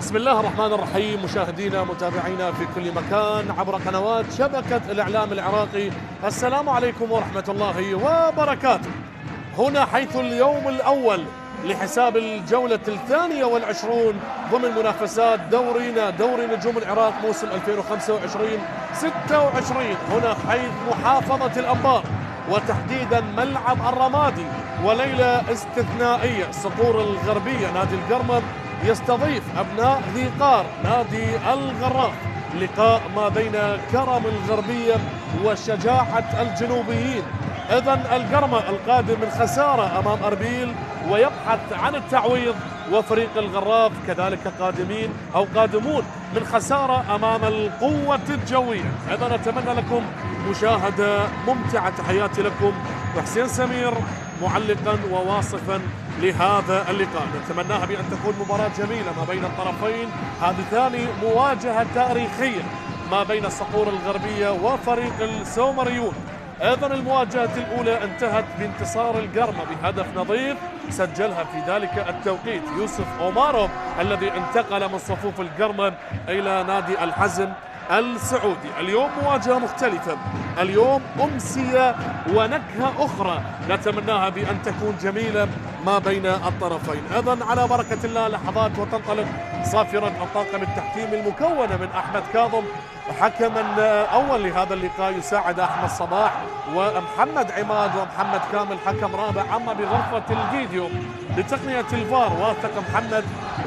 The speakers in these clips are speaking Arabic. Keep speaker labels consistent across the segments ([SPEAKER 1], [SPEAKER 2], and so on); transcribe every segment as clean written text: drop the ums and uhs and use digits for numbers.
[SPEAKER 1] بسم الله الرحمن الرحيم. مشاهدينا متابعينا في كل مكان عبر قنوات شبكة الإعلام العراقي، السلام عليكم ورحمة الله وبركاته. هنا حيث اليوم الأول لحساب الجولة 22 ضمن منافسات دورينا دوري نجوم العراق موسم 2025-26. هنا حيث محافظة الأنبار وتحديدا ملعب الرمادي، وليلة استثنائية. صقور الغربية نادي القرمة يستضيف أبناء ذي قار نادي الغراف. لقاء ما بين كرم الغربية وشجاعة الجنوبيين. إذن القرمة القادم من خسارة أمام أربيل ويبحث عن التعويض، وفريق الغراف كذلك قادمون من خسارة أمام القوة الجوية. إذن أتمنى لكم مشاهدة ممتعة. تحياتي لكم، وحسين سمير معلقا وواصفا لهذا اللقاء. نتمناها بأن تكون مباراة جميلة ما بين الطرفين. هذه ثاني مواجهة تاريخية ما بين الصقور الغربية وفريق السومريون. أيضا المواجهة الأولى انتهت بانتصار القرمة بهدف نظيف سجلها في ذلك التوقيت يوسف أوماروف الذي انتقل من صفوف القرمة إلى نادي الحزم السعودي. اليوم مواجهة مختلفة، اليوم أمسية ونكهة أخرى نتمناها بأن تكون جميلة ما بين الطرفين. أيضا على بركة الله لحظات وتنطلق صافرة الطاقم التحكيمي المكونة من أحمد كاظم حكما أول لهذا اللقاء، يساعد أحمد صباح ومحمد عماد ومحمد كامل حكم رابع. أما بغرفة الفيديو لتقنية الفار واثق محمد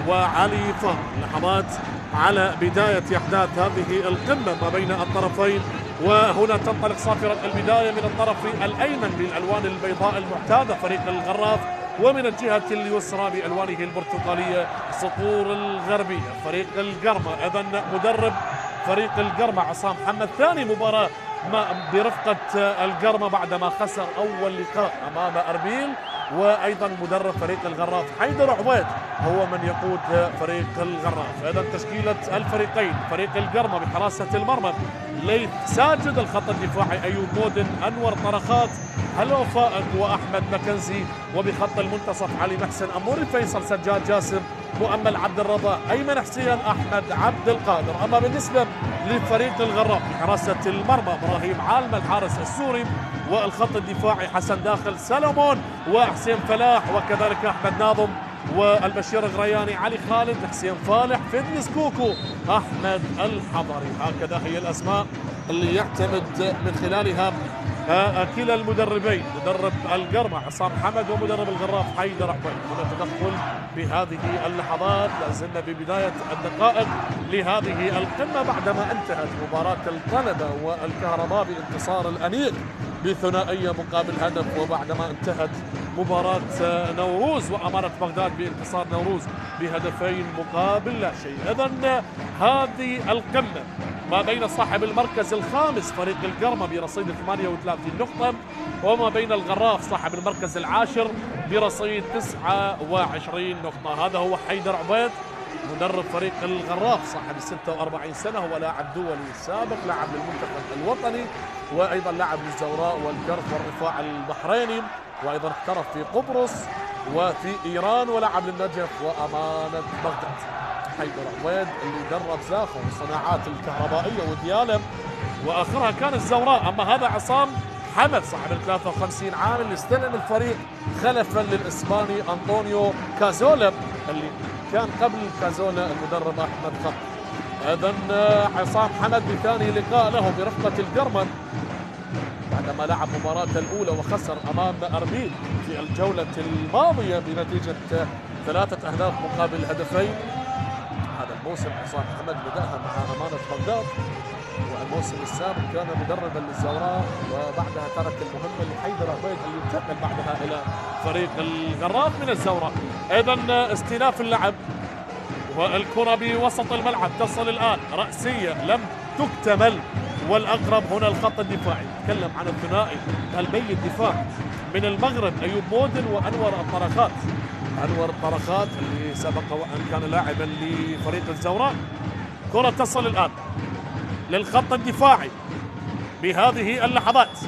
[SPEAKER 1] وعلي فار. لحظات على بداية أحداث هذه القمة ما بين الطرفين، وهنا تنطلق صافرة البداية من الطرف الأيمن بالألوان البيضاء المعتادة فريق الغراف، ومن الجهة اليسرى بألوانه البرتقالية صقور الغربية فريق القرمة. إذن مدرب فريق القرمة عصام محمد، ثاني مباراة برفقة القرمة بعدما خسر أول لقاء أمام أربيل. وأيضا مدرب فريق الغراف حيدر عبيد هو من يقود فريق الغراف. إذن تشكيلة الفريقين: فريق القرمة بحراسة المرمى ليث ساجد، الخط الدفاعي أيوب مودن، أنور طرخات، هلو فائق وأحمد مكنزي، وبخط المنتصف علي محسن أموري، فيصل سجاد جاسم، مؤمل عبد الرضا، أيمن حسين، أحمد عبد القادر. أما بالنسبة لفريق الغراف بحراسة المرمى إبراهيم عالمة الحارس السوري، والخط الدفاعي حسن داخل، سلمون وحسين فلاح، وكذلك أحمد ناظم والبشير الغرياني، علي خالد، حسين فالح، فدنس كوكو، أحمد الحضري. هكذا هي الأسماء اللي يعتمد من خلالها كلا المدربين، مدرب القرمة عصام محمد ومدرب الغراف حيدر عبيد. هنا تدخل بهذه اللحظات، لازلنا ببداية الدقائق لهذه القمة بعدما انتهت مباراة الطلبة والكهرباء بانتصار الأنيق بثنائية مقابل هدف، وبعدما انتهت مباراة نوروز وأمارة بغداد بانتصار نوروز بهدفين مقابل لا شيء. إذن هذه القمة ما بين صاحب المركز الخامس فريق القرمة برصيد 38 نقطة، وما بين الغراف صاحب المركز العاشر برصيد 29 نقطة. هذا هو حيدر عبيد مدرب فريق الغراف صاحب 46 سنة، هو لاعب دولي سابق، لاعب للمنتخب الوطني، وأيضا لاعب للزوراء والكرف والرفاع البحريني، وأيضا احترف في قبرص وفي إيران، ولعب للنجف وأمانة بغداد. حيدر عبيد اللي درب زاخو والصناعات الكهربائية وديالم وآخرها كان الزوراء. أما هذا عصام حمد صاحب 53 عام اللي استلم الفريق خلفا للإسباني أنطونيو كازولا اللي كان قبل كازولا المدرب أحمد خط. إذن عصام حمد بثاني لقاء له برفقة القرمة بعد بعدما لعب مباراته الأولى وخسر أمام أربيل في الجولة الماضية بنتيجة 3 أهداف مقابل هدفين. هذا الموسم حسام حمد بدأها مع أمانة بغداد، والموسم السابق كان مدربا للزوراء، وبعدها ترك المهمة لحيدر عبيد اللي انتقل بعدها إلى فريق الغراف من الزوراء. إذا استئناف اللعب والكرة بوسط الملعب تصل الآن رأسية لم تكتمل، والأقرب هنا الخط الدفاعي. نتكلم عن الثنائي قلبي الدفاع من المغرب، أيوب مودن وأنور الطرخات. أنور الطرخات اللي سبق وأن كان لاعبا لفريق الزوراء. كرة تصل الآن للخط الدفاعي بهذه اللحظات.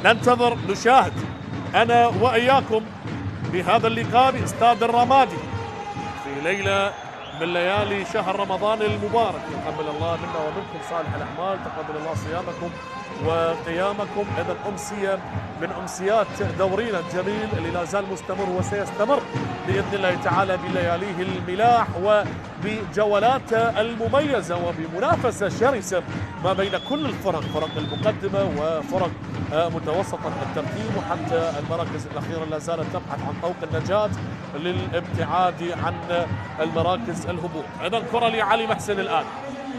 [SPEAKER 1] ننتظر نشاهد أنا وإياكم بهذا اللقاء باستاد الرمادي في ليلة من ليالي شهر رمضان المبارك. تقبل الله منا ومنكم صالح الأعمال، تقبل الله صيامكم وقيامكم. إذا أمسية من أمسيات دورينا الجميل اللي لا زال مستمر وسيستمر بإذن الله تعالى بلياليه الملاح وبجولاته المميزة وبمنافسة شرسة ما بين كل الفرق، فرق المقدمة وفرق متوسطة الترتيب، وحتى المراكز الأخيرة لا زالت تبحث عن طوق النجاة للابتعاد عن المراكز الهبوط. إذا كرة لعلي محسن الآن.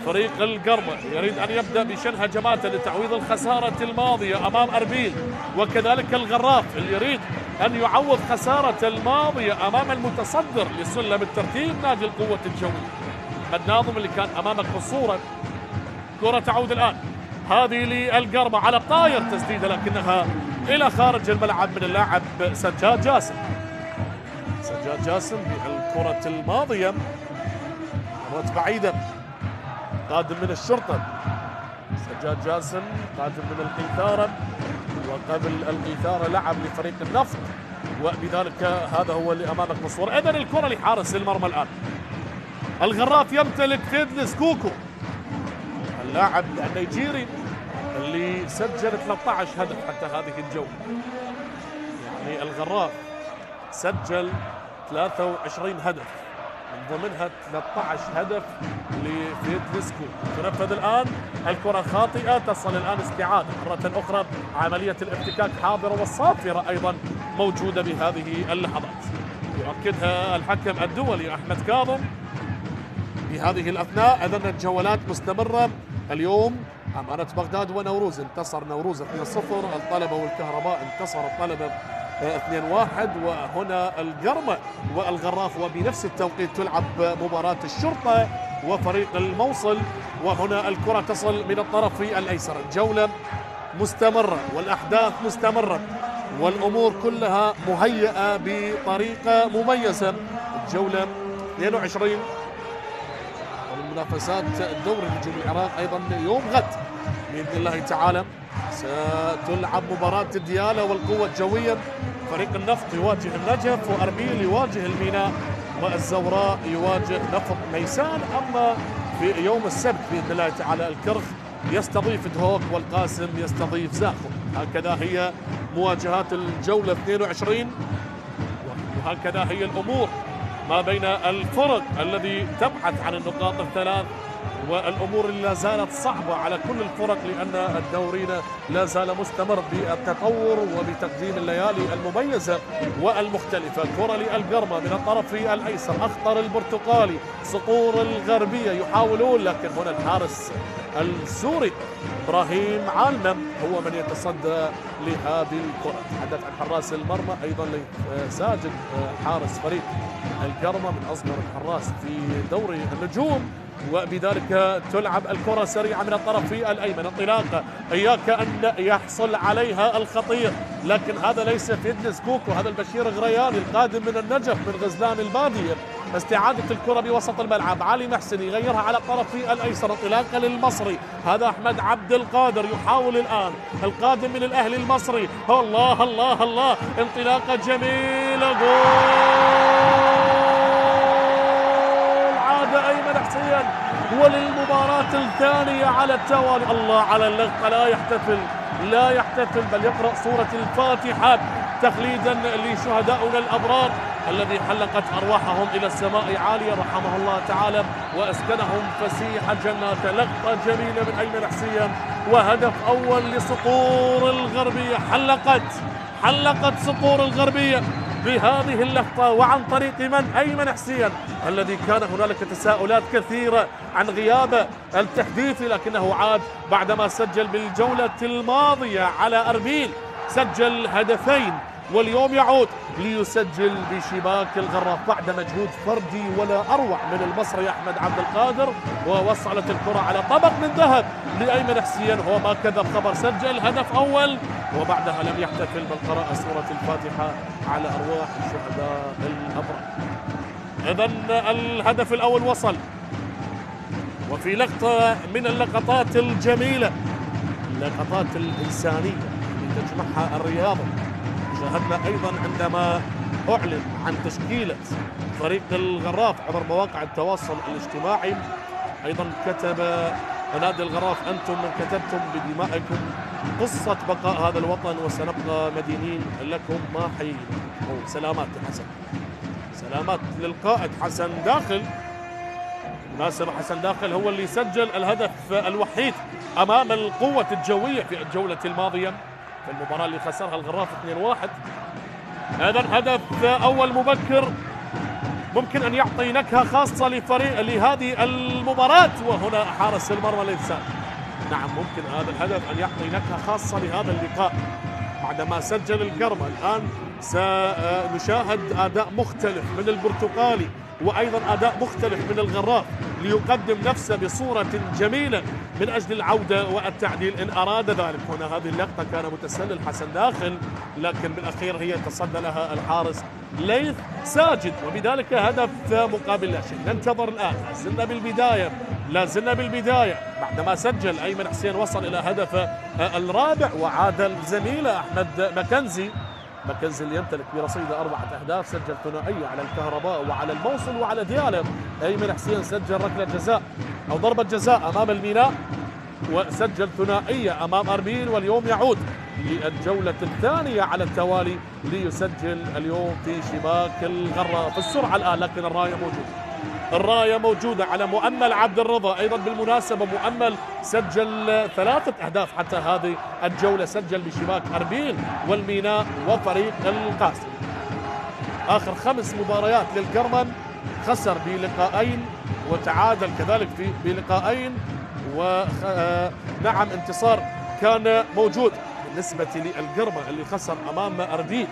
[SPEAKER 1] فريق القرمة يريد أن يبدأ بشن هجماته لتعويض الخسارة الماضية أمام أربيل، وكذلك الغراف اللي يريد أن يعوض خسارة الماضية أمام المتصدر لسلم الترتيب نادي القوة الجوية الناظم اللي كان أمامك بالصورة. كرة تعود الآن هذه للقرمة على طاير تسديدة، لكنها إلى خارج الملعب من اللاعب سجاد جاسم. سجاد جاسم بالكرة الماضية كرة بعيدة قادم من الشرطة. سجاد جاسم قادم من القيثارة، وقبل القيثارة لعب لفريق النفط، وبذلك هذا هو اللي أمامك بالصورة. إذن الكرة لحارس المرمى الآن. الغراف يمتلك فيدلس كوكو، اللاعب النيجيري اللي سجل 13 هدف حتى هذه الجولة. يعني الغراف سجل 23 هدف، من ضمنها 13 هدف لفيدلسكو. تنفذ الآن الكرة خاطئة، تصل الآن استعادة مرة أخرى. عملية الابتكاك حاضرة والصافرة أيضا موجودة بهذه اللحظات، يؤكدها الحكم الدولي أحمد كاظم بهذه الأثناء. إذن الجولات مستمرة اليوم. أمانة بغداد ونوروز، انتصر نوروز 2-0. الطلبة والكهرباء انتصر الطلبة 2-1. وهنا القرمة والغراف، وبنفس التوقيت تلعب مباراة الشرطة وفريق الموصل. وهنا الكرة تصل من الطرف الأيسر. الجولة مستمرة والأحداث مستمرة والأمور كلها مهيئة بطريقة مميزة. الجولة 22 من منافسات الدوري نجوم العراق أيضا يوم غد بإذن الله تعالى ستلعب مباراة ديالى والقوة الجوية. فريق النفط يواجه النجف، وأربيل يواجه الميناء، والزوراء يواجه نفط ميسان. أما في يوم السبت بإذن الله تعالى الكرخ يستضيف دهوك، والقاسم يستضيف زاخو. هكذا هي مواجهات الجولة 22، وهكذا هي الأمور ما بين الفرق الذي تبحث عن النقاط الثلاث، والأمور اللي لا زالت صعبة على كل الفرق، لأن الدوري لا زال مستمر بالتطور وبتقديم الليالي المميزة والمختلفة. كرة للقرمة من الطرف الأيسر، أخطر البرتقالي، سطور الغربية يحاولون، لكن هنا الحارس السوري إبراهيم عالم هو من يتصدى لهذه الكرة. تحدث عن حراس المرمى أيضا ساجد حارس فريق القرمة من أصغر الحراس في دوري النجوم، وبذلك تلعب الكرة سريعة من الطرف الأيمن. انطلاقة إياك أن يحصل عليها الخطير، لكن هذا ليس فيدلس كوكو، هذا البشير غرياني القادم من النجف من غزلان البادية. استعادة الكرة بوسط الملعب، علي محسن يغيرها على الطرف الأيسر. انطلاقة للمصري، هذا أحمد عبد القادر يحاول الآن، القادم من الأهلي المصري. الله الله الله، انطلاقة جميلة، جول أيمن حسين، وللمباراة الثانية على التوالي. الله على اللقطة، لا يحتفل بل يقرأ سورة الفاتحة تخليدا لشهدائنا الأبرار الذي حلقت أرواحهم إلى السماء عالية رحمه الله تعالى وأسكنهم فسيح جناته. لقطة جميلة من أيمن حسين وهدف أول لصقور الغربية. حلقت صقور الغربية بهذه اللقطة وعن طريق من؟ أيمن حسين، الذي كان هنالك تساؤلات كثيرة عن غيابه التهديفي، لكنه عاد بعدما سجل بالجولة الماضية على أربيل، سجل هدفين واليوم يعود ليسجل بشباك الغراف بعد مجهود فردي ولا أروع من المصري أحمد عبد القادر، ووصلت الكرة على طبق من ذهب لأيمن حسين. هو ما كذب خبر، سجل هدف أول وبعدها لم يحتفل بل قرأ سورة الفاتحة على أرواح الشهداء الأبرار. إذن الهدف الأول وصل. وفي لقطة من اللقطات الجميلة، اللقطات الإنسانية اللي تجمعها الرياضة، شاهدنا أيضا عندما أعلن عن تشكيلة فريق الغراف عبر مواقع التواصل الاجتماعي، أيضا كتب نادي الغراف: أنتم من كتبتم بدمائكم قصة بقاء هذا الوطن وسنبقى مدينين لكم ما حيينا. سلامات حسن، سلامات للقائد حسن داخل. مناسبة حسن داخل هو اللي سجل الهدف الوحيد أمام القوة الجوية في الجولة الماضية في المباراة اللي خسرها الغراف 2-1. هذا هدف أول مبكر ممكن أن يعطي نكهة خاصة لهذه المباراة، وهنا حارس المرمى الإنسان. نعم، ممكن هذا الهدف أن يعطي نكهة خاصة لهذا اللقاء بعدما سجل القرمة. الآن سنشاهد أداء مختلف من البرتقالي وأيضا أداء مختلف من الغراف ليقدم نفسه بصورة جميلة من أجل العودة والتعديل إن أراد ذلك. هنا هذه اللقطة كان متسلل حسن داخل، لكن بالأخير هي تصدى لها الحارس ليث ساجد، وبذلك هدف مقابل لا شيء. ننتظر الآن، لا زلنا بالبداية بعدما سجل أيمن حسين وصل إلى هدف الرابع وعاد الزميل أحمد مكنزي اللي يمتلك برصيد 4 أهداف، سجل ثنائية على الكهرباء وعلى الموصل وعلى ديالى. أيمن حسين سجل ركلة جزاء أو ضربة جزاء أمام الميناء وسجل ثنائية أمام أربيل، واليوم يعود للجولة الثانية على التوالي ليسجل اليوم في شباك الغراف. السرعة الآن، لكن الراية موجودة على مؤمل عبد الرضا. أيضا بالمناسبة مؤمل سجل 3 أهداف حتى هذه الجولة، سجل بشباك أربيل والميناء وفريق القاسم. آخر 5 مباريات للقرمن خسر بلقاءين وتعادل كذلك بلقاءين، ونعم انتصار كان موجود بالنسبة للقرمة اللي خسر أمام أربيل.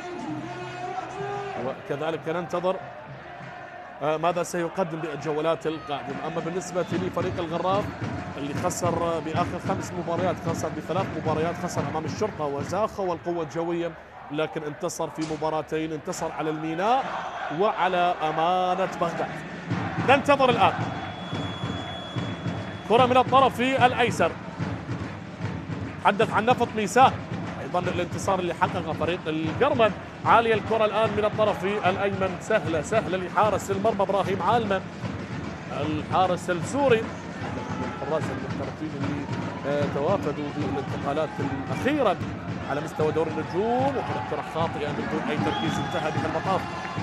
[SPEAKER 1] وكذلك ننتظر ماذا سيقدم بالجولات القادمة. أما بالنسبة لفريق الغراف اللي خسر بآخر 5 مباريات، خسر ب3 مباريات، خسر أمام الشرطة وزاخة والقوة الجوية، لكن انتصر في مباراتين، انتصر على الميناء وعلى أمانة بغداد. ننتظر الآن كرة من الطرف الأيسر، تحدث عن نفط ميسان، أيضا الانتصار اللي حققه فريق القرمن. عالية الكرة الآن من الطرف الأيمن، سهلة لحارس المرمى إبراهيم عالمة الحارس السوري، من الحراس المحترفين اللي توافدوا بالانتقالات الأخيرة على مستوى دور النجوم. وهنا كرة خاطئة من دون أي تركيز، انتهى بها المطاف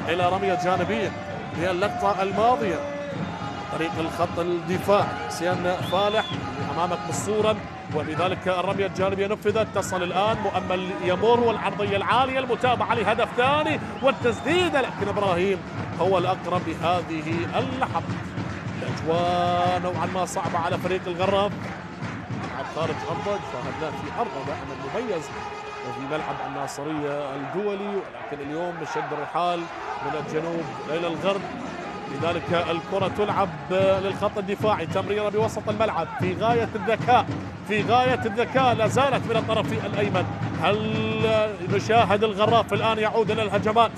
[SPEAKER 1] إلى رمية جانبية في اللقطة الماضية طريق الخط الدفاع. حسين فالح أمامك بالصورة، وبذلك الرمية الجانبية نفذت. تصل الآن مؤمل يمر والعرضية العالية، المتابعة لهدف ثاني والتسديدة، لكن إبراهيم هو الأقرب بهذه اللحظة. الأجواء نوعا ما صعبة على فريق الغراف، ملعب خارج أرضه، شاهدناه في أرضه دائما مميز وفي ملعب الناصرية الدولي، ولكن اليوم شد الرحال من الجنوب إلى الغرب. لذلك الكرة تلعب للخط الدفاعي، تمريرة بوسط الملعب في غاية الذكاء، لا زالت من الطرف الأيمن. هل نشاهد الغراف الآن يعود إلى الهجمات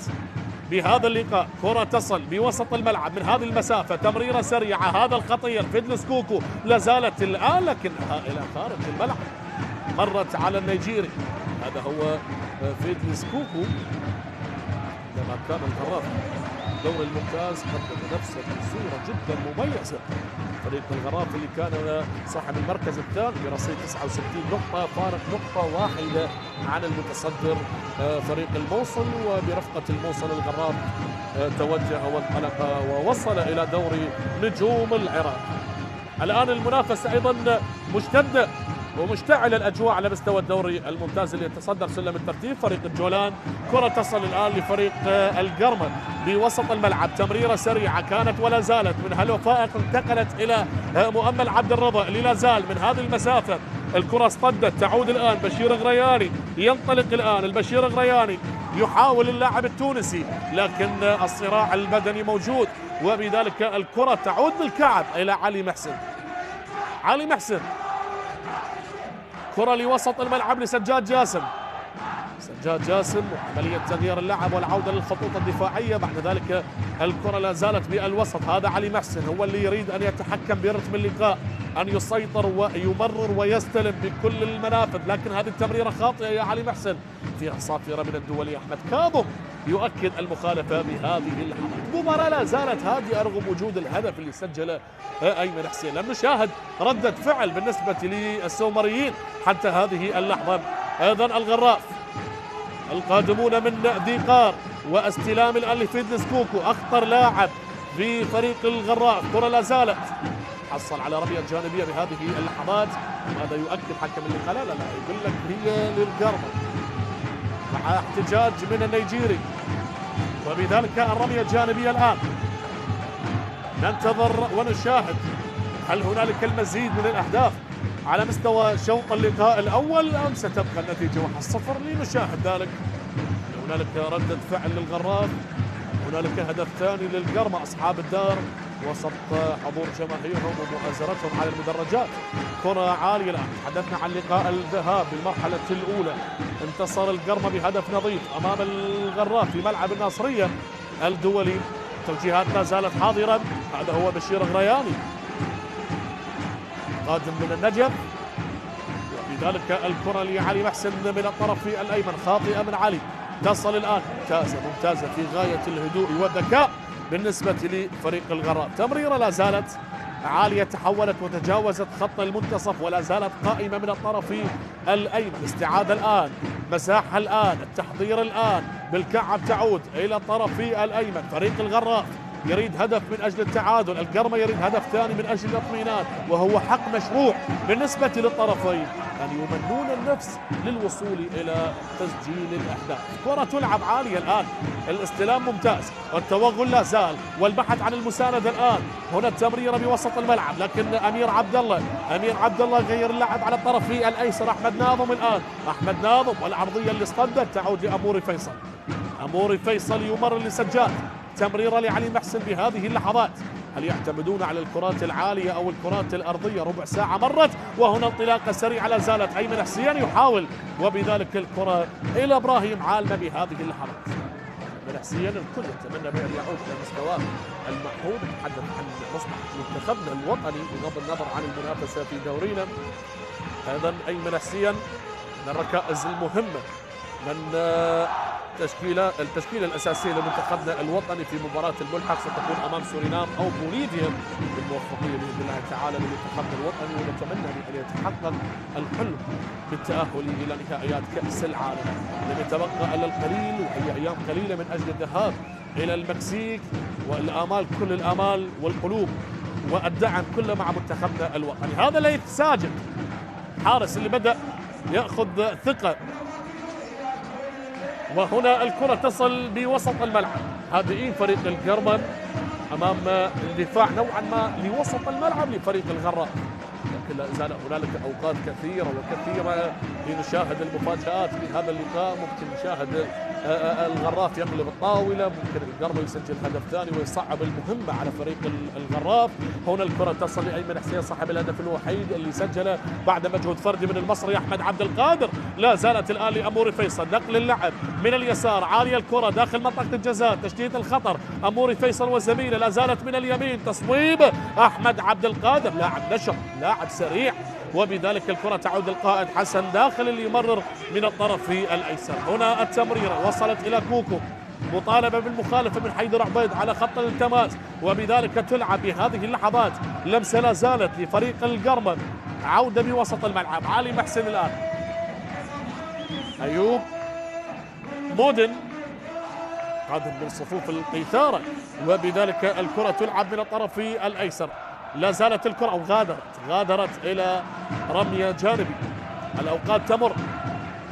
[SPEAKER 1] بهذا اللقاء؟ كرة تصل بوسط الملعب من هذه المسافة، تمريرة سريعة، هذا الخطير فيدلس كوكو، لا زالت الآن لكنها إلى خارج الملعب، مرت على النيجيري. هذا هو فيدلس كوكو. لما كان الغراف الدوري الممتاز قدم نفسه بصورة جدا مميزة فريق الغراف اللي كان صاحب المركز الثاني برصيد 69 نقطة، فارق نقطة واحدة عن المتصدر فريق الموصل. وبرفقة الموصل الغراف توجه وانطلق ووصل إلى دوري نجوم العراق. الآن المنافسة أيضا مشتدة ومشتعل الأجواء على مستوى الدوري الممتاز اللي يتصدر سلم الترتيب فريق الجولان. كرة تصل الآن لفريق القرمل بوسط الملعب، تمريرة سريعة كانت ولا زالت من هلو فائق، انتقلت إلى مؤمل عبد الرضا اللي لا زال من هذه المسافة. الكرة اصطدت، تعود الآن بشير غرياني، ينطلق الآن البشير غرياني، يحاول اللاعب التونسي لكن الصراع البدني موجود، وبذلك الكرة تعود بالكعب إلى علي محسن. علي محسن، كرة لوسط الملعب لسجاد جاسم. سجاد جاسم وعملية تغيير اللعب والعودة للخطوط الدفاعية. بعد ذلك الكرة لا زالت بالوسط، هذا علي محسن هو اللي يريد أن يتحكم برتم اللقاء، أن يسيطر ويمرر ويستلم بكل المنافذ، لكن هذه التمريرة خاطئة يا علي محسن. فيها صافرة من الدولي أحمد كاظم يؤكد المخالفة بهذه اللحظات. المباراة لا زالت هادئة رغم وجود الهدف اللي سجله أيمن حسين. لم نشاهد ردة فعل بالنسبة للسومريين حتى هذه اللحظة. أيضا الغراف القادمون من ديقار واستلام الآن لفيدلس كوكو، أخطر لاعب في فريق الغراف. كرة لا زالت، حصل على رمية جانبية بهذه اللحظات. هذا يؤكد حكم اللقاء لا يقول لك هي للقرمة مع احتجاج من النيجيري، وبذلك الرمية الجانبية الآن. ننتظر ونشاهد هل هنالك المزيد من الأهداف على مستوى شوط اللقاء الأول أم ستبقى النتيجة 1-0 لنشاهد ذلك. هنالك ردة فعل للغراف، هنالك هدف ثاني للقرمة أصحاب الدار وسط حضور جماهيرهم ومؤازرتهم على المدرجات. كرة عالية الآن. تحدثنا عن لقاء الذهاب بالمرحلة الأولى، انتصر القرمة بهدف نظيف أمام الغراف في ملعب الناصرية الدولي. توجيهات لا زالت حاضرا، هذا هو بشير غرياني قادم من النجف، وبذلك الكرة لعلي محسن من الطرف الأيمن، خاطئة من علي. تصل الآن ممتازة في غاية الهدوء والذكاء بالنسبة لفريق الغراف. تمريرة لا زالت عالية، تحولت وتجاوزت خط المنتصف ولا زالت قائمة من الطرف الأيمن. استعادة الآن، مساحة الآن، التحضير الآن بالكعب تعود إلى الطرف الأيمن. فريق الغراف يريد هدف من أجل التعادل، القرمة يريد هدف ثاني من أجل الاطمئنان، وهو حق مشروع بالنسبة للطرفين أن يمنون النفس للوصول إلى تسجيل الأهداف. كرة تلعب عالية الآن، الاستلام ممتاز والتوغل لا زال والبحث عن المساندة الآن. هنا التمريرة بوسط الملعب، لكن أمير عبد الله غير اللعب على الطرف الأيسر. أحمد ناظم الآن، أحمد ناظم والعرضية اللي اصطدت تعود لأموري فيصل. أموري فيصل يمرر لسجاد، تمريرة لعلي محسن بهذه اللحظات. هل يعتمدون على الكرات العالية أو الكرات الأرضية؟ ربع ساعة مرت وهنا انطلاقة سريعة لا زالت. أيمن حسين يحاول، وبذلك الكرة إلى إبراهيم عالمة بهذه اللحظات. أيمن حسين الكل يتمنى بأن يعود إلى مستواه المحمود. نتحدث عن مصلحة منتخبنا الوطني بغض النظر عن المنافسة في دورينا. أيضا أيمن حسين من الركائز المهمة، من التشكيلة الأساسية لمنتخبنا الوطني في مباراة الملحق ستكون أمام سورينام أو بوليفيا بالموفقية بإذن الله تعالى لمنتخبنا الوطني. ونتمنى أن يتحقق الحلم بالتأهل إلى نهائيات كأس العالم. لم يتبقى إلا القليل وهي أيام قليلة من أجل الذهاب إلى المكسيك، والآمال كل الآمال والقلوب والدعم كله مع منتخبنا الوطني. هذا ليث ساجد حارس اللي بدأ يأخذ ثقة، وهنا الكرة تصل بوسط الملعب. هادئين فريق القرمل أمام الدفاع نوعا ما لوسط الملعب لفريق الغراف، لكن لا زال هنالك أوقات كثيرة لنشاهد المفاجآت في هذا اللقاء. ممكن نشاهد الغراف يقلب الطاولة، ممكن القرمل يسجل هدف ثاني ويصعب المهمة على فريق الغراف. هنا الكرة تصل لأيمن حسين صاحب الهدف الوحيد اللي سجله بعد مجهود فردي من المصري أحمد عبد القادر. لا زالت الآن لأموري فيصل، نقل اللعب من اليسار، عالية الكرة داخل منطقة الجزاء، تشتيت الخطر. أموري فيصل وزميله لا زالت من اليمين، تصويب أحمد عبد القادر، لاعب نشط، لاعب سريع، وبذلك الكرة تعود القائد حسن داخل اللي يمرر من الطرف الأيسر. هنا التمريرة وصلت إلى كوكو، مطالبة بالمخالفة من حيدر عبيد على خط التماس، وبذلك تلعب بهذه اللحظات لمسة لا زالت لفريق القرمة. عودة بوسط الملعب، علي محسن الآن، أيوب مودن قادم من صفوف القيثارة، وبذلك الكرة تلعب من الطرف الأيسر. لا زالت الكرة أو غادرت إلى رمية جانبي. الأوقات تمر،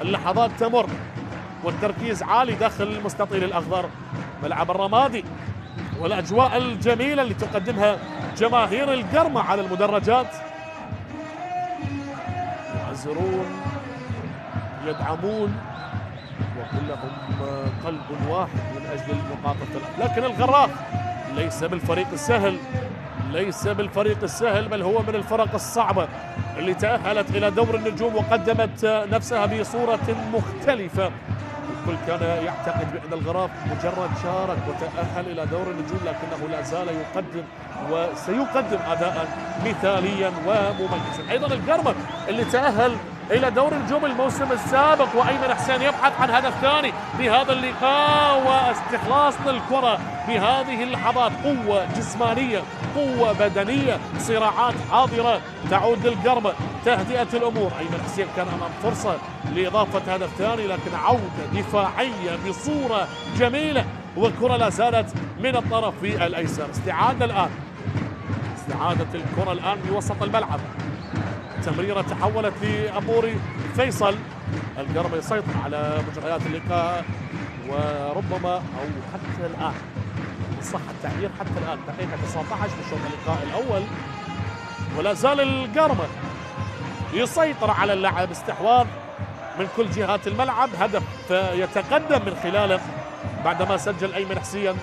[SPEAKER 1] اللحظات تمر، والتركيز عالي داخل المستطيل الأخضر، ملعب الرمادي والأجواء الجميلة اللي تقدمها جماهير القرمة على المدرجات. يعزرون، يدعمون، وكلهم قلب واحد من أجل المقاطعة. لكن الغراف ليس بالفريق السهل، ليس بالفريق السهل، بل هو من الفرق الصعبة اللي تأهلت إلى دور النجوم وقدمت نفسها بصورة مختلفة. الكل كان يعتقد بأن الغراف مجرد شارك وتأهل إلى دور النجوم، لكنه لا زال يقدم وسيقدم أداء مثاليا ومميزا. أيضا القرمة اللي تأهل إلى دور النجوم الموسم السابق، وأيمن حسين يبحث عن هدف ثاني بهذا اللقاء، واستخلاص للكرة بهذه اللحظات. قوة جسمانية، قوة بدنية، صراعات حاضرة تعود للقرمة، تهدئة الأمور. أيمن حسين كان أمام فرصة لإضافة هدف ثاني، لكن عودة دفاعية بصورة جميلة، والكرة لا زالت من الطرف الأيسر. استعادة الآن، استعادة الكرة الآن بوسط الملعب، تمريرة تحولت لأموري فيصل. القرمة يسيطر على مجريات اللقاء، وربما أو حتى الآن صح التعبير حتى الآن دقيقة 19 في شوط اللقاء الأول، ولا زال القرمة يسيطر على اللعب، استحواذ من كل جهات الملعب، هدف يتقدم من خلاله بعدما سجل أيمن حسين.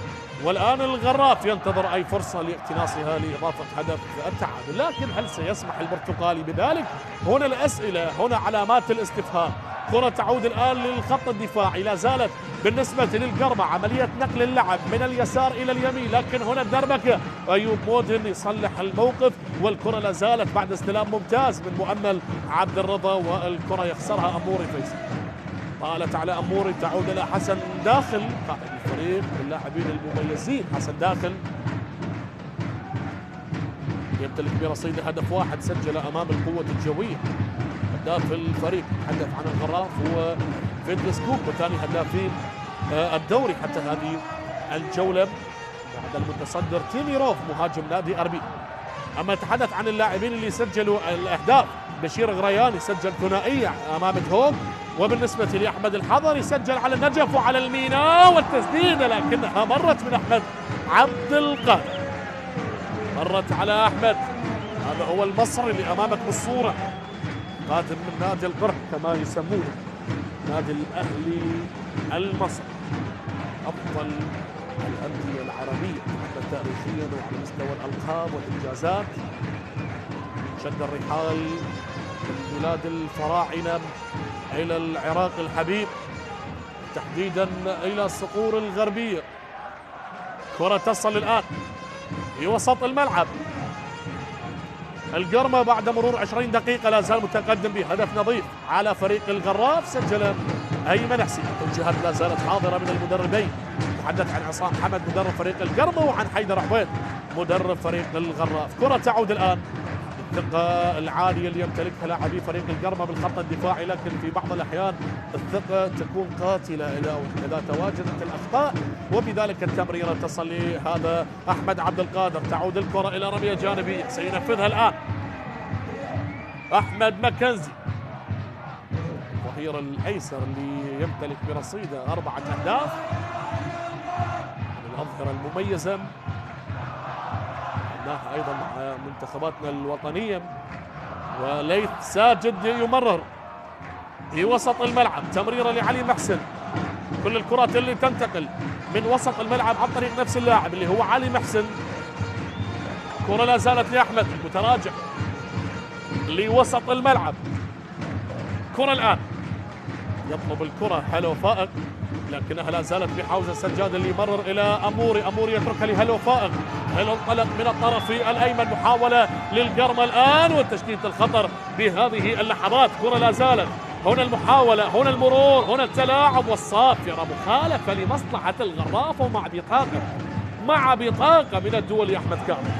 [SPEAKER 1] والآن الغراف ينتظر أي فرصة لاقتناصها لإضافة هدف التعادل، لكن هل سيسمح البرتقالي بذلك؟ هنا الأسئلة، هنا علامات الاستفهام. كرة تعود الآن للخط الدفاعي، لا زالت بالنسبة للقرمة عملية نقل اللعب من اليسار إلى اليمين، لكن هنا الدربكة. أيوب مودن يصلح الموقف، والكرة لا زالت بعد استلام ممتاز من مؤمل عبد الرضا، والكرة يخسرها أموري فيصل. طالت على أموري، تعود إلى حسن داخل، قائد الفريق اللاعبين المميزين. حسن داخل يمتلك برصيد هدف واحد، سجل أمام القوة الجوية. هداف الفريق، تحدث عن الغراف هو فيدلس كوك، وثاني هدافين الدوري حتى هذه الجولة بعد المتصدر تيميروف مهاجم نادي أربيل. أما نتحدث عن اللاعبين اللي سجلوا الأهداف، بشير غرياني سجل ثنائية أمام دهوك، وبالنسبة لأحمد الحضري سجل على النجف وعلى الميناء، والتسديدة لكنها مرت من أحمد عبد القادر، مرت على أحمد. هذا هو المصري اللي أمامك بالصورة، قادم من نادي القرح كما يسمونه، نادي الأهلي المصري، أفضل الأندية العربية حتى تاريخيا وعلى مستوى الألقاب والإنجازات. شد الرحال من بلاد الفراعنة إلى العراق الحبيب، تحديدا إلى الصقور الغربية. كرة تصل الآن في وسط الملعب. القرمة بعد مرور 20 دقيقة لا زال متقدم بهدف نظيف على فريق الغراف، سجل أيمن حسين. الجهات لا زالت حاضرة من المدربين، تحدث عن عصام حمد مدرب فريق القرمة، وعن حيدر عبيد مدرب فريق الغراف. كرة تعود الآن، الثقة العالية اللي يمتلكها لاعبي فريق القرمة بالخط الدفاعي، لكن في بعض الأحيان الثقة تكون قاتلة إذا تواجدت الأخطاء، وبذلك التمريرة تصل لهذا أحمد عبد القادر. تعود الكرة إلى رمية جانبية، سينفذها الآن أحمد مكنزي، الظهير الأيسر اللي يمتلك برصيده 4 أهداف، من الأظهرة المميزة أيضا مع منتخباتنا الوطنية. وليث ساجد يمرر في وسط الملعب، تمريرة لعلي محسن. كل الكرات اللي تنتقل من وسط الملعب عن طريق نفس اللاعب اللي هو علي محسن. كرة لا زالت لأحمد المتراجع لوسط الملعب. كرة الآن يطلب الكرة هلو فائق، لكنها لا زالت بحوزة السجاد اللي يمرر إلى أموري. أموري يتركها لهلو فائق. هلو انطلق من الطرف الأيمن، محاولة للقرمة الآن، والتشتيت الخطر بهذه اللحظات. كرة لا زالت هنا المحاولة، هنا المرور، هنا التلاعب والصافرة، مخالفة لمصلحة الغرافة مع بطاقة من الدولي أحمد كاظم،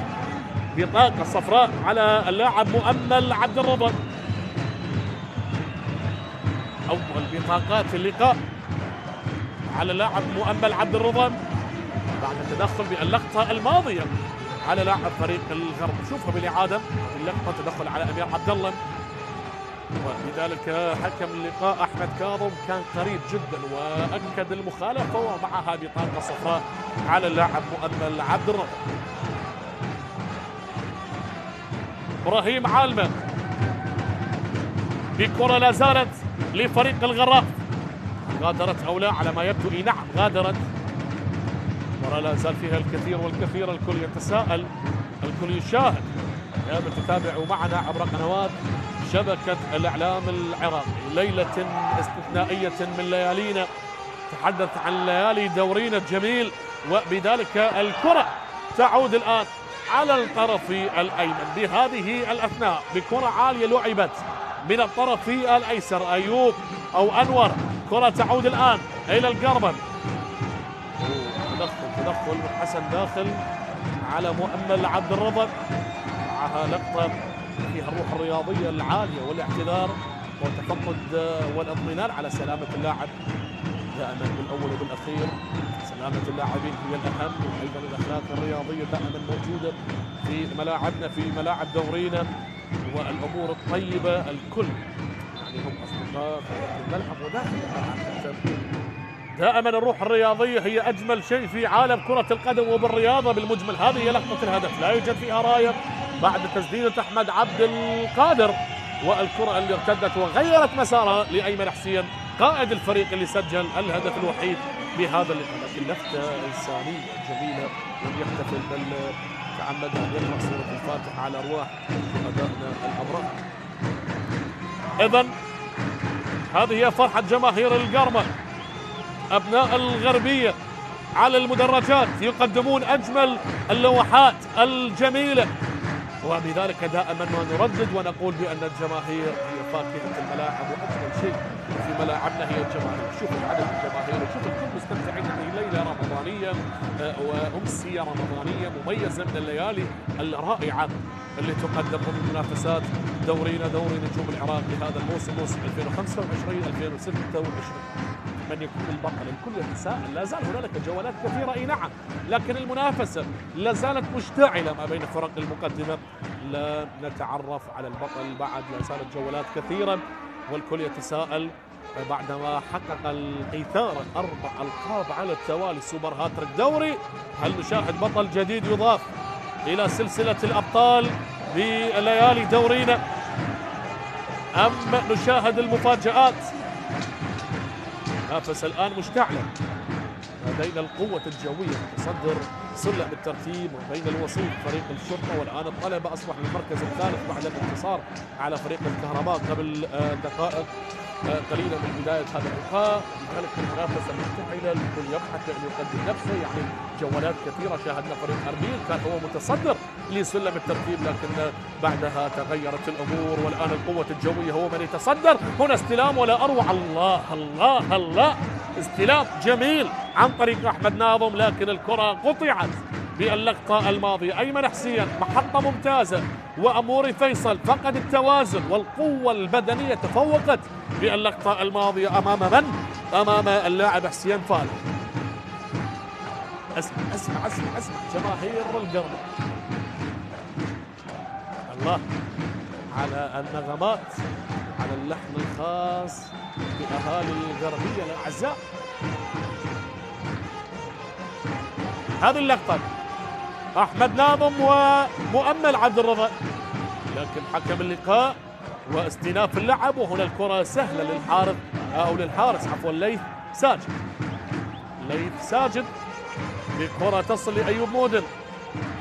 [SPEAKER 1] بطاقة صفراء على اللاعب مؤمل عبد الرضا. أول بطاقات في اللقاء على اللاعب مؤمل عبد الرضا بعد التدخل باللقطة الماضية على لاعب فريق الغرب. شوفها بالإعادة اللقطة، تدخل على أمير عبد الله، ولذلك حكم اللقاء أحمد كاظم كان قريب جدا وأكد المخالفة ومعها بطاقة صفراء على اللاعب مؤمل عبد الرضا. إبراهيم عالمة بكرة لا زالت لفريق الغراف، غادرت أو لا على ما يبدو. نعم غادرت، المباراة لا زال فيها الكثير والكثير، الكل يتساءل، الكل يشاهد. تتابعوا معنا عبر قنوات شبكة الإعلام العراقي. ليلة استثنائية من ليالينا، تحدث عن ليالي دورينا الجميل، وبذلك الكرة تعود الآن على الطرف الأيمن بهذه الأثناء، بكرة عالية لعبت من الطرف الأيسر. أيوب أو أنور، كرة تعود الآن إلى القربن. تدخل من حسن داخل على مؤمل عبد الرضا، معها لقطة فيها الروح الرياضية العالية والاعتذار والتفقد والاطمئنان على سلامة اللاعب. دائما بالأول وبالأخير سلامة اللاعبين هي الأهم، وأيضا الأخلاق الرياضية دائما موجودة في ملاعبنا، في ملاعب دورينا، والأمور الطيبة. الكل يعني هم أصدقاء في الملعب وداخل الملعب. دائما الروح الرياضية هي أجمل شيء في عالم كرة القدم وبالرياضة بالمجمل. هذه هي لقطة الهدف، لا يوجد فيها راية بعد تسديدة أحمد عبد القادر، والكرة اللي ارتدت وغيرت مسارها لأيمن حسين قائد الفريق اللي سجل الهدف الوحيد بهذا اللقاء. لكن لفتة إنسانية جميلة، لم يحتفل بل تعمد أن يقرأ سورة الفاتحة على أرواح شهدائنا الأبرار. إذن هذه هي فرحة جماهير القرمة، أبناء الغربية على المدرجات يقدمون أجمل اللوحات الجميلة، وبذلك دائما ما نردد ونقول بأن الجماهير هي فاكهة الملاعب، وأجمل شيء في ملاعبنا هي الجماهير. شوفوا عدد الجماهير وشوفوا الكل مستمتعين هذه ليلة رمضانية وأمسية رمضانية مميزة من الليالي الرائعة اللي تقدم ضمن منافسات دورينا دوري نجوم العراق لهذا الموسم، موسم 2025-2026. من يكون البطل؟ الكل يتساءل. لا زال هنالك جولات كثيرة، اي نعم، لكن المنافسة لا زالت مشتعلة ما بين الفرق المقدمة. لا نتعرف على البطل بعد، لا زالت جولات كثيرة، والكل يتساءل بعدما حقق الإثارة 4 ألقاب على التوالي، سوبر هاتريك دوري، هل نشاهد بطل جديد يضاف إلى سلسلة الأبطال بليالي دورينا، أم نشاهد المفاجآت؟ منافسة الآن مشتعلة ما بين القوة الجوية تصدر سلم الترتيب وبين الوصيف فريق الشرطة، والآن الطلبة أصبح المركز الثالث بعد الانتصار على فريق الكهرباء قبل دقائق قليلة من بداية هذا اللقاء. لذلك المنافسة مشتعلة، الكل يبحث أن يقدم نفسه. يعني جولات كثيرة شاهدنا فريق أربيل كان هو متصدر لسلم الترتيب، لكن بعدها تغيرت الأمور، والآن القوة الجوية هو من يتصدر. هنا استلام ولا أروع، الله الله الله، استلام جميل عن طريق أحمد ناظم، لكن الكرة قطعت باللقطة الماضية. أيمن حسين محطة ممتازة، وأموري فيصل فقد التوازن والقوة البدنية، تفوقت باللقطة الماضية أمام من؟ أمام اللاعب حسين فالح. اسمع اسمع اسمع اسمع جماهير القرن، الله على النغمات، على اللحن الخاص بأهالي الغربية الأعزاء. هذه اللقطة أحمد ناظم ومؤمل عبد الرضا، لكن حكم اللقاء واستئناف اللعب، وهنا الكرة سهلة للحارس أو للحارس عفوا ليث ساجد. ليث ساجد بكرة تصل لأيوب مودن،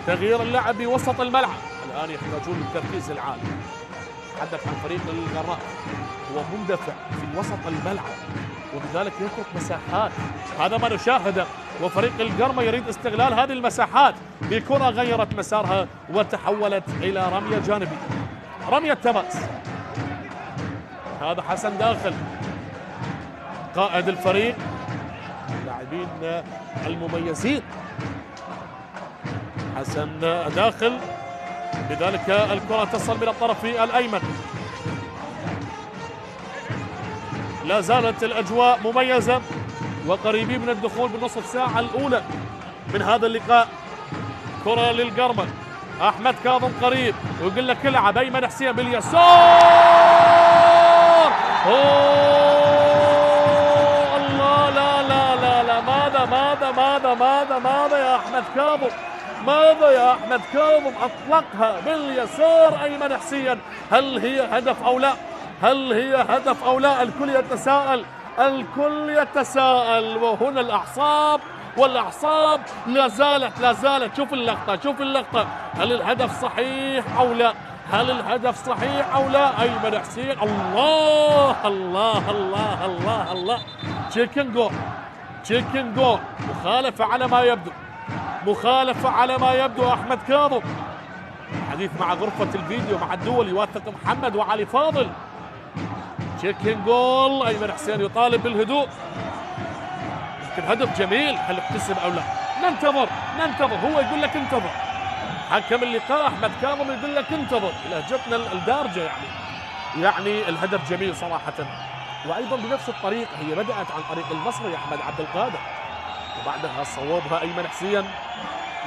[SPEAKER 1] تغيير اللعب بوسط الملعب. الآن يحتاجون للتركيز العالي. تحدث عن فريق الغراء، هو مندفع في وسط الملعب وبذلك يترك مساحات، هذا ما نشاهده، وفريق القرمة يريد استغلال هذه المساحات بكرة غيرت مسارها وتحولت إلى رمية جانبية، رمية تماس. هذا حسن داخل قائد الفريق، اللاعبين المميزين. حسن داخل، لذلك الكرة تصل من الطرف الأيمن. لا زالت الأجواء مميزة وقريبين من الدخول بالنصف ساعة الأولى من هذا اللقاء. كرة للقرمة، أحمد كاظم قريب ويقول لك العب أيمن حسين باليسار. أوه الله، لا لا لا لا، ماذا ماذا ماذا ماذا ماذا يا أحمد كاظم، ماذا يا أحمد كاظم؟ أطلقها باليسار أيمن حسين. هل هي هدف أو لا؟ هل هي هدف أو لا؟ الكل يتساءل، الكل يتساءل. وهنا الأعصاب، والأعصاب لا زالت. شوف اللقطة، شوف اللقطة. هل الهدف صحيح أو لا؟ هل الهدف صحيح أو لا؟ أيمن حسين، الله الله الله الله الله. تشيكن جول، تشيكن جول. مخالفة على ما يبدو، مخالفة على ما يبدو. أحمد كاظم حديث مع غرفة الفيديو مع الدول، يوثق محمد وعلي فاضل. تشيكن جول، أيمن حسين يطالب بالهدوء. يمكن هدف جميل، هل احتسب أو لا؟ ننتظر. هو يقول لك انتظر، حكم اللقاء أحمد كاظم يقول لك انتظر. لهجتنا الدارجة يعني الهدف جميل صراحة. وأيضا بنفس الطريقة هي بدأت عن طريق المصري أحمد عبد القادر، وبعدها صوبها أيمن حسين.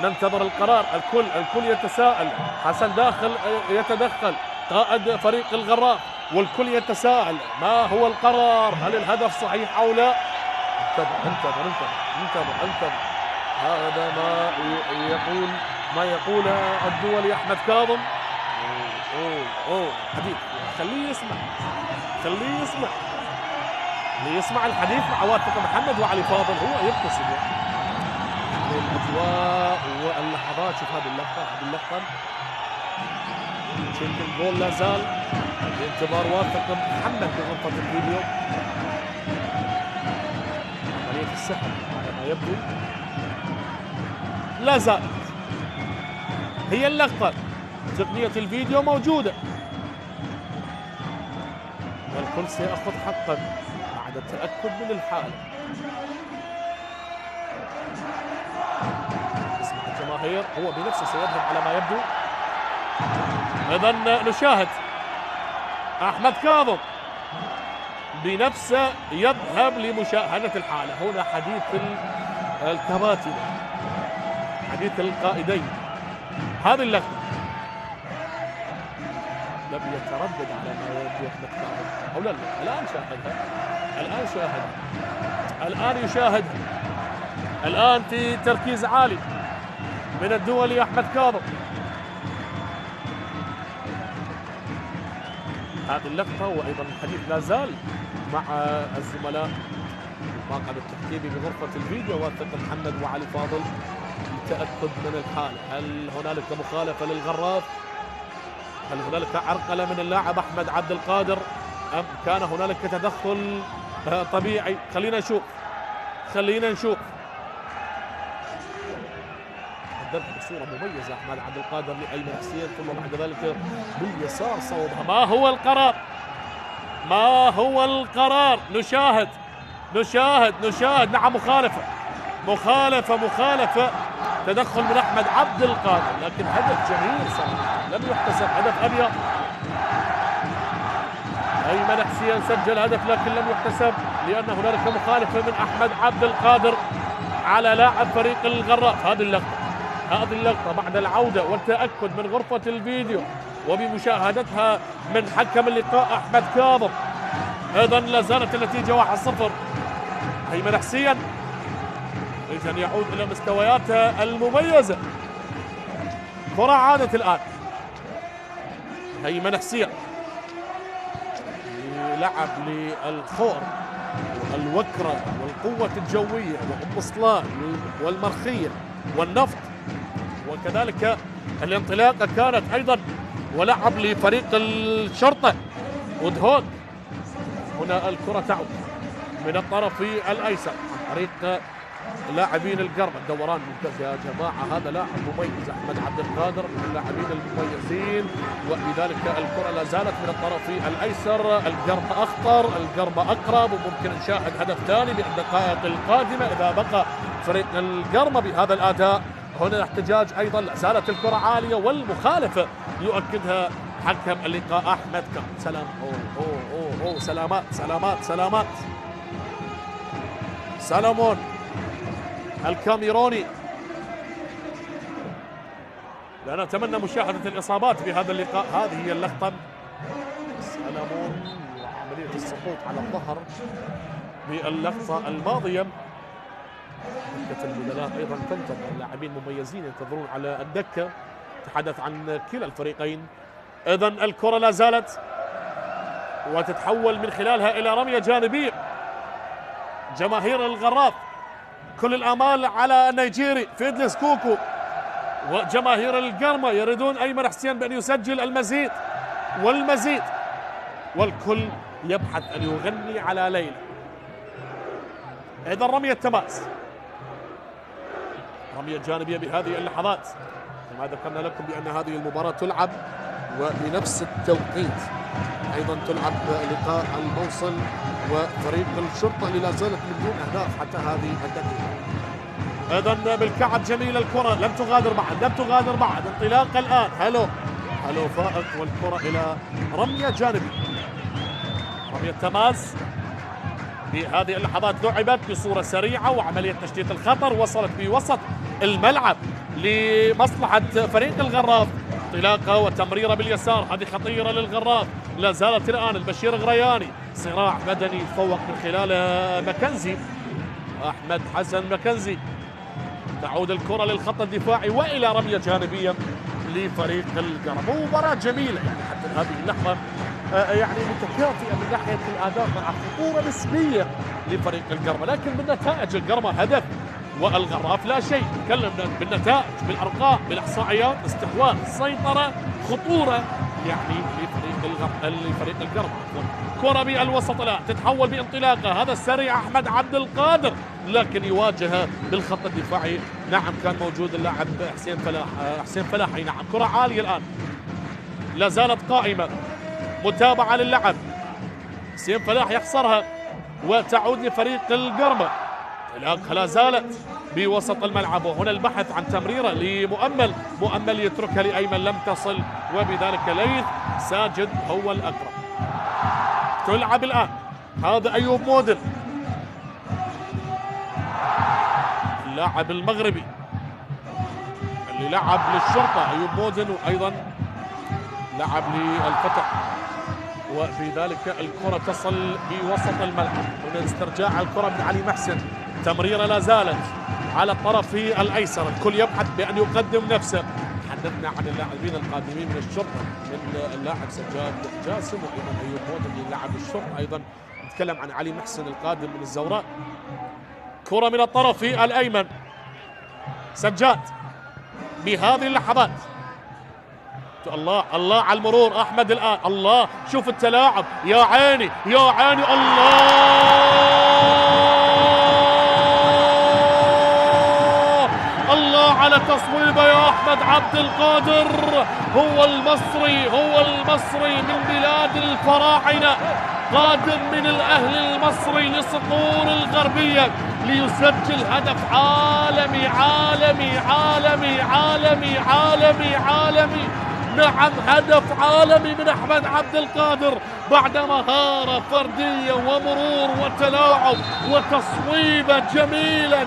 [SPEAKER 1] ننتظر القرار. الكل يتساءل. حسن داخل يتدخل قائد فريق الغراف، والكل يتساءل ما هو القرار؟ هل الهدف صحيح أو لا؟ انتظر. هذا ما يقول الدولي أحمد كاظم. حديث، خليه يسمع الحديث مع واثق محمد وعلي فاضل. هو يبتسم الأجواء واللحظات. شوف هذه اللقطة. تشيكن جول لا زال بانتظار واثق محمد بغرفة الفيديو. عملية السحب على ما يبدو لا زالت هي اللقطة. تقنية الفيديو موجودة، والكل سيأخذ حقا بعد التأكد من الحالة. اسمع الجماهير، هو بنفسه سيذهب على ما يبدو. إذن نشاهد أحمد كاظم بنفسه يذهب لمشاهدة الحالة. هنا حديث الكباتن، حديث القائدين. هذه اللقطة لم يتردد على ما يبدو أحمد كاظم أو لا. الآن شاهدها، الآن يشاهدها، الآن في تركيز عالي من الدولي أحمد كاظم. هذه اللقطة وأيضا الحديث لا زال مع الزملاء الطاقم التحكيمي بغرفة الفيديو واثق محمد وعلي فاضل للتأكد من الحالة. هل هنالك مخالفة للغراف؟ هل هنالك عرقلة من اللاعب أحمد عبد القادر؟ أم كان هنالك تدخل طبيعي؟ خلينا نشوف. قدمت بصورة مميزة أحمد عبد القادر لأيمن حسين، ثم بعد ذلك باليسار صوبها. ما هو القرار؟ نشاهد. نعم، مخالفة تدخل من أحمد عبد القادر، لكن هدف جميل صراحة لم يحتسب، هدف أبيض. أيمن حسين سجل هدف لكن لم يحتسب لأن هنالك مخالفة من أحمد عبد القادر على لاعب فريق الغراف. هذه اللقطة بعد العودة والتأكد من غرفة الفيديو وبمشاهدتها من حكم اللقاء أحمد كاظم. إذن لا زالت النتيجة 1-0. أيمن حسين يريد أن يعود إلى مستوياته المميزة. كرة عادت الآن. أيمن حسين لعب للخور والوكرة والقوة الجوية وأم صلان والمرخية والنفط، وكذلك الانطلاقة كانت أيضا ولعب لفريق الشرطة ودهوك. هنا الكرة تعود من الطرف الأيسر عن طريق لاعبين القرمة. الدوران ممتاز يا جماعة، هذا لاعب مميز أحمد عبد القادر من اللاعبين المميزين، وبذلك الكرة لا زالت من الطرف الأيسر. القرمة أخطر، القرمة أقرب، وممكن نشاهد هدف ثاني بالدقائق القادمة إذا بقى فريق القرمة بهذا الأداء. هنا احتجاج أيضا، لا زالت الكرة عالية والمخالفة يؤكدها حكم اللقاء أحمد كان. سلام، أوه أوه أوه أوه، سلامات سلامات سلامات. سلامون الكاميروني. لا نتمنى مشاهدة الإصابات بهذا اللقاء. هذه هي اللقطة، سلامون وعملية السقوط على الظهر باللقطة الماضية. دكة البدلاء أيضا تنتظر لاعبين مميزين ينتظرون على الدكة، تحدث عن كلا الفريقين. إذن الكرة لا زالت وتتحول من خلالها إلى رمية جانبية. جماهير الغراف كل الآمال على النيجيري فيدلس كوكو، وجماهير القرمة يريدون أيمن حسين بأن يسجل المزيد والمزيد، والكل يبحث أن يغني على ليلى. إذا رمية تماس، رمية جانبية بهذه اللحظات. كما ذكرنا لكم بأن هذه المباراة تلعب وبنفس التوقيت أيضا تلعب لقاء الموصل وفريق الشرطة اللي لا زالت من دون أهداف حتى هذه الدقيقة. إذن بالكعب جميلة الكرة، لم تغادر بعد، لم تغادر بعد. انطلاق الآن، هلو فائق، والكرة إلى رمية جانبية. رمية تماس بهذه اللحظات لعبت بصورة سريعة وعملية تشتيت الخطر وصلت بوسط الملعب لمصلحة فريق الغراف. انطلاقة وتمريرة باليسار، هذه خطيرة للغراف. لا زالت الآن البشير غرياني، صراع بدني يتفوق من خلال مكنزي، أحمد حسن مكنزي. تعود الكرة للخط الدفاعي وإلى رمية جانبية لفريق القرمة. مباراة جميلة يعني حتى هذه اللحظة، يعني متكافئة من ناحية الأداء مع خطورة نسبية لفريق القرمة، لكن من نتائج القرمة هدف والغراف لا شيء. نتكلم بالنتائج، بالأرقام، بالإحصائيات، استحواذ، سيطرة، خطورة يعني لفريق القرمة. كرة بالوسط الآن تتحول بانطلاقة، هذا السريع أحمد عبد القادر، لكن يواجه بالخط الدفاعي. نعم كان موجود اللاعب حسين فلاحي. نعم كرة عالية الآن، لا زالت قائمة، متابعة للعب. حسين فلاح يخسرها وتعود لفريق القرمة. انطلاقها لا زالت بوسط الملعب، وهنا البحث عن تمريرة لمؤمل، مؤمل يتركها لأيمن، لم تصل، وبذلك ليث ساجد هو الأقرب. تلعب الآن، هذا أيوب مودن اللاعب المغربي اللي لعب للشرطة، أيوب مودن، وأيضا لعب للفتح. وبذلك الكرة تصل بوسط الملعب. هنا استرجاع الكرة من علي محسن، تمريرة لا زالت على الطرف الأيسر. الكل يبحث بأن يقدم نفسه. تحدثنا عن اللاعبين القادمين من الشرطة، من اللاعب سجاد جاسم وأيضا أيوب مودن من لاعب الشرطة. أيضا نتكلم عن علي محسن القادم من الزوراء. كرة من الطرف الأيمن، سجاد بهذه اللحظات. الله على المرور أحمد الآن، الله شوف التلاعب، يا عيني يا عيني، الله على تصويبه يا أحمد عبد القادر. هو المصري من بلاد الفراعنة، قادم من الأهل المصري لصقور الغربية ليسجل هدف عالمي عالمي عالمي عالمي عالمي عالمي. نعم هدف عالمي من أحمد عبد القادر بعد مهارة فردية ومرور وتلاعب وتصويبة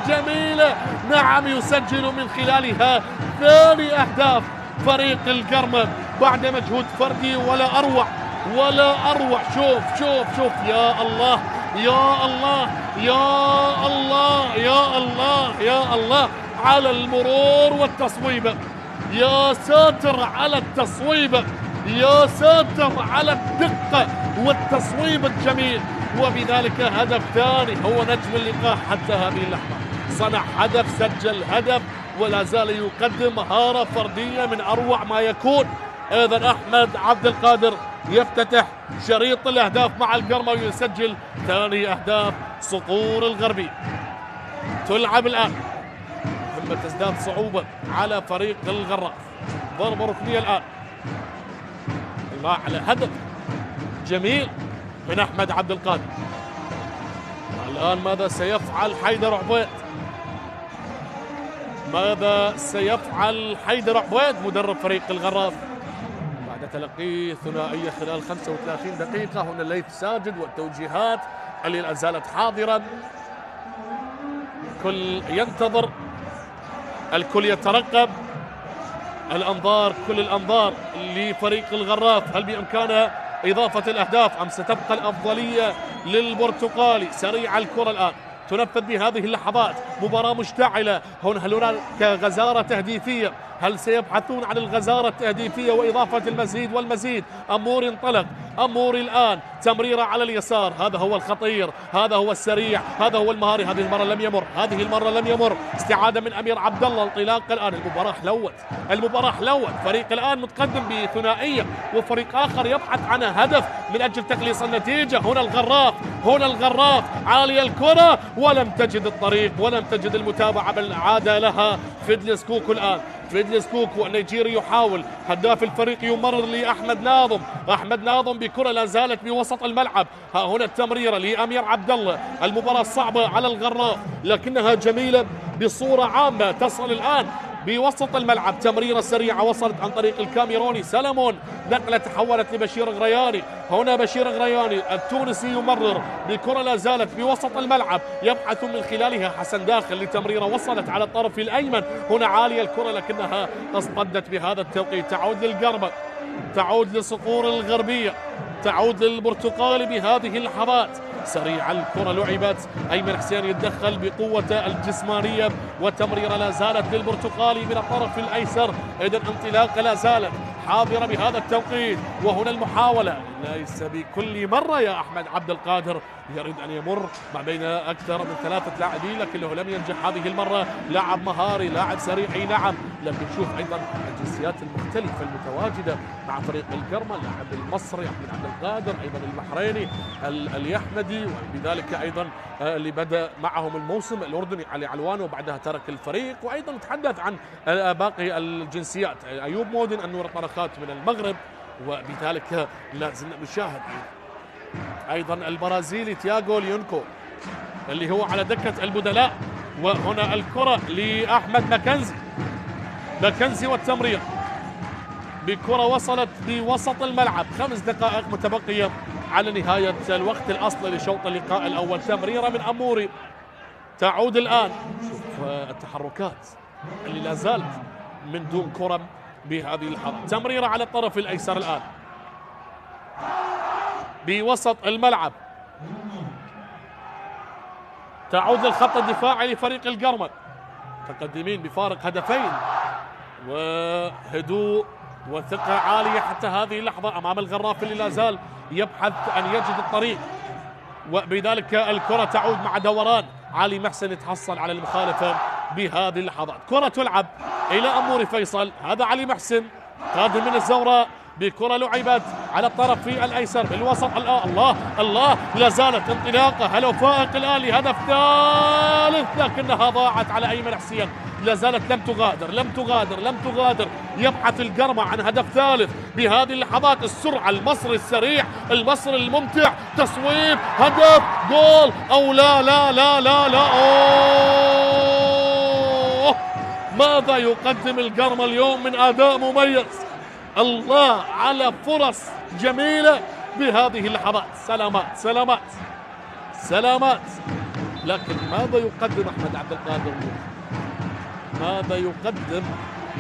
[SPEAKER 1] جميلة. نعم يسجل من خلالها ثاني أهداف فريق القرمة بعد مجهود فردي ولا أروع. شوف يا الله يا الله يا الله يا الله يا الله على المرور والتصويبة. يا ساتر على التصويبة، يا ساتر على الدقة والتصويب الجميل. وبذلك هدف ثاني، هو نجم اللقاء حتى هذه اللحظة، صنع هدف، سجل هدف، ولا زال يقدم مهارة فردية من أروع ما يكون. إذن أحمد عبد القادر يفتتح شريط الأهداف مع القرمة ويسجل ثاني أهداف صقور الغربي. تلعب الآن، مهمة تزداد صعوبة على فريق الغراف. ضربة ركنية الآن على هدف جميل من أحمد عبد القادر. الآن ماذا سيفعل حيدر عبيد؟ ماذا سيفعل حيدر عبيد مدرب فريق الغراف بعد تلقيه ثنائية خلال 35 دقيقة؟ هنا الليث ساجد والتوجيهات اللي لا زالت حاضرة، الكل ينتظر، الكل يترقب، الأنظار كل الأنظار لفريق الغراف. هل بإمكانه إضافة الأهداف أم ستبقى الأفضلية للبرتقالي؟ سريع الكرة الآن تنفذ بهذه اللحظات، مباراة مشتعلة. هل هناك غزارة تهديفية؟ هل سيبحثون عن الغزارة التهديفية وإضافة المزيد والمزيد؟ أمور انطلق، أمور الآن تمريرة على اليسار، هذا هو الخطير، هذا هو السريع، هذا هو المهاري. هذه المرة لم يمر، هذه المرة لم يمر. استعادة من أمير عبد الله، انطلاق الآن. المباراة حلوت، المباراة حلوت. فريق الآن متقدم بثنائية وفريق آخر يبحث عن هدف من أجل تقليص النتيجة. هنا الغراف، هنا الغراف، عالية الكرة ولم تجد الطريق ولم تجد المتابعة، بل عاد لها فيدلس كوكو الآن. فيدلس كوكو النيجيري يحاول، هداف الفريق يمرر لأحمد ناظم. أحمد ناظم بكرة لا زالت بوسط الملعب. ها هنا التمريرة لأمير عبد الله. المباراة صعبة على الغراف لكنها جميلة بصورة عامة. تصل الآن بوسط الملعب، تمريرة سريعة وصلت عن طريق الكاميروني سلمون، نقلة تحولت لبشير غرياني. هنا بشير غرياني التونسي يمرر بكرة لا زالت بوسط الملعب، يبحث من خلالها حسن داخل لتمريرة وصلت على الطرف الأيمن. هنا عالية الكرة لكنها اصطدت بهذا التوقيت. تعود للقرمة، تعود لصقور الغربية، تعود للبرتقالي بهذه اللحظات. سريع الكرة لعبت، أيمن حسين يتدخل بقوة الجسمانية وتمريرة لا زالت للبرتقالي من الطرف الأيسر. إذن انطلاقة لا زالت حاضرة بهذا التوقيت. وهنا المحاولة ليس بكل مرة يا أحمد عبد القادر يريد أن يمر ما بين أكثر من 3 لاعبين لكنه لم ينجح هذه المرة. لاعب مهاري، لاعب سريع، نعم، لكن نشوف أيضا الجنسيات المختلفة المتواجدة مع فريق القرمة. اللاعب المصري أحمد عبد القادر، أيضا البحريني اليحمدي، وبذلك أيضا اللي بدأ معهم الموسم الأردني علي علوان وبعدها ترك الفريق. وأيضا نتحدث عن باقي الجنسيات، أيوب مودن، النور طرخات من المغرب، وبذلك لا زلنا نشاهد أيضا البرازيلي تياغو ليونكو اللي هو على دكة البدلاء. وهنا الكرة لأحمد ماكنزي والتمرير بكرة وصلت بوسط الملعب. 5 دقائق متبقية على نهاية الوقت الأصلي لشوط اللقاء الأول. تمريرة من أموري تعود الآن. شوف التحركات اللي لا زالت من دون كرة بهذه اللحظة. تمريرة على الطرف الأيسر الآن بوسط الملعب، تعود للخط الدفاعي لفريق القرمة، متقدمين بفارق هدفين، وهدوء وثقة عالية حتى هذه اللحظة أمام الغراف اللي لا زال يبحث أن يجد الطريق. وبذلك الكرة تعود مع دوران علي محسن يتحصل على المخالفة بهذه اللحظات. كرة تلعب إلى أمور فيصل، هذا علي محسن قادم من الزوراء بكرة لعبت على الطرف الأيسر بالوسط. الله الله، لا زالت انطلاقة. هل فائق الآن لهدف ثالث لكنها ضاعت على أيمن حسين. لا زالت لم تغادر. يبحث القرمة عن هدف ثالث بهذه اللحظات. السرعة، المصري السريع، المصري الممتع، تصويب، هدف، جول أو لا لا لا لا لا. أوه، ماذا يقدم القرمة اليوم من أداء مميز. الله على فرص جميلة بهذه اللحظات. سلامات. لكن ماذا يقدم أحمد عبد القادر؟ ماذا يقدم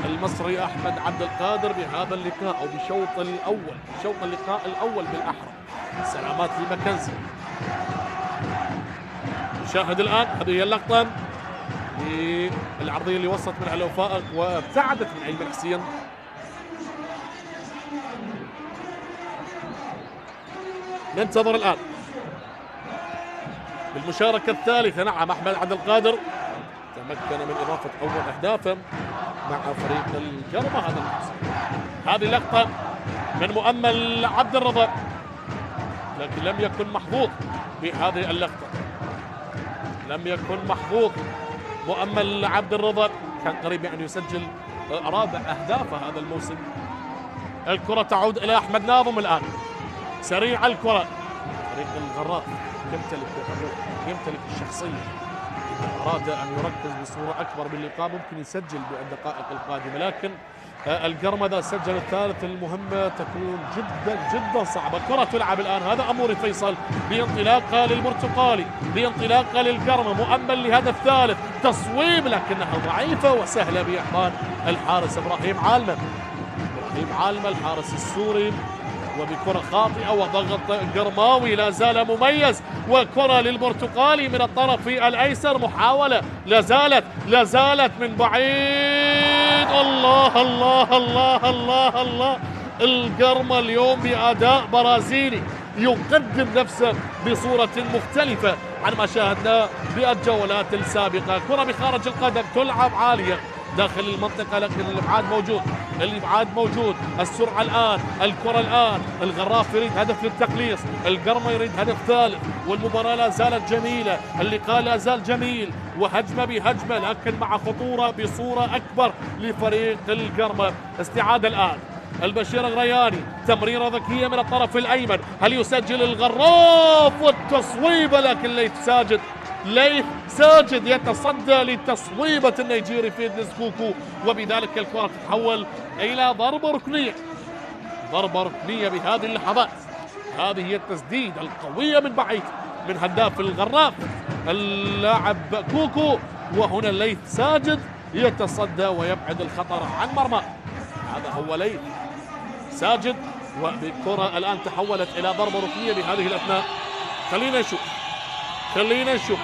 [SPEAKER 1] المصري أحمد عبد القادر بهذا اللقاء أو بشوط اللقاء الأول بالأحرى؟ سلامات لماكنزي. نشاهد الآن هذه هي اللقطة للعرضية اللي وصلت من على فائق وابتعدت من أيمن حسين. ننتظر الآن بالمشاركة الثالثة. نعم، أحمد عبد القادر تمكن من إضافة أول أهدافه مع فريق القرمة هذا الموسم. هذه اللقطة من مؤمل عبد الرضا لكن لم يكن محظوظ بهذه اللقطة، لم يكن محظوظ مؤمل عبد الرضا كان قريب يعني يسجل رابع أهدافه هذا الموسم. الكرة تعود إلى أحمد ناظم الآن، سريع الكرة. فريق الغراف يمتلك الشخصية، إذا أراد أن يركز بصورة أكبر باللقاء ممكن يسجل بالدقائق القادمة، لكن القرمذة سجل الثالث، المهمة تكون جدا جدا صعبة. كرة تلعب الآن، هذا أموري فيصل بانطلاقة للبرتقالي، بانطلاقة للقرمة، مؤمل لهدف ثالث، تصويب لكنها ضعيفة وسهلة بإحضان الحارس إبراهيم عالمة الحارس السوري، وبكرة خاطئة وضغط قرماوي لا زال مميز، وكرة للبرتقالي من الطرف الأيسر، محاولة لا زالت من بعيد. الله الله الله الله الله، القرمة اليوم بأداء برازيلي يقدم نفسه بصورة مختلفة عن ما شاهدناه بالجولات السابقة. كرة بخارج القدم تلعب عالية داخل المنطقة، لكن الإبعاد موجود، السرعة الآن، الكرة الآن، الغراف يريد هدف للتقليص، القرمة يريد هدف ثالث، والمباراة لا زالت جميلة، اللقاء لا زال جميل، وهجمة بهجمة لكن مع خطورة بصورة أكبر لفريق القرمة. استعادة الآن البشير الغرياني، تمريرة ذكية من الطرف الأيمن، هل يسجل الغراف؟ والتصويبة لكن ليث ساجد يتصدى لتصويبة النيجيري فيدنس كوكو، وبذلك الكرة تتحول إلى ضربة ركنية بهذه اللحظات. هذه هي التسديد القوية من بعيد من هداف الغراف اللاعب كوكو، وهنا ليث ساجد يتصدى ويبعد الخطر عن مرمى. هذا هو ليث ساجد، وبالكرة الآن تحولت إلى ضربة ركنية بهذه الأثناء. خلينا نشوف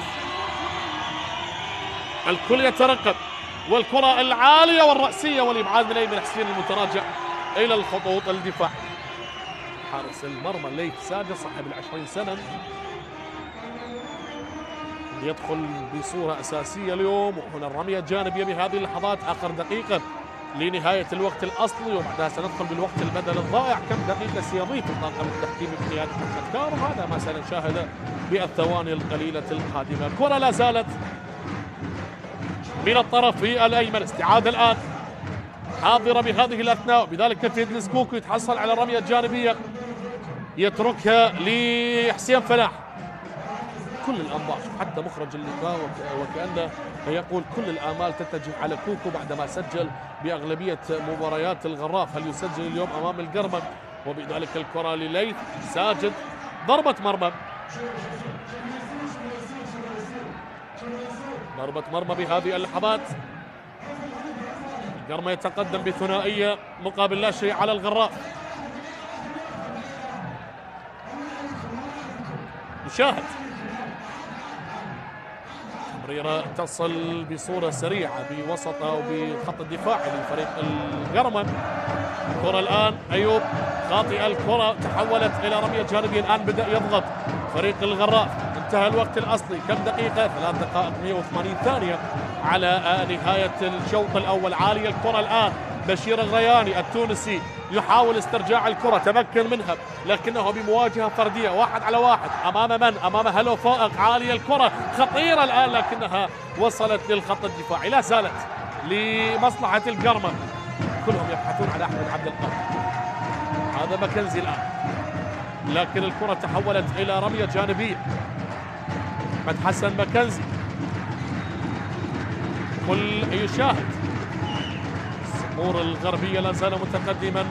[SPEAKER 1] الكل يترقب، والكرة العالية والرأسية والإبعاد من أيمن حسين المتراجع إلى الخطوط الدفاع. حارس المرمى ليث ساجد صاحب ال20 سنة يدخل بصورة أساسية اليوم، وهنا الرمية الجانبية بهذه اللحظات، آخر دقيقة لنهاية الوقت الأصلي، وبعدها سندخل بالوقت البدل الضائع. كم دقيقة سيضيف الطاقم التحكيمي بقيادة محمد كارم؟ هذا ما سنشاهده بالثواني القليلة القادمة. الكرة لا زالت من الطرف الأيمن، استعادة الآن حاضرة بهذه الأثناء، بذلك فيدنس كوكو يتحصل على الرمية الجانبية يتركها لحسين فلاح. كل الأنظار، حتى مخرج اللقاء وكأنه يقول كل الآمال تتجه على كوكو بعدما سجل بأغلبية مباريات الغراف، هل يسجل اليوم أمام القرمة؟ وبذلك الكرة لليث ساجد، ضربة مرمى بهذه اللحظات. القرمة يتقدم بثنائية مقابل لا شيء على الغراف. نشاهد تمريرة تصل بصورة سريعة بوسط أو بخط الدفاع لفريق القرمة. الكرة الآن أيوب خاطئة، الكرة تحولت إلى رمية جانبية، الآن بدأ يضغط فريق الغراف. انتهى الوقت الأصلي، كم دقيقة؟ 3 دقائق 180 ثانية على نهاية الشوط الأول. عالية الكرة الآن، بشير الغرياني التونسي يحاول استرجاع الكرة، تمكن منها لكنه بمواجهة فردية 1 على 1 أمام من؟ أمام هلو فائق. عالية الكرة خطيرة الآن لكنها وصلت للخط الدفاعي، لا زالت لمصلحة القرمة. كلهم يبحثون على أحمد عبد القادر، هذا مكنزي الآن، لكن الكرة تحولت إلى رمية جانبية. أحمد حسن مكنزي، كل يشاهد الصقور الغربية لا زال متقدما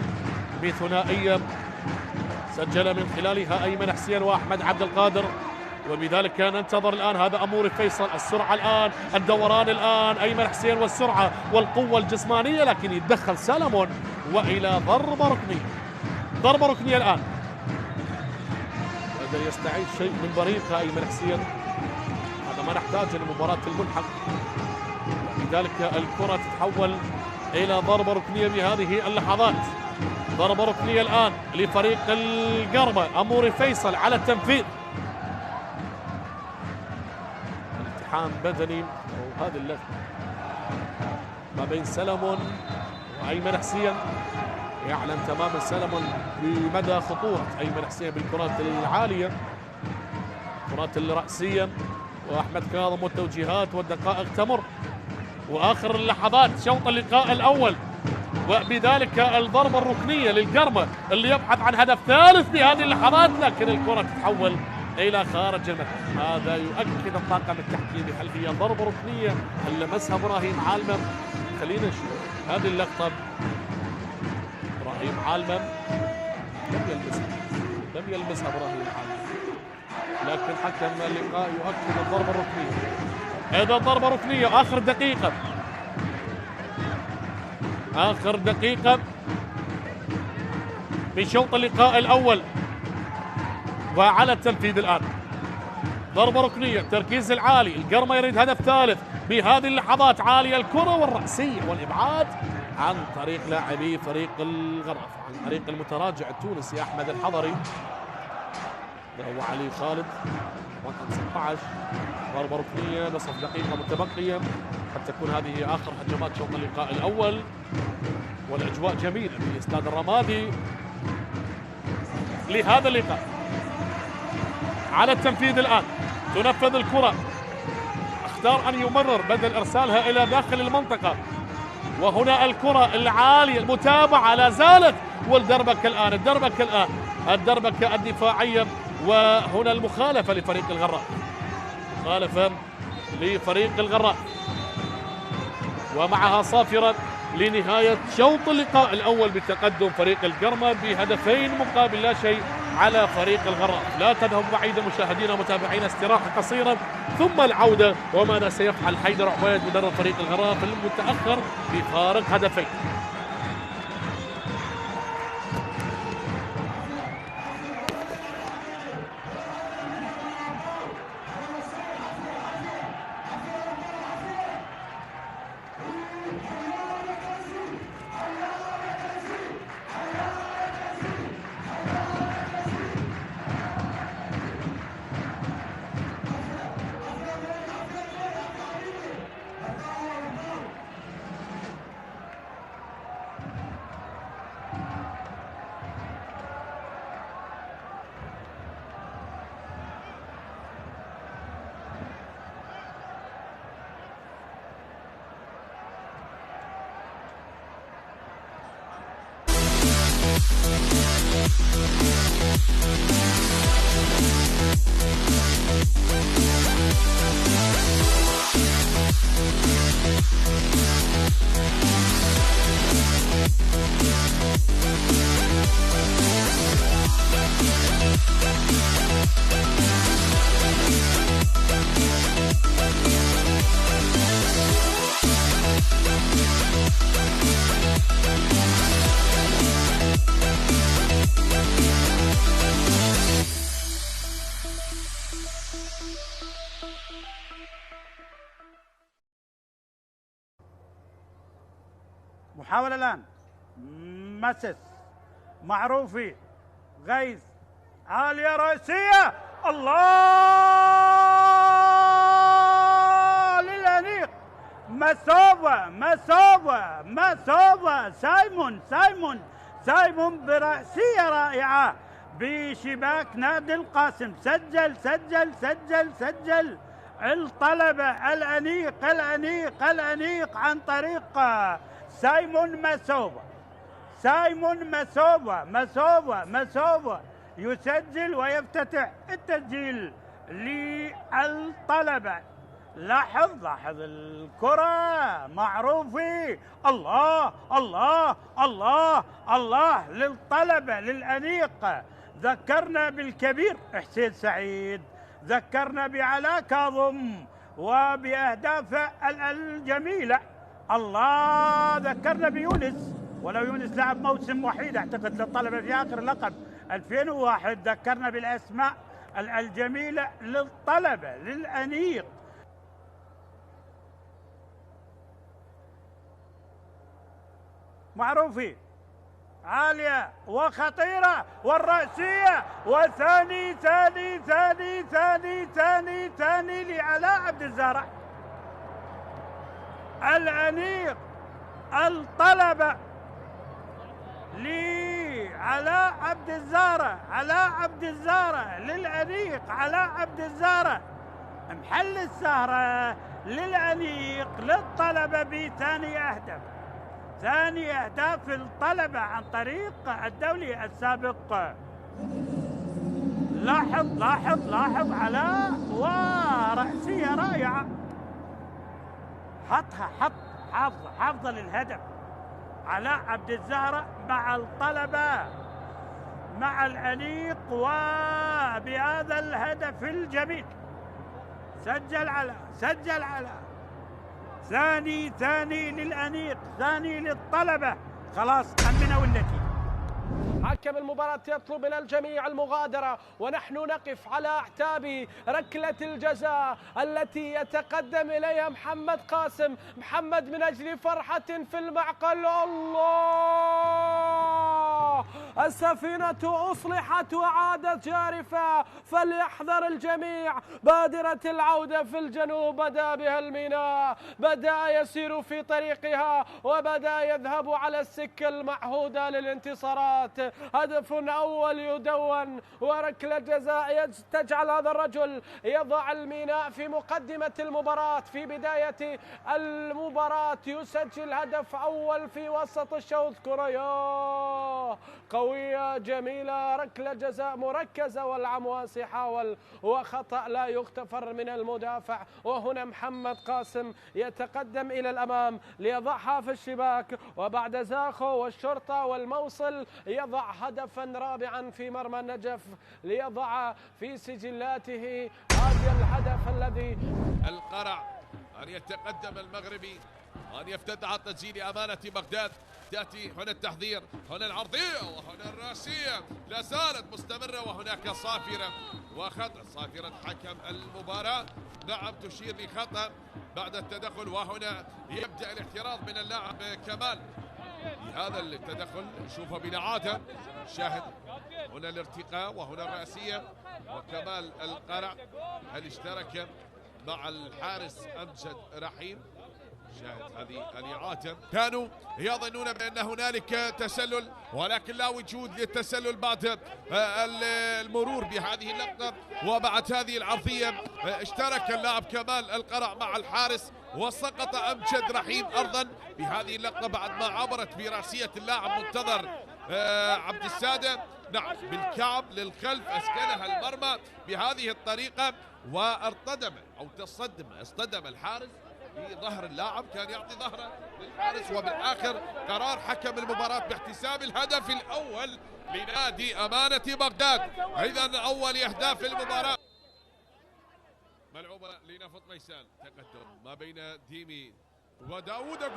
[SPEAKER 1] بثنائية سجل من خلالها أيمن حسين وأحمد عبد القادر، وبذلك ننتظر الآن هذا أموري فيصل، السرعة الآن، الدوران الآن، أيمن حسين والسرعة والقوة الجسمانية، لكن يتدخل سالمون وإلى ضربة ركنية الآن. قدر يستعيد شيء من بريقة أيمن حسين، هذا ما نحتاجه لمباراة الملحق. لذلك الكرة تتحول إلى ضربة ركنية بهذه اللحظات. ضربة ركنية الآن لفريق القرمة، أموري فيصل على التنفيذ. التحام بدني وهذه اللفة ما بين سلمون وأيمن حسين، يعلم تماما سلمون بمدى خطورة أيمن حسين بالكرات العالية، الكرات الرأسية، وأحمد كاظم والتوجيهات والدقائق تمر، وآخر اللحظات شوط اللقاء الأول، وبذلك الضربة الركنية للقرمة اللي يبحث عن هدف ثالث بهذه اللحظات، لكن الكرة تتحول إلى خارج الملعب. هذا يؤكد الطاقم التحكيمي هل هي ضربة ركنية، هل لمسها إبراهيم عالمم. خلينا نشوف هذه اللقطة. إبراهيم عالمم لم يلمسها إبراهيم عالمم، لكن حكم اللقاء يؤكد الضربة الركنية. هذا ضربة ركنية. آخر دقيقة من شوط اللقاء الأول، وعلى التنفيذ الآن. ضربة ركنية، التركيز العالي، القرمة يريد هدف ثالث بهذه اللحظات. عالية الكرة والرأسية والإبعاد عن طريق لاعبي فريق الغرف، عن طريق المتراجع التونسي أحمد الحضري. هو علي خالد رقم 16. ضربة ركنية، نصف دقيقة متبقية حتى تكون هذه آخر هجمات شوط اللقاء الأول، والأجواء جميلة في استاد الرمادي لهذا اللقاء. على التنفيذ الآن، تنفذ الكرة، اختار أن يمرر بدل إرسالها إلى داخل المنطقة، وهنا الكرة العالية المتابعة لا زالت، والدربكة الآن الدربكة الدفاعية، وهنا المخالفة لفريق الغراء، ومعها صافرة لنهاية شوط اللقاء الأول بتقدم فريق القرمة بهدفين مقابل لا شيء على فريق الغراء. لا تذهب بعيدا مشاهدينا ومتابعينا، استراحة قصيرة ثم العودة، وماذا سيفعل حيدر عبيد مدرب فريق الغراء في المتأخر بفارق هدفين.
[SPEAKER 2] محاولة الآن، مسس، معروفي، غيث، عالية رأسية، الله للأنيق، مسوبة، سايمون برأسية رائعة بشباك نادي القاسم. سجل الطلبة الأنيق عن طريق سايمون مسوبة يسجل ويفتتح التسجيل للطلبة. لاحظ الكرة، معروفي، الله للطلبة للأنيق. ذكرنا بالكبير حسين سعيد، ذكرنا بعلاء كاظم وبأهدافه الجميلة. الله ذكرنا بيونس، ولو يونس لعب موسم وحيد اعتقد للطلبة في آخر لقب 2001. ذكرنا بالأسماء الجميلة للطلبة للأنيق. معروفي، عالية وخطيرة والرأسية، وثاني لعلاء عبد الزارع. الأنيق الطلبة لعلاء عبد الزارع للأنيق. علاء عبد الزارع محل السهرة للأنيق للطلبة بثاني أهداف. ثاني أهداف الطلبة عن طريق الدولي السابق. لاحظ علاء ورأسية رائعة، حافظ للهدف. علاء عبد الزهرة مع الطلبة مع الأنيق وبهذا الهدف الجميل سجل علاء. ثاني للأنيق، ثاني للطلبة، خلاص أمنوا النتيجة.
[SPEAKER 3] حكم المباراة يطلب من الجميع المغادرة، ونحن نقف على أعتاب ركلة الجزاء التي يتقدم إليها محمد قاسم. محمد من أجل فرحة في المعقل. الله، السفينة أصلحت وعادت جارفة، فليحذر الجميع. بادرة العودة في الجنوب بدأ بها الميناء، بدأ يسير في طريقها وبدأ يذهب على السكة المعهودة للانتصارات. هدف أول يدون وركلة جزاء تجعل هذا الرجل يضع الميناء في مقدمة المباراة. في بداية المباراة يسجل هدف أول في وسط الشوط. كرة قوية جميلة، ركلة جزاء مركزة والعمواس يحاول وخطأ لا يغتفر من المدافع. وهنا محمد قاسم يتقدم إلى الأمام ليضعها في الشباك، وبعد زاخو والشرطة والموصل يضع هدفا رابعا في مرمى النجف ليضع في سجلاته هذا الهدف الذي
[SPEAKER 4] القرع. أن يتقدم المغربي، أن يفتتح التسجيل أمانة بغداد. تأتي هنا التحضير، هنا العرضية، وهنا الراسية لا زالت مستمرة، وهناك صافرة وخطأ. صافرة حكم المباراة نعم تشير لخطأ بعد التدخل، وهنا يبدأ الاعتراض من اللاعب كمال. هذا التدخل نشوفه بنعاته. شاهد هنا الارتقاء وهنا الرأسية، وكمال القرع هل اشترك مع الحارس أمجد رحيم. شاهد هذه الإعادة. كانوا يظنون بأن هنالك تسلل، ولكن لا وجود للتسلل بعد المرور بهذه اللقطة وبعد هذه العرضية. اشترك اللاعب كمال القرع مع الحارس وسقط أمجد رحيم أرضا بهذه اللقطة بعد ما عبرت براسية اللاعب منتظر عبد السادة. نعم بالكعب للخلف أسكنها المرمى بهذه الطريقة، وارتدم أو اصطدم الحارس في ظهر اللاعب، كان يعطي ظهره للحارس. وبالآخر قرار حكم المباراة باحتساب الهدف الأول لنادي أمانة بغداد. إذن أول أهداف المباراة ملعوبة لنفط ميسان. تقدم ما بين ديمي وداوود. جول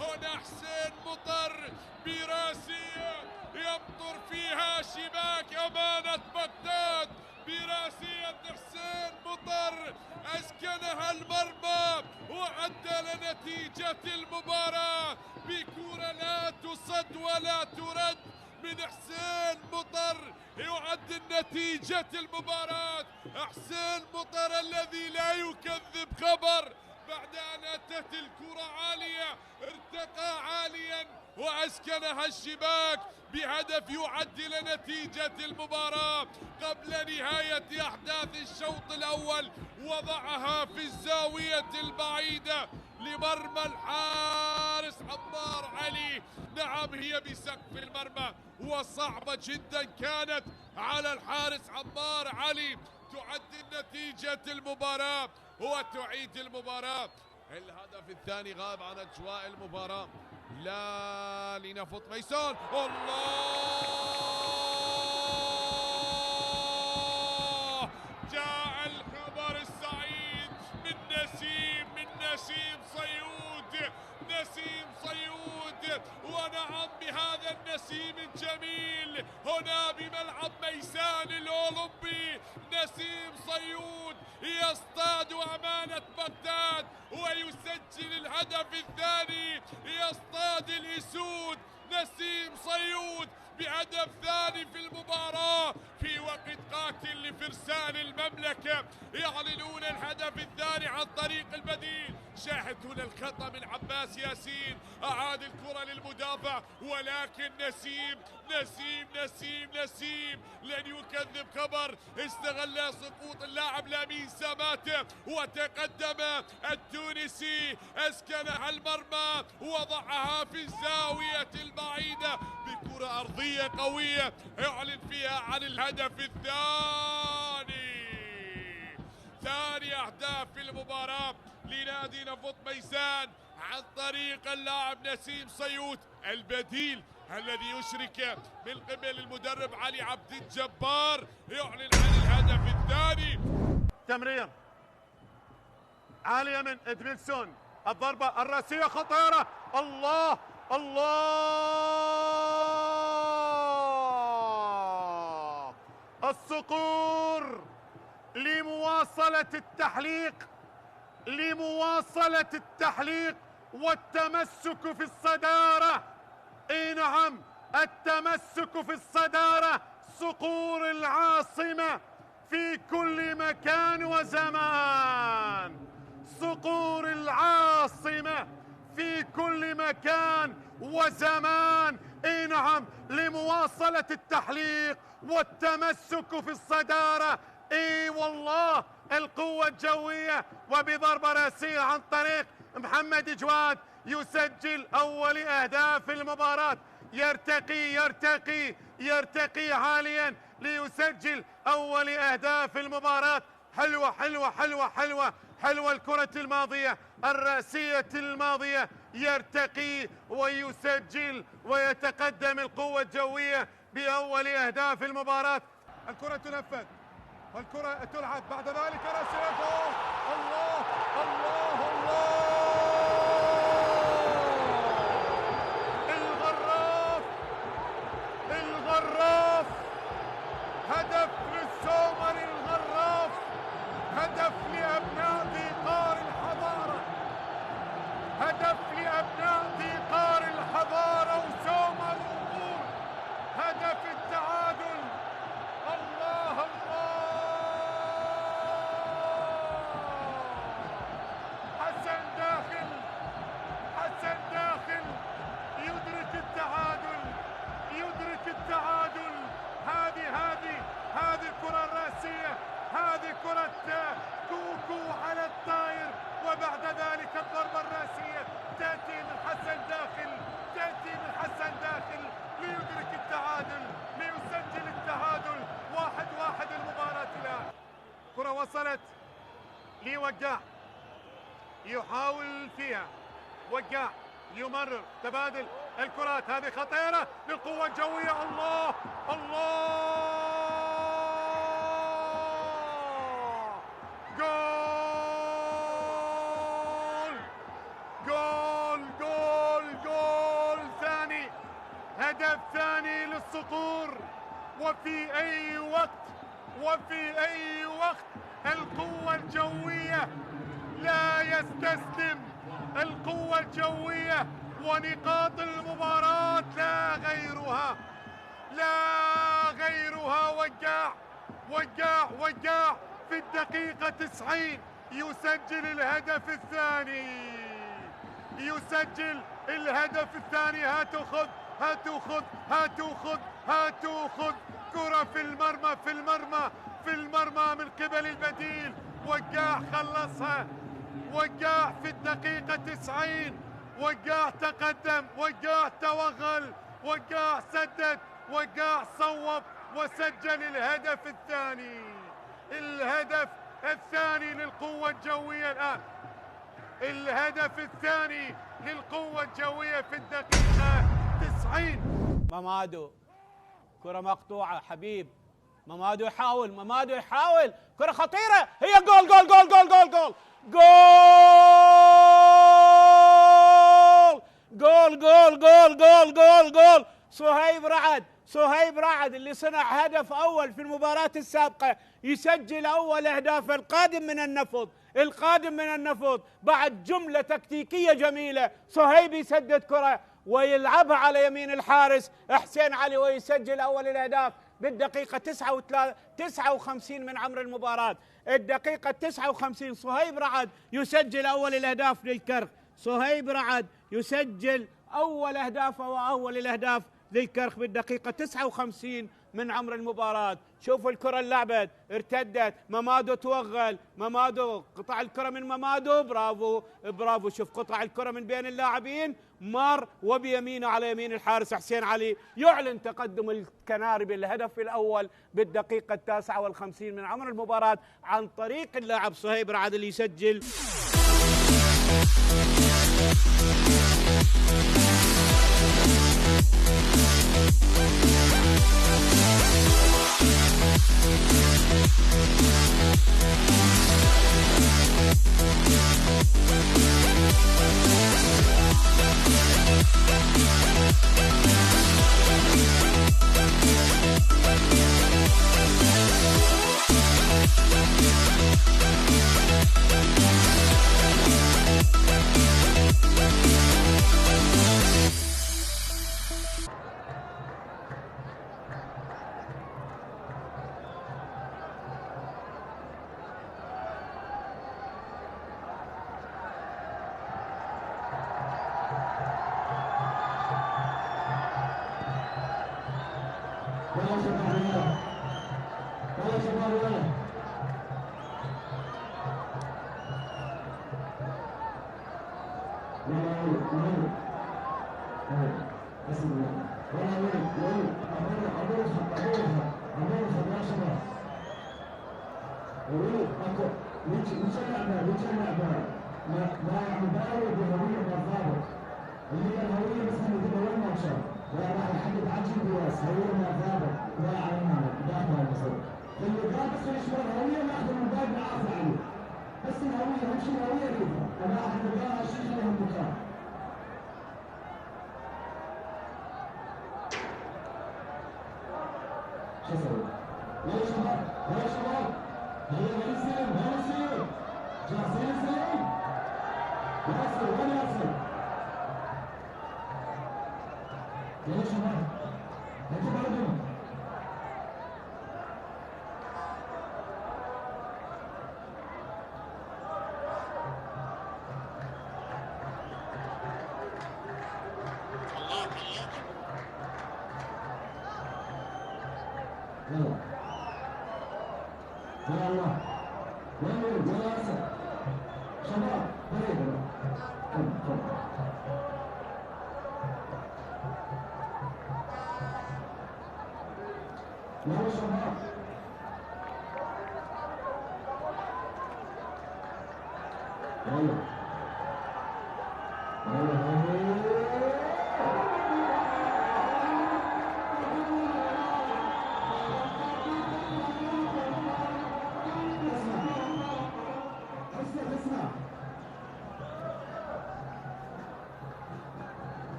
[SPEAKER 4] هنا حسين مطر براسية يمطر فيها شباك أمانة بغداد. براسية حسين مطر أسكنها المرمى وعدل نتيجة المباراة بكرة لا تصد ولا ترد من حسين مطر. يعدل نتيجة المباراة حسين مطر الذي لا يكذب خبر. بعد أن أتت الكرة عالية ارتقى عاليا وأسكنها الشباك بهدف يعدل نتيجة المباراة قبل نهاية أحداث الشوط الأول. وضعها في الزاوية البعيدة لمرمى الحارس عمار علي. نعم هي بسقف المرمى وصعبة جدا كانت على الحارس عمار علي. تعدل نتيجة المباراة وتعيد المباراة. الهدف الثاني غاب عن أجواء المباراة. لا لنفط ميسان. الله، جاء الخبر السعيد من نسيم صيود. ونعم بهذا النسيم الجميل هنا بملعب ميسان الأولمبي. نسيم صيود يصطاد أمانة بغداد ويسجل الهدف الثاني. يصطاد الأسود نسيم صيود بهدف ثاني في المباراة في وقت قاتل لفرسان المملكة. يعلنون الهدف الثاني عن طريق البديل. شاهد هنا الخطأ من عباس ياسين، أعاد الكرة للمدافع، ولكن نسيم لن يكذب خبر، استغل سقوط اللاعب لامين ساماته وتقدم التونسي، اسكنها المرمى وضعها في الزاوية البعيدة بكرة أرضية قوية يعلن فيها عن الهدف الثاني. ثاني أهداف في المباراة لنادي نفط ميسان عن طريق اللاعب نسيم صيوت البديل الذي يشرك من قبل المدرب علي عبد الجبار، يعلن عن الهدف الثاني.
[SPEAKER 5] تمرير عالية من ادميلسون، الضربة الرأسية خطيرة، الله الصقور لمواصلة التحليق والتمسك في الصدارة. اي نعم، التمسك في الصدارة، صقور العاصمة في كل مكان وزمان، صقور العاصمة في كل مكان وزمان. اي نعم، لمواصلة التحليق والتمسك في الصدارة. اي والله، القوة الجوية وبضربة رأسية عن طريق محمد جواد يسجل أول أهداف المباراة، يرتقي عاليا ليسجل أول أهداف المباراة. حلوة الكرة الماضية الرأسية الماضية، يرتقي ويسجل ويتقدم القوة الجوية بأول أهداف المباراة. الكرة تنفذ والكرة تلعب، بعد ذلك رأسيته، الله الغراف، هدف للسومر الغراف، هدف لأبناء ديقار الحضارة، هدف لأبناء ديقار الحضارة وسومر وغور، هدف التعادل. الله حسن داخل يدرك التعادل. هذه الكرة الرأسية، هذه كرة كوكو على الطاير، وبعد ذلك الضربة الرأسية تأتي من حسن داخل ليدرك التعادل، ليسجل التعادل. 1-1 المباراة الآن. كرة وصلت لوقاع يحاول فيها، وقاع يمرر، تبادل الكرات، هذه خطيرة للقوة الجوية. الله جول ثاني، هدف ثاني للصقور. وفي أي وقت القوة الجوية لا يستسلم، القوة الجوية ونقاط المباراة لا غيرها. وقاع في الدقيقة 90 يسجل الهدف الثاني. هاتوا خذ كرة في المرمى من قبل البديل. وقاع خلصها، وقاع في الدقيقة 90، وقاع تقدم، وقاع توغل، وقاع سدد، وقاع صوب وسجل الهدف الثاني للقوة الجوية. الآن الهدف الثاني للقوة الجوية في الدقيقة 90.
[SPEAKER 2] مامادو، كرة مقطوعة، حبيب مامادو يحاول، كرة خطيرة، هي جول جول جول جول جول جول جول جول جول جول جول جول صهيب رعد اللي صنع هدف أول في المباراة السابقة، يسجل أول أهداف. القادم من النفط بعد جملة تكتيكية جميلة، صهيب يسدد كرة ويلعبها على يمين الحارس حسين علي ويسجل أول الأهداف بالدقيقة 59 من عمر المباراة. الدقيقة 59 صهيب رعد يسجل أول الأهداف للكرخ. صهيب رعد يسجل أول أهدافه وأول الأهداف للكرخ بالدقيقة 59 من عمر المباراة. شوفوا الكرة اللعبت، ارتدت، مامادو توغل، مامادو قطع الكرة من مامادو، برافو برافو. شوف قطع الكرة من بين اللاعبين، مر وبيمينه على يمين الحارس حسين علي. يعلن تقدم الكناري بالهدف الأول بالدقيقة 59 من عمر المباراة عن طريق اللاعب صهيب رعد اللي يسجل.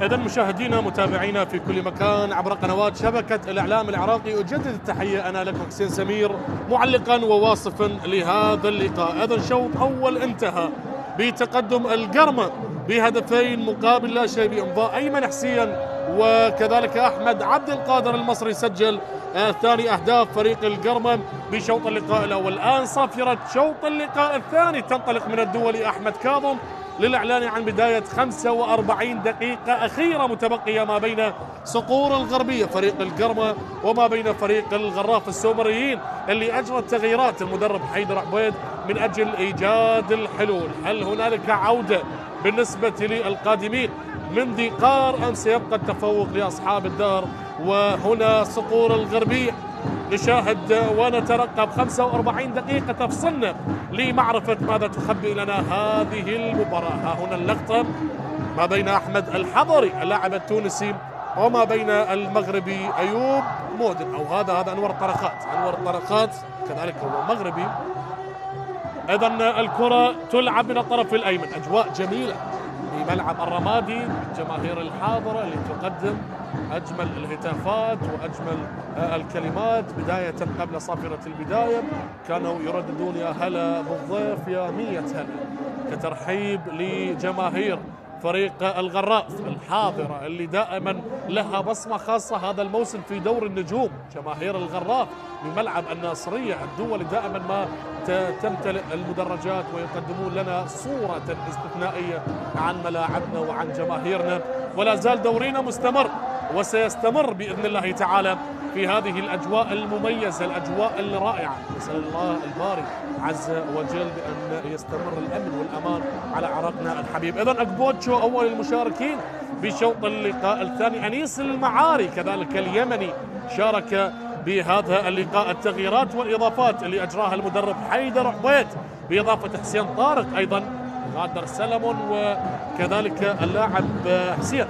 [SPEAKER 1] إذا مشاهدينا متابعينا في كل مكان عبر قنوات شبكة الإعلام العراقي، أجدد التحية أنا لكم حسين سمير معلقا وواصفا لهذا اللقاء. إذا شوط أول انتهى بتقدم القرمة بهدفين مقابل لا شيء بإمضاء أيمن حسين، وكذلك أحمد عبد القادر المصري سجل ثاني أهداف فريق القرمم بشوط اللقاء الأول. الآن صافرة شوط اللقاء الثاني تنطلق من الدولي أحمد كاظم للإعلان عن بداية 45 دقيقة أخيرة متبقية ما بين صقور الغربية فريق القرمة وما بين فريق الغراف السومريين اللي أجرى تغييرات المدرب حيدر عبيد من أجل إيجاد الحلول. هل هنالك عودة بالنسبة للقادمين من ذقار أم سيبقى التفوق لأصحاب الدار؟ وهنا صقور الغربية نشاهد ونترقب 45 دقيقة تفصلنا لمعرفة ماذا تخبئ لنا هذه المباراة. ها هنا اللقطة ما بين أحمد الحضري اللاعب التونسي وما بين المغربي أيوب مودن، أو هذا أنور الطرقات كذلك هو مغربي. إذن الكرة تلعب من الطرف الأيمن، أجواء جميلة في ملعب الرمادي، الجماهير الحاضرة اللي تقدم أجمل الهتافات وأجمل الكلمات بداية قبل صافرة البداية. كانوا يرددون يا هلا بالضيف يا 100 هلا، كترحيب لجماهير فريق الغراف الحاضرة اللي دائما لها بصمة خاصة هذا الموسم في دور النجوم. جماهير الغراف بملعب الناصرية الدولي دائما ما تمتلئ المدرجات ويقدمون لنا صورة استثنائية عن ملاعبنا وعن جماهيرنا. ولا زال دورينا مستمر وسيستمر بإذن الله تعالى في هذه الأجواء المميزة، الأجواء الرائعة. نسأل الله الباري عز وجل بأن يستمر الأمن والأمان على عراقنا الحبيب. إذن أكبوتشو أول المشاركين بشوط اللقاء الثاني. أنيس المعاري كذلك اليمني شارك بهذا اللقاء. التغييرات والإضافات اللي أجراها المدرب حيدر عبيد بإضافة حسين طارق، أيضا غادر سلمون، وكذلك اللاعب حسين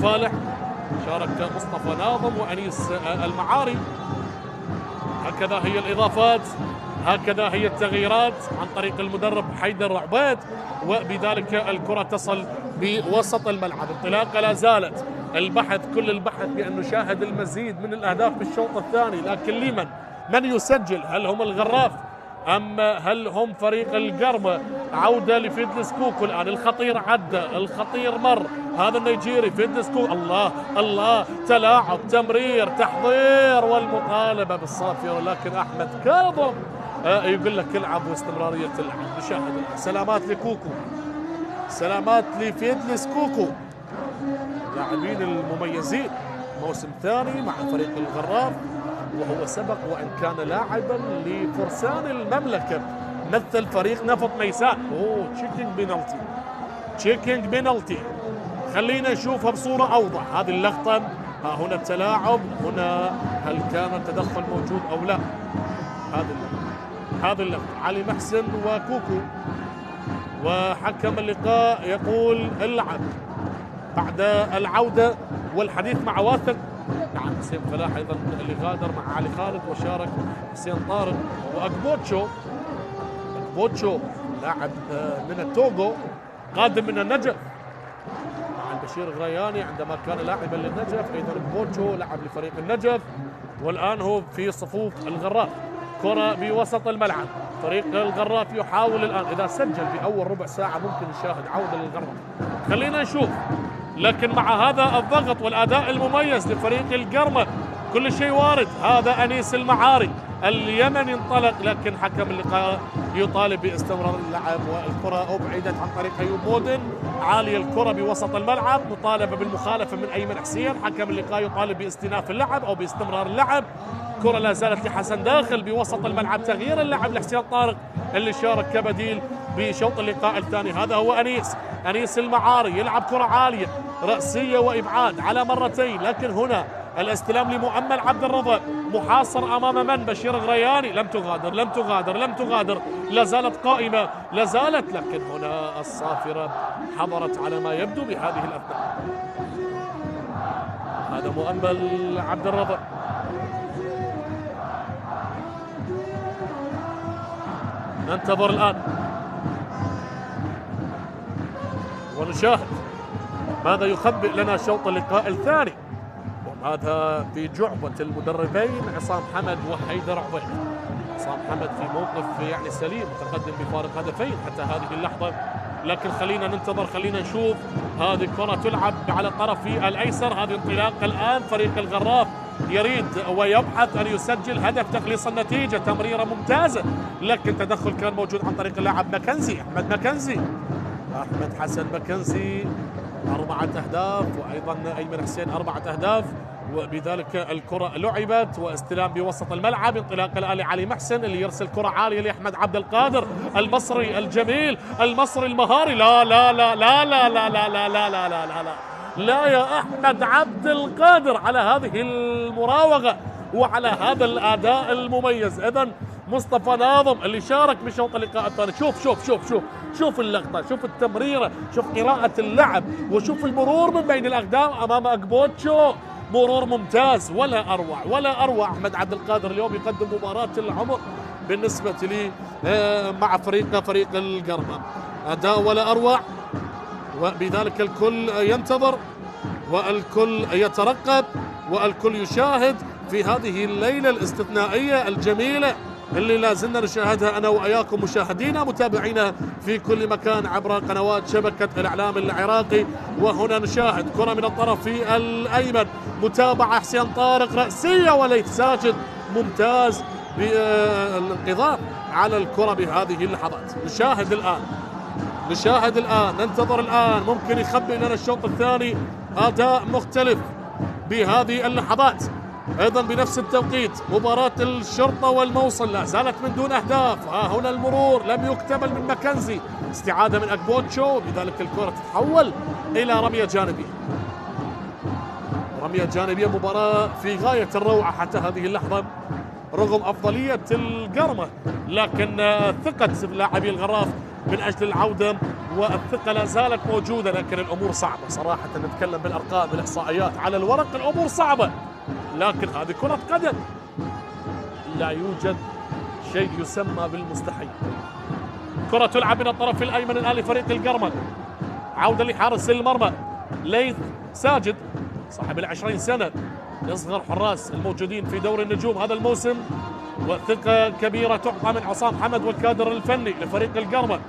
[SPEAKER 1] فالح، شارك مصطفى ناظم وأنيس المعاري. هكذا هي الإضافات، هكذا هي التغييرات عن طريق المدرب حيدر عبيد. وبذلك الكرة تصل بوسط الملعب. انطلاقة لا زالت، كل البحث بأن نشاهد المزيد من الأهداف في الشوط الثاني، لكن لمن؟ من يسجل؟ هل هم الغراف أم هل هم فريق القرمة؟ عودة لفيدلس كوكو الآن، الخطير عدى، الخطير مر، هذا النيجيري فيدلس كوكو، الله تلاعب، تمرير، تحضير والمطالبة بالصافرة، لكن أحمد كاظم يقول لك العب واستمرارية اللعب. نشاهد سلامات لكوكو، سلامات لفيدلس كوكو، لاعبين المميزين، موسم ثاني مع فريق الغراف، وهو سبق وإن كان لاعبا لفرسان المملكة، مثل فريق نفط ميسان. تشيكينج بينالتي، خلينا نشوفها بصورة أوضح. هذه اللقطة، ها هنا التلاعب، هنا هل كان التدخل موجود أو لا؟ هذه اللقطة علي محسن وكوكو، وحكم اللقاء يقول اللعب بعد العودة والحديث مع واثق. نعم، حسين فلاح ايضا اللي غادر مع علي خالد وشارك حسين طارق. واكبوتشو لاعب من التوغو قادم من النجف مع البشير غرياني عندما كان لاعبا للنجف. ايضا اكبوتشو لعب لفريق النجف والان هو في صفوف الغراف. كرة بوسط الملعب، فريق الغراف يحاول الان، اذا سجل باول ربع ساعة ممكن نشاهد عودة للغراف، خلينا نشوف. لكن مع هذا الضغط والاداء المميز لفريق القرمة كل شيء وارد. هذا انيس المعاري اليمني انطلق، لكن حكم اللقاء يطالب باستمرار اللعب، والكرة ابعدت عن طريق ايوب مودن. عالية الكرة بوسط الملعب، مطالبة بالمخالفة من ايمن حسين. حكم اللقاء يطالب باستئناف اللعب او باستمرار اللعب. كرة لا زالت لحسن داخل بوسط الملعب، تغيير اللعب لحسين طارق اللي شارك كبديل بشوط اللقاء الثاني. هذا هو انيس المعاري، يلعب كرة عالية رأسية وإبعاد على مرتين، لكن هنا الاستلام لمؤمل عبد الرضا، محاصر أمام من؟ بشير غرياني. لم تغادر، لا زالت قائمة، لا زالت، لكن هنا الصافرة حضرت على ما يبدو بهذه الأثناء. هذا مؤمل عبد الرضا، ننتظر الآن ونشاهد ماذا يخبئ لنا شوط اللقاء الثاني، وهذا في جعبة المدربين عصام حمد وحيدر عبيد. عصام حمد في موقف يعني سليم، متقدم بفارق هدفين حتى هذه اللحظة، لكن خلينا ننتظر، خلينا نشوف. هذه الكرة تلعب على طرف الايسر، هذه انطلاق الآن فريق الغراف يريد ويبحث أن يسجل هدف تخليص النتيجة. تمريرة ممتازة، لكن تدخل كان موجود عن طريق اللاعب ماكنزي، أحمد حسن ماكنزي. 4 أهداف، وأيضا أيمن حسين 4 أهداف، وبذلك الكرة لعبت واستلام بوسط الملعب. انطلاق الآن لعلي محسن اللي يرسل كرة عالية لأحمد عبد القادر المصري الجميل، المصري المهاري. لا لا لا لا لا لا لا لا لا لا لا لا لا لا يا أحمد عبد القادر على هذه المراوغة وعلى هذا الأداء المميز. إذن مصطفى ناظم اللي شارك بشوط اللقاء الثاني، شوف اللقطة، شوف التمريرة، شوف قراءة اللعب، وشوف المرور من بين الأقدام أمام أكبوتشو. مرور ممتاز، ولا أروع. أحمد عبد القادر اليوم يقدم مباراة العمر بالنسبة لي مع فريق القرمة. أداء ولا أروع، وبذلك الكل ينتظر والكل يترقب والكل يشاهد في هذه الليلة الاستثنائية الجميلة اللي لازلنا نشاهدها أنا وإياكم مشاهدينا متابعينا في كل مكان عبر قنوات شبكة الإعلام العراقي. وهنا نشاهد كرة من الطرف الأيمن، متابعة حسين طارق، رأسية وليث ساجد ممتاز بالانقضاء على الكرة بهذه اللحظات. نشاهد الآن، ننتظر الآن، ممكن يخبئ لنا الشوط الثاني أداء مختلف بهذه اللحظات. أيضا بنفس التوقيت مباراة الشرطة والموصل لا زالت من دون أهداف. هنا المرور لم يكتمل من ماكنزي، استعادة من أكبوتشو، بذلك الكرة تتحول إلى رمية جانبية. مباراة في غاية الروعة حتى هذه اللحظة رغم أفضلية القرمة، لكن ثقة لاعبي الغراف من أجل العودة والثقة لا زالت موجودة. لكن الأمور صعبة صراحة، نتكلم بالأرقام بالإحصائيات على الورق الأمور صعبة، لكن هذه كرة قدم، لا يوجد شيء يسمى بالمستحيل. كرة تلعب من الطرف الأيمن الآن لفريق القرمة، عودة لحارس المرمى ليث ساجد صاحب 20 سنة، أصغر حراس الموجودين في دوري النجوم هذا الموسم، وثقة كبيرة تعطى من عصام حمد والكادر الفني لفريق القرمة.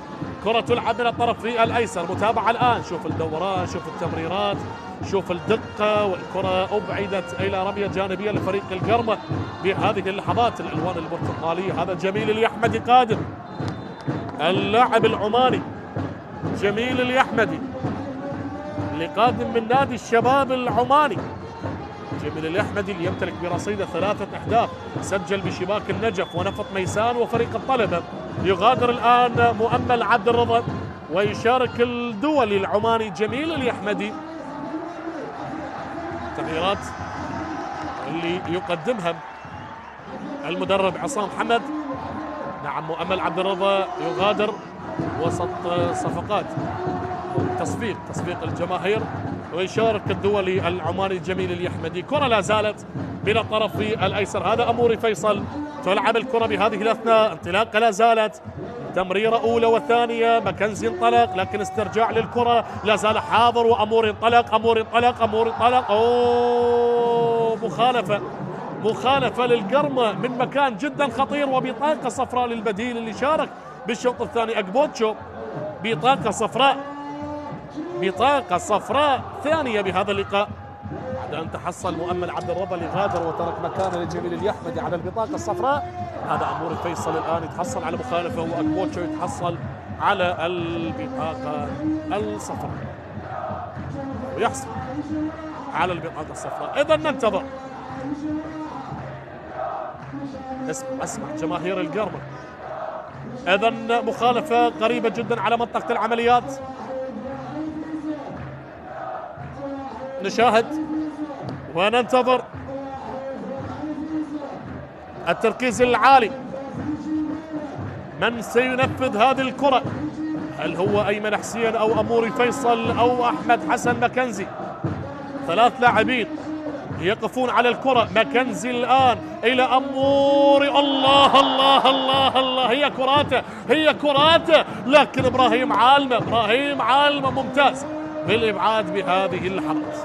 [SPEAKER 1] كرة تلعب من الطرف الأيسر، متابعة الآن، شوف الدورات، شوف التمريرات، شوف الدقة، والكرة أبعدت إلى رمية جانبية لفريق القرمة بهذه اللحظات. الألوان البرتقالية، هذا جميل اليحمدي قادم، اللاعب العماني جميل اليحمدي اللي قادم من نادي الشباب العماني. جميل اليحمدي اللي يمتلك برصيده 3 أهداف، سجل بشباك النجف ونفط ميسان وفريق الطلبة. يغادر الآن مؤمل عبد الرضا ويشارك الدولي العماني جميل اليحمدي. تغييرات اللي يقدمها المدرب عصام حمد. نعم، مؤمل عبد الرضا يغادر وسط صفقات تصفيق الجماهير، ويشارك الدولي العماني جميل اليحمدي. كرة لا زالت من الطرف الأيسر، هذا أموري فيصل، تلعب الكرة بهذه الأثناء، انطلاقة لا زالت، تمريرة أولى وثانية، ماكنزي انطلق لكن استرجاع للكرة لا زال حاضر، وأموري انطلق. أوه، مخالفة للقرمة من مكان جدا خطير، وبطاقة صفراء للبديل اللي شارك بالشوط الثاني أكبوتشو. بطاقة صفراء ثانية بهذا اللقاء بعد أن تحصل مؤمل عبد الرضا اللي غادر وترك مكانه لجميل اليحمدي على البطاقة الصفراء. هذا أمور فيصل الآن يتحصل على مخالفة، وأكبوتشو يتحصل على البطاقة الصفراء ويحصل على البطاقة الصفراء. إذا ننتظر، اسمع جماهير القرمة. إذا مخالفة قريبة جدا على منطقة العمليات. نشاهد وننتظر التركيز العالي، من سينفذ هذه الكرة؟ هل هو أيمن حسين أو أموري فيصل أو أحمد حسن ماكنزي؟ 3 لاعبين يقفون على الكرة. ماكنزي الآن إلى أموري، الله الله الله الله، هي كراته، لكن إبراهيم عالمة ممتاز بالإبعاد بهذه اللحظات.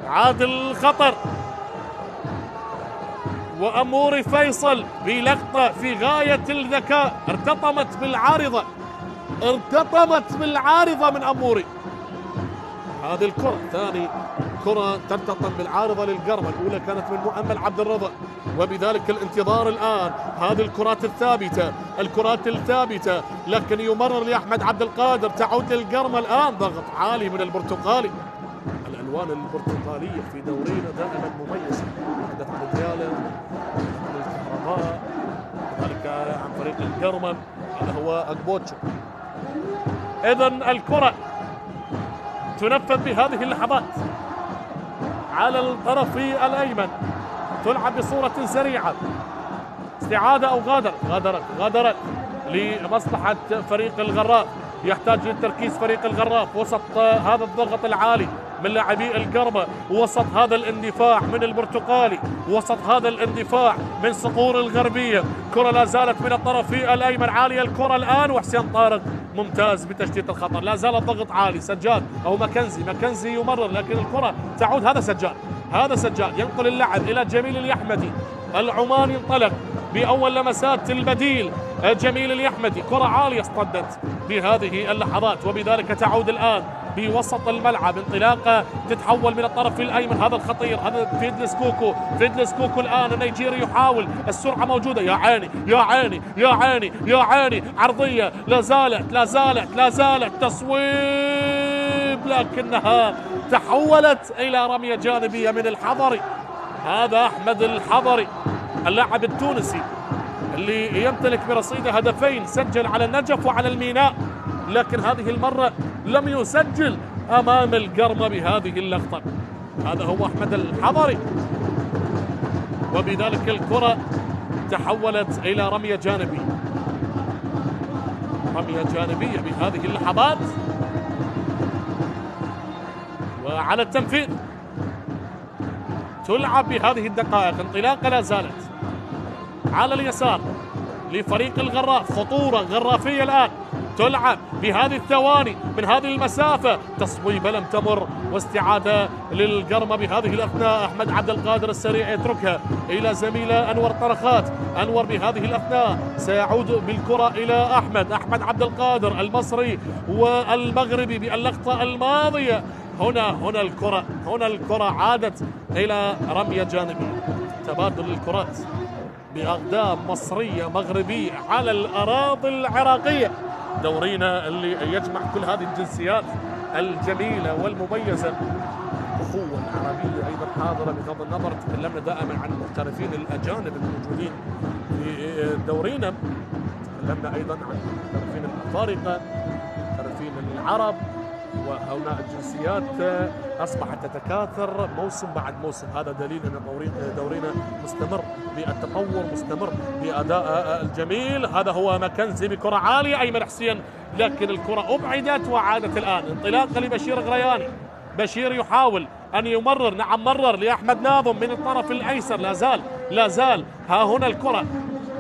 [SPEAKER 1] عاد الخطر، وأموري فيصل بلقطة في غاية الذكاء، ارتطمت بالعارضة من أموري. هذه الكرة ثاني كرة ترتطم بالعارضة للقرمة، الأولى كانت من مؤمل عبد الرضا، وبذلك الانتظار الآن هذه الكرات الثابتة، الكرات الثابتة، لكن يمرر لأحمد عبد القادر، تعود للقرمة الآن، ضغط عالي من البرتقالي. الألوان البرتقالية في دورينا دائما مميزة، يتحدث عن ديالا، عن الكهرباء، كذلك عن فريق القرمة هذا هو أكبوتشو. إذن الكرة تنفذ بهذه اللحظات على الطرف الأيمن، تلعب بصورة سريعة، استعادة أو غادرت لمصلحة فريق الغراف، يحتاج للتركيز فريق الغراف وسط هذا الضغط العالي من لاعبي القرمة، وسط هذا الاندفاع من البرتقالي، وسط هذا الاندفاع من صقور الغربية. كرة لا زالت من الطرف الأيمن عالية الكرة الآن، وحسين طارق ممتاز بتشتيت الخطر، لا زال الضغط عالي. سجاد أو ماكنزي يمرر، لكن الكرة تعود، هذا سجاد ينقل اللعب إلى جميل اليحمدي، العماني انطلق بأول لمسات البديل جميل اليحمدي، كرة عالية اصطدت بهذه اللحظات، وبذلك تعود الآن بوسط الملعب، انطلاقة تتحول من الطرف الأيمن، هذا الخطير، هذا فيدلس كوكو الآن النيجيري يحاول، السرعة موجودة، يا عيني عرضية، لا زالت تصويب، لكنها تحولت إلى رمية جانبية من الحضري. هذا أحمد الحضري اللاعب التونسي اللي يمتلك برصيده هدفين، سجل على النجف وعلى الميناء، لكن هذه المرة لم يسجل أمام القرمة بهذه اللقطة. هذا هو أحمد الحضري، وبذلك الكرة تحولت إلى رمية جانبية بهذه اللحظات. وعلى التنفيذ تلعب بهذه الدقائق، انطلاقة لا زالت على اليسار لفريق الغراف، خطورة غرافية الآن، تلعب بهذه الثواني من هذه المسافة، تصويبة لم تمر، واستعادة للقرمة بهذه الأثناء. أحمد عبد القادر السريع يتركها إلى زميله أنور طرخات، أنور بهذه الأثناء سيعود بالكرة إلى أحمد عبد القادر المصري والمغربي باللقطة الماضية. هنا الكرة عادت إلى رمية جانبية، تبادل الكرات بأقدام مصرية مغربية على الأراضي العراقية. دورينا اللي يجمع كل هذه الجنسيات الجميلة والمميزة، أخوة العربية أيضا حاضرة، بغض النظر تكلمنا دائما عن المحترفين الأجانب الموجودين في دورينا، تكلمنا أيضا عن المحترفين الأفارقة، المحترفين العرب، وهنا الجنسيات أصبحت تتكاثر موسم بعد موسم. هذا دليل أن دورينا مستمر بالتطور، مستمر بأداء الجميل. هذا هو ماكنزي بكرة عالية، أيمن حسين، لكن الكرة أبعدت وعادت الآن. انطلاقة لبشير غرياني، بشير يحاول أن يمرر، مرر لأحمد ناظم من الطرف الأيسر، لا زال ها هنا الكرة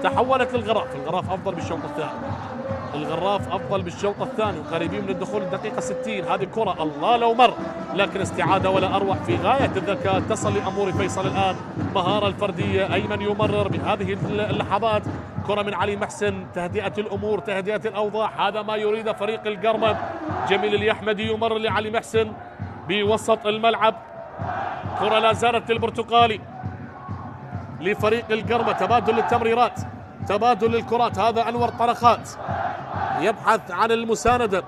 [SPEAKER 1] تحولت للغراف أفضل بالشوط الثاني، قريبين من الدخول الدقيقة 60. هذه كرة الله لو مر، لكن استعادة ولا أروع في غاية الذكاء، تصل لأمور فيصل الآن، مهارة الفردية، أيمن يمرر بهذه اللحظات، كرة من علي محسن، تهدئة الأمور، تهدئة الأوضاع، هذا ما يريد فريق القرمة. جميل اليحمدي يمرر لعلي محسن بوسط الملعب، كرة لا زالت للبرتقالي لفريق القرمة، تبادل للتمريرات، تبادل للكرات. هذا أنور طرخات يبحث عن المساندة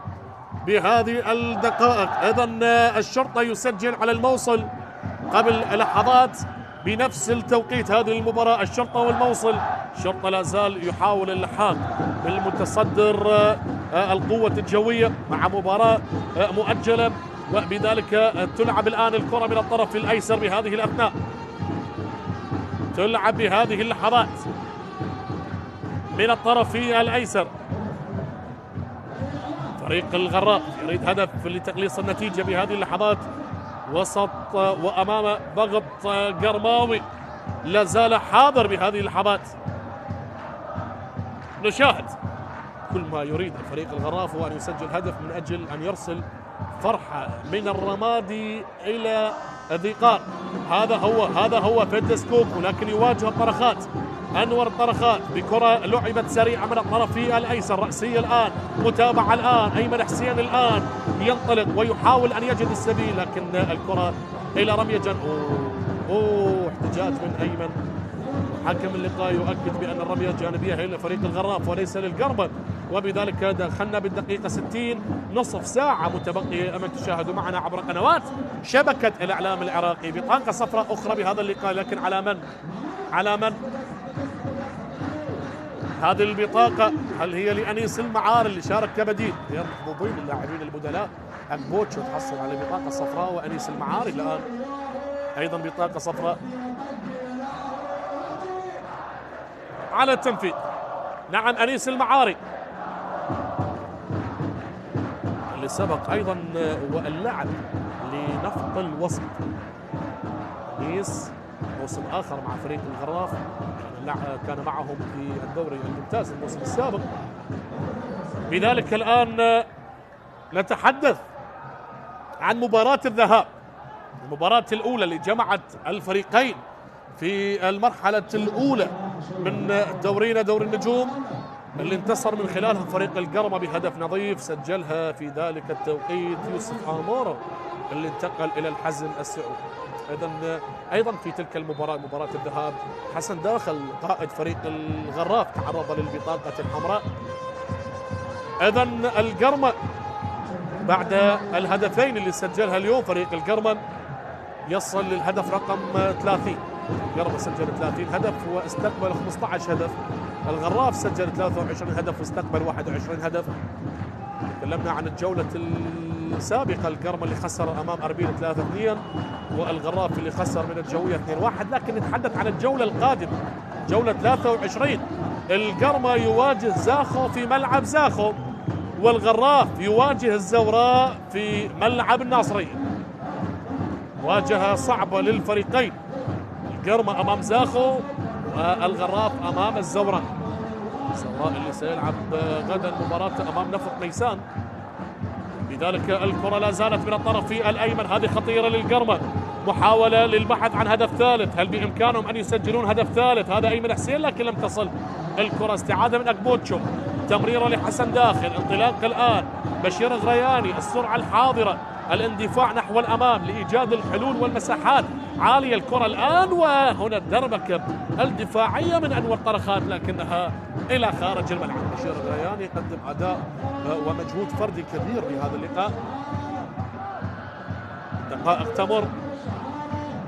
[SPEAKER 1] بهذه الدقائق. إذن الشرطة يسجل على الموصل قبل لحظات بنفس التوقيت هذه المباراة، الشرطة والموصل. الشرطة لا زال يحاول اللحاق بالمتصدر القوة الجوية مع مباراة مؤجلة، وبذلك تلعب الآن الكرة من الطرف الأيسر بهذه الأثناء، تلعب بهذه اللحظات من الطرف الأيسر. فريق الغراف يريد هدف لتقليص النتيجة بهذه اللحظات، وسط وأمام ضغط قرماوي لا زال حاضر بهذه اللحظات. نشاهد كل ما يريد فريق الغراف هو أن يسجل هدف من أجل أن يرسل فرحة من الرمادي إلى ذي قار. هذا هو فيدلس كوكو، لكن يواجه الطرخات، أنور طرخات بكرة لعبت سريعة من الطرف الأيسر، رأسية الآن، متابعة الآن، أيمن حسين الآن ينطلق ويحاول أن يجد السبيل، لكن الكرة إلى رمية احتجاج من أيمن. حكم اللقاء يؤكد بأن الرمية الجانبية هي لفريق الغراف وليس للقرمة، وبذلك دخلنا بالدقيقة 60، نصف ساعة متبقية أمام تشاهدوا معنا عبر قنوات شبكة الإعلام العراقي. بطاقة صفراء أخرى بهذا اللقاء، لكن على من؟ هذه البطاقة هل هي لأنيس المعار اللي شارك كبديل؟ غير محبوبين اللاعبين البدلاء. أكبوتشو تحصل على بطاقة صفراء، وأنيس المعاري الآن أيضا بطاقة صفراء. على التنفيذ، نعم أنيس المعاري اللي سبق أيضا واللعب لنفط الوسط. أنيس موسم آخر مع فريق الغراف، كان معهم في الدوري الممتاز الموسم السابق. بذلك الآن نتحدث عن مباراة الذهاب، المباراة الأولى اللي جمعت الفريقين في المرحلة الأولى من دورينا دوري النجوم، اللي انتصر من خلالها فريق القرمة بهدف نظيف سجلها في ذلك التوقيت يوسف آمورو اللي انتقل إلى الحزم السعودي. أيضا في تلك المباراة، مباراة الذهاب، حسن داخل قائد فريق الغراف تعرض للبطاقة الحمراء. إذن القرمة بعد الهدفين اللي سجلها اليوم فريق القرمة يصل للهدف رقم 30. القرمة سجل 30 هدف واستقبل 15 هدف. الغراف سجل 23 هدف واستقبل 21 هدف. تكلمنا عن الجولة السابقة، القرمة اللي خسر أمام أربيل 3-2، والغراف اللي خسر من الجوية 2-1. لكن نتحدث عن الجولة القادمة، جولة 23. القرمة يواجه زاخو في ملعب زاخو، والغراف يواجه الزوراء في ملعب الناصرية. مواجهة صعبة للفريقين، القرمة أمام زاخو والغراف أمام الزوراء. الزوراء اللي سيلعب غدا مباراة أمام نفط ميسان. لذلك الكرة لا زالت من الطرف الأيمن، هذه خطيرة للقرمة، محاولة للبحث عن هدف ثالث، هل بإمكانهم أن يسجلون هدف ثالث؟ هذا أيمن حسين لكن لم تصل الكرة. استعادة من أكبوتشو، تمريرة لحسن داخل، انطلاق الآن بشير غرياني، السرعة الحاضرة، الاندفاع نحو الأمام لإيجاد الحلول والمساحات. عالية الكرة الآن، وهنا الدربكة الدفاعية من أنور طرخات لكنها إلى خارج الملعب. بشير غرياني يقدم أداء ومجهود فردي كبير بهذا اللقاء. دقائق تمر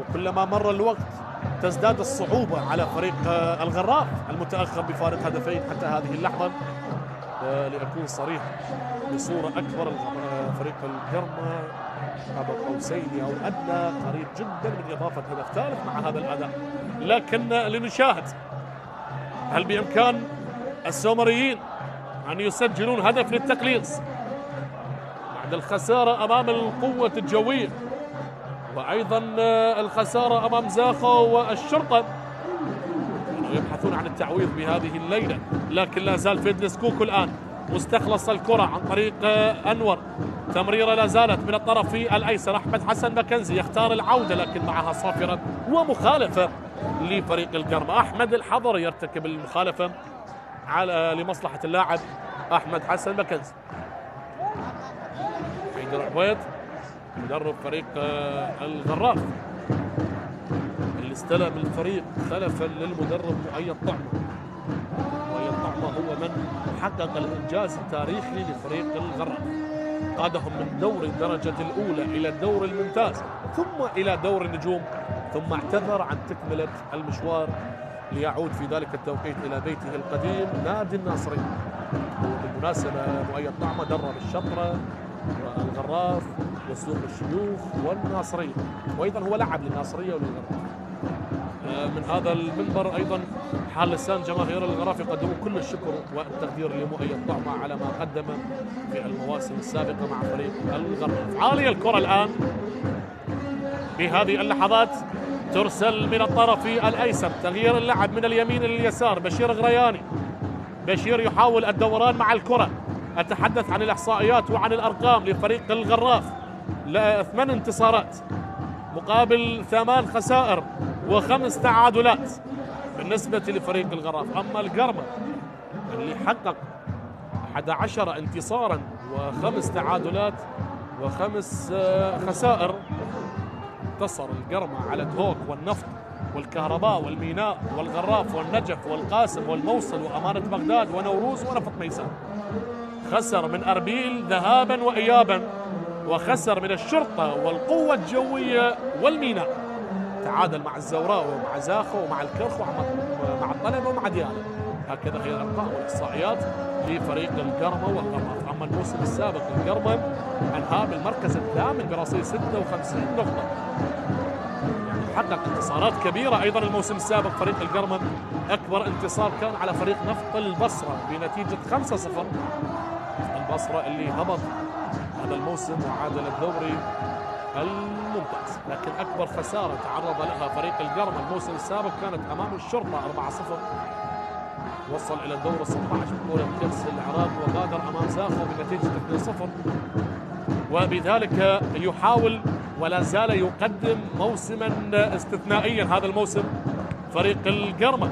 [SPEAKER 1] وكلما مر الوقت تزداد الصعوبة على فريق الغراف المتأخر بفارق هدفين حتى هذه اللحظة. لأكون صريح بصورة أكبر، فريق القرمة قاب قوسين أو أدنى، قريب جدا من إضافة هدف ثالث مع هذا الأداء. لكن لنشاهد هل بإمكان السومريين أن يسجلون هدف للتقليص بعد الخسارة أمام القوة الجوية، وأيضا الخسارة أمام زاخو والشرطة. يبحثون عن التعويض بهذه الليلة، لكن لا زال فيدلس كوكو الآن مستخلص الكرة عن طريق أنور. تمريرة لا زالت من الطرف الأيسر، أحمد حسن مكنزي يختار العودة لكن معها صافرة ومخالفة لفريق القرمة. أحمد الحضري يرتكب المخالفة على لمصلحة اللاعب أحمد حسن مكنزي. حيدر عبيد مدرب فريق الغراف اللي استلم الفريق خلفا للمدرب مؤيد طعمة. مؤيد طعمة هو من حقق الإنجاز التاريخي لفريق الغراف، قادهم من دور الدرجة الأولى إلى الدور الممتاز ثم إلى دور النجوم، ثم اعتذر عن تكملة المشوار ليعود في ذلك التوقيت إلى بيته القديم نادي الناصري. بالمناسبة مؤيد طعمة درب الشطرة والغراف وسوق الشيوخ والناصرية، وأيضا هو لعب للناصرية وللغراف. من هذا المنبر أيضا حال لسان جماهير الغراف يقدمون كل الشكر والتقدير لمؤيد طعمة على ما قدم في المواسم السابقة مع فريق الغراف. عالية الكرة الآن في هذه اللحظات ترسل من الطرف الأيسر، تغيير اللعب من اليمين لليسار. بشير غرياني، بشير يحاول الدوران مع الكرة. أتحدث عن الإحصائيات وعن الأرقام لفريق الغراف، 8 انتصارات مقابل 8 خسائر و5 تعادلات. بالنسبة لفريق الغراف. أما القرمة اللي حقق 11 انتصارا و5 تعادلات و5 خسائر، انتصر القرمة على دهوك والنفط والكهرباء والميناء والغراف والنجف والقاسم والموصل وأمانة بغداد ونوروز ونفط ميسان. خسر من أربيل ذهابا وإيابا، وخسر من الشرطة والقوة الجوية والميناء. تعادل مع الزوراء ومع زاخو ومع الكرخ ومع الطلبة ومع ديالى. هكذا هي الأرقام والإحصائيات لفريق القرمة والغراف. أما الموسم السابق القرمة انهى بالمركز الثامن برصيد 56 نقطة، يعني حقق انتصارات كبيرة. أيضا الموسم السابق فريق القرمة أكبر انتصار كان على فريق نفط البصرة بنتيجة 5-0. البصرة اللي هبط هذا الموسم وعاد للدوري الممتاز، لكن أكبر خسارة تعرض لها فريق القرمة الموسم السابق كانت أمام الشرطة 4-0. وصل إلى الدور 16 بطولة كأس العراق وغادر أمام زاخو بنتيجة 2-0، وبذلك يحاول ولا زال يقدم موسما استثنائيا هذا الموسم فريق القرمة.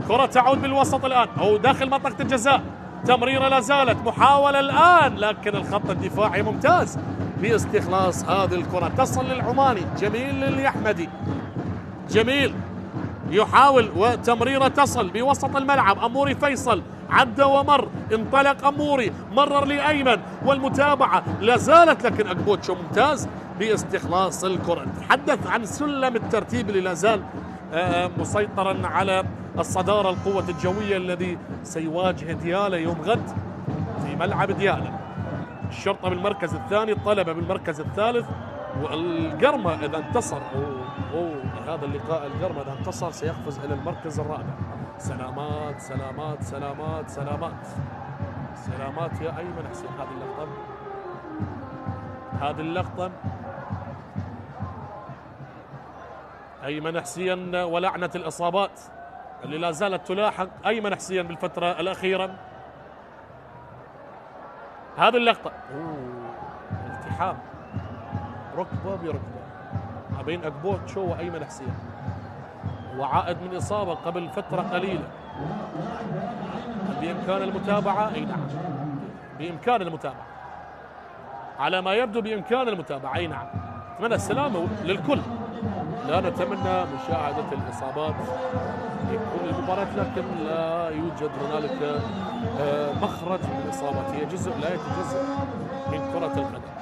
[SPEAKER 1] كرة تعود بالوسط الآن أو داخل منطقة الجزاء، تمريرة لا زالت، محاولة الآن، لكن الخط الدفاعي ممتاز باستخلاص هذه الكرة. تصل للعماني، جميل لليحمدي، جميل يحاول وتمريرة تصل بوسط الملعب. أموري فيصل عدى ومر، انطلق أموري، مرر لأيمن والمتابعة لا زالت، لكن أكبوتشو ممتاز باستخلاص الكرة. تحدث عن سلم الترتيب اللي لا زال مسيطرا على الصدارة القوة الجوية الذي سيواجه ديالى يوم غد في ملعب ديالى. الشرطة بالمركز الثاني، الطلبة بالمركز الثالث، والقرمة إذا انتصر هذا اللقاء القرمة إذا انتصر سيقفز إلى المركز الرابع. سلامات سلامات سلامات سلامات سلامات يا أيمن حسين. هذه اللقطة أيمن حسين ولعنة الإصابات اللي لا زالت تلاحق أيمن حسين بالفترة الأخيرة. هذه اللقطة التحام ركبة بركبة ما بين أكبوتشو وأيمن حسين، وعائد من إصابة قبل فترة قليلة. بإمكان المتابعة؟ أي نعم بإمكان المتابعة، على ما يبدو بإمكان المتابعة. أي نعم، أتمنى السلامة للكل، لا نتمنى مشاهدة الإصابات في كل المباراة، لكن لا يوجد هنالك مخرج من الإصابات، هي جزء لا يتجزأ من كرة القدم.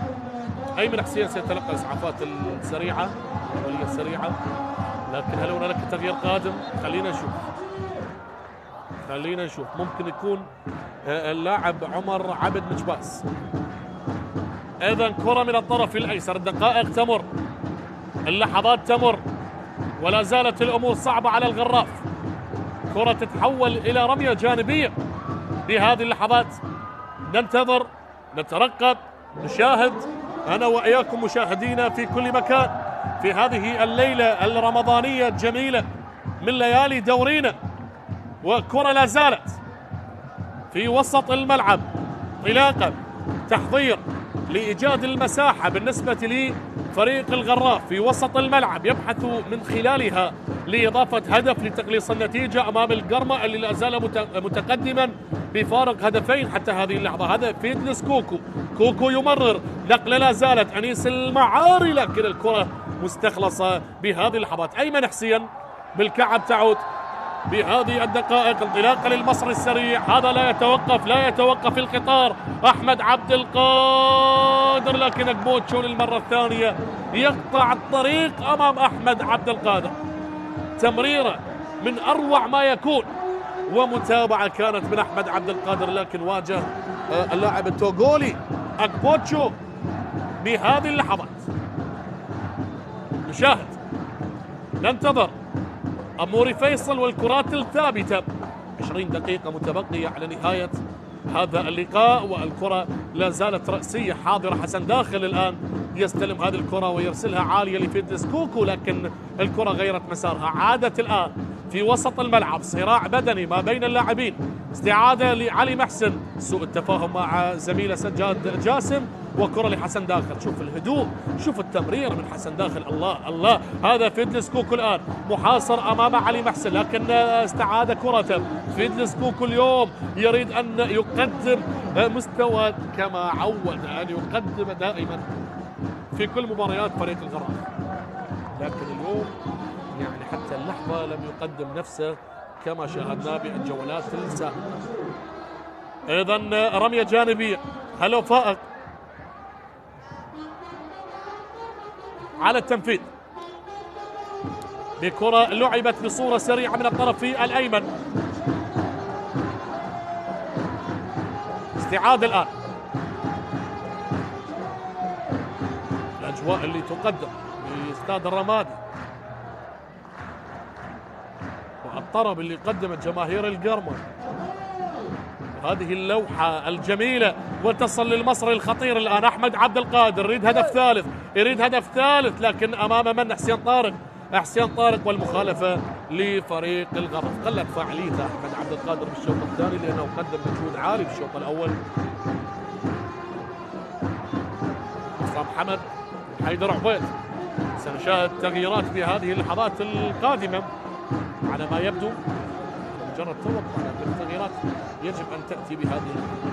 [SPEAKER 1] أيمن حسين سيتلقى الإسعافات السريعة العملية السريعة، لكن هل هنالك تغيير قادم؟ خلينا نشوف. ممكن يكون اللاعب عمر عبد مجباس. إذا كرة من الطرف الأيسر، الدقائق تمر، اللحظات تمر، ولا زالت الأمور صعبة على الغراف. كرة تتحول إلى رمية جانبية بهذه اللحظات. ننتظر، نترقب، نشاهد أنا وإياكم مشاهدينا في كل مكان في هذه الليلة الرمضانية الجميلة من ليالي دورينا. وكرة لا زالت في وسط الملعب، انطلاقا تحضير لإيجاد المساحة بالنسبة لفريق الغراف في وسط الملعب، يبحث من خلالها لإضافة هدف لتقليص النتيجة أمام القرمة اللي لا زال متقدما بفارق هدفين حتى هذه اللحظة. هدف فيدلس كوكو يمرر، نقلة لا زالت أنيس المعاري، لكن الكرة مستخلصة بهذه اللحظات. أيمن حسين بالكعب تعود بهذه الدقائق، انطلاقا للمصر السريع، هذا لا يتوقف القطار. أحمد عبد القادر، لكن أكبوتشو للمرة الثانية يقطع الطريق أمام أحمد عبد القادر. تمريرة من أروع ما يكون ومتابعة كانت من أحمد عبد القادر، لكن واجه اللاعب التوغولي أكبوتشو بهذه اللحظات. نشاهد، ننتظر أموري فيصل والكرات الثابتة. 20 دقيقة متبقية على نهاية هذا اللقاء، والكرة لا زالت رأسية حاضرة. حسن داخل الآن يستلم هذه الكرة ويرسلها عالية لفيدلس كوكو، لكن الكرة غيرت مسارها. عادت الآن في وسط الملعب، صراع بدني ما بين اللاعبين، استعادة لعلي محسن، سوء التفاهم مع زميله سجاد جاسم، وكرة لحسن داخل. شوف الهدوء، شوف التمرير من حسن داخل. الله الله، هذا فيدلس كوكو الآن محاصر أمام علي محسن، لكن استعاد كرته. فيدلس كوكو اليوم يريد أن يقدم مستوى كما عود أن يقدم دائما في كل مباريات فريق الغرام، لكن اليوم يعني حتى اللحظة لم يقدم نفسه كما شاهدنا بالجولات السابقة. أيضا رمية جانبية، هلو فائق على التنفيذ بكرة لعبت بصورة سريعة من الطرف الأيمن. استعادة الآن، الأجواء اللي تقدم باستاد الرمادي والطرب اللي قدمت جماهير القرمة، هذه اللوحة الجميلة، وتصل للمصري الخطير الآن أحمد عبد القادر. يريد هدف ثالث، يريد هدف ثالث، لكن أمام من؟ حسين طارق. حسين طارق والمخالفة لفريق الغرف. قلت فاعليته أحمد عبد القادر بالشوط الثاني لأنه قدم مجهود عالي في الشوط الأول. عصام حمد، حيدر عبيد، سنشاهد تغييرات في هذه اللحظات القادمة على ما يبدو، مجرد توقع، لكن التغييرات يجب أن تأتي بهذه اللحظة.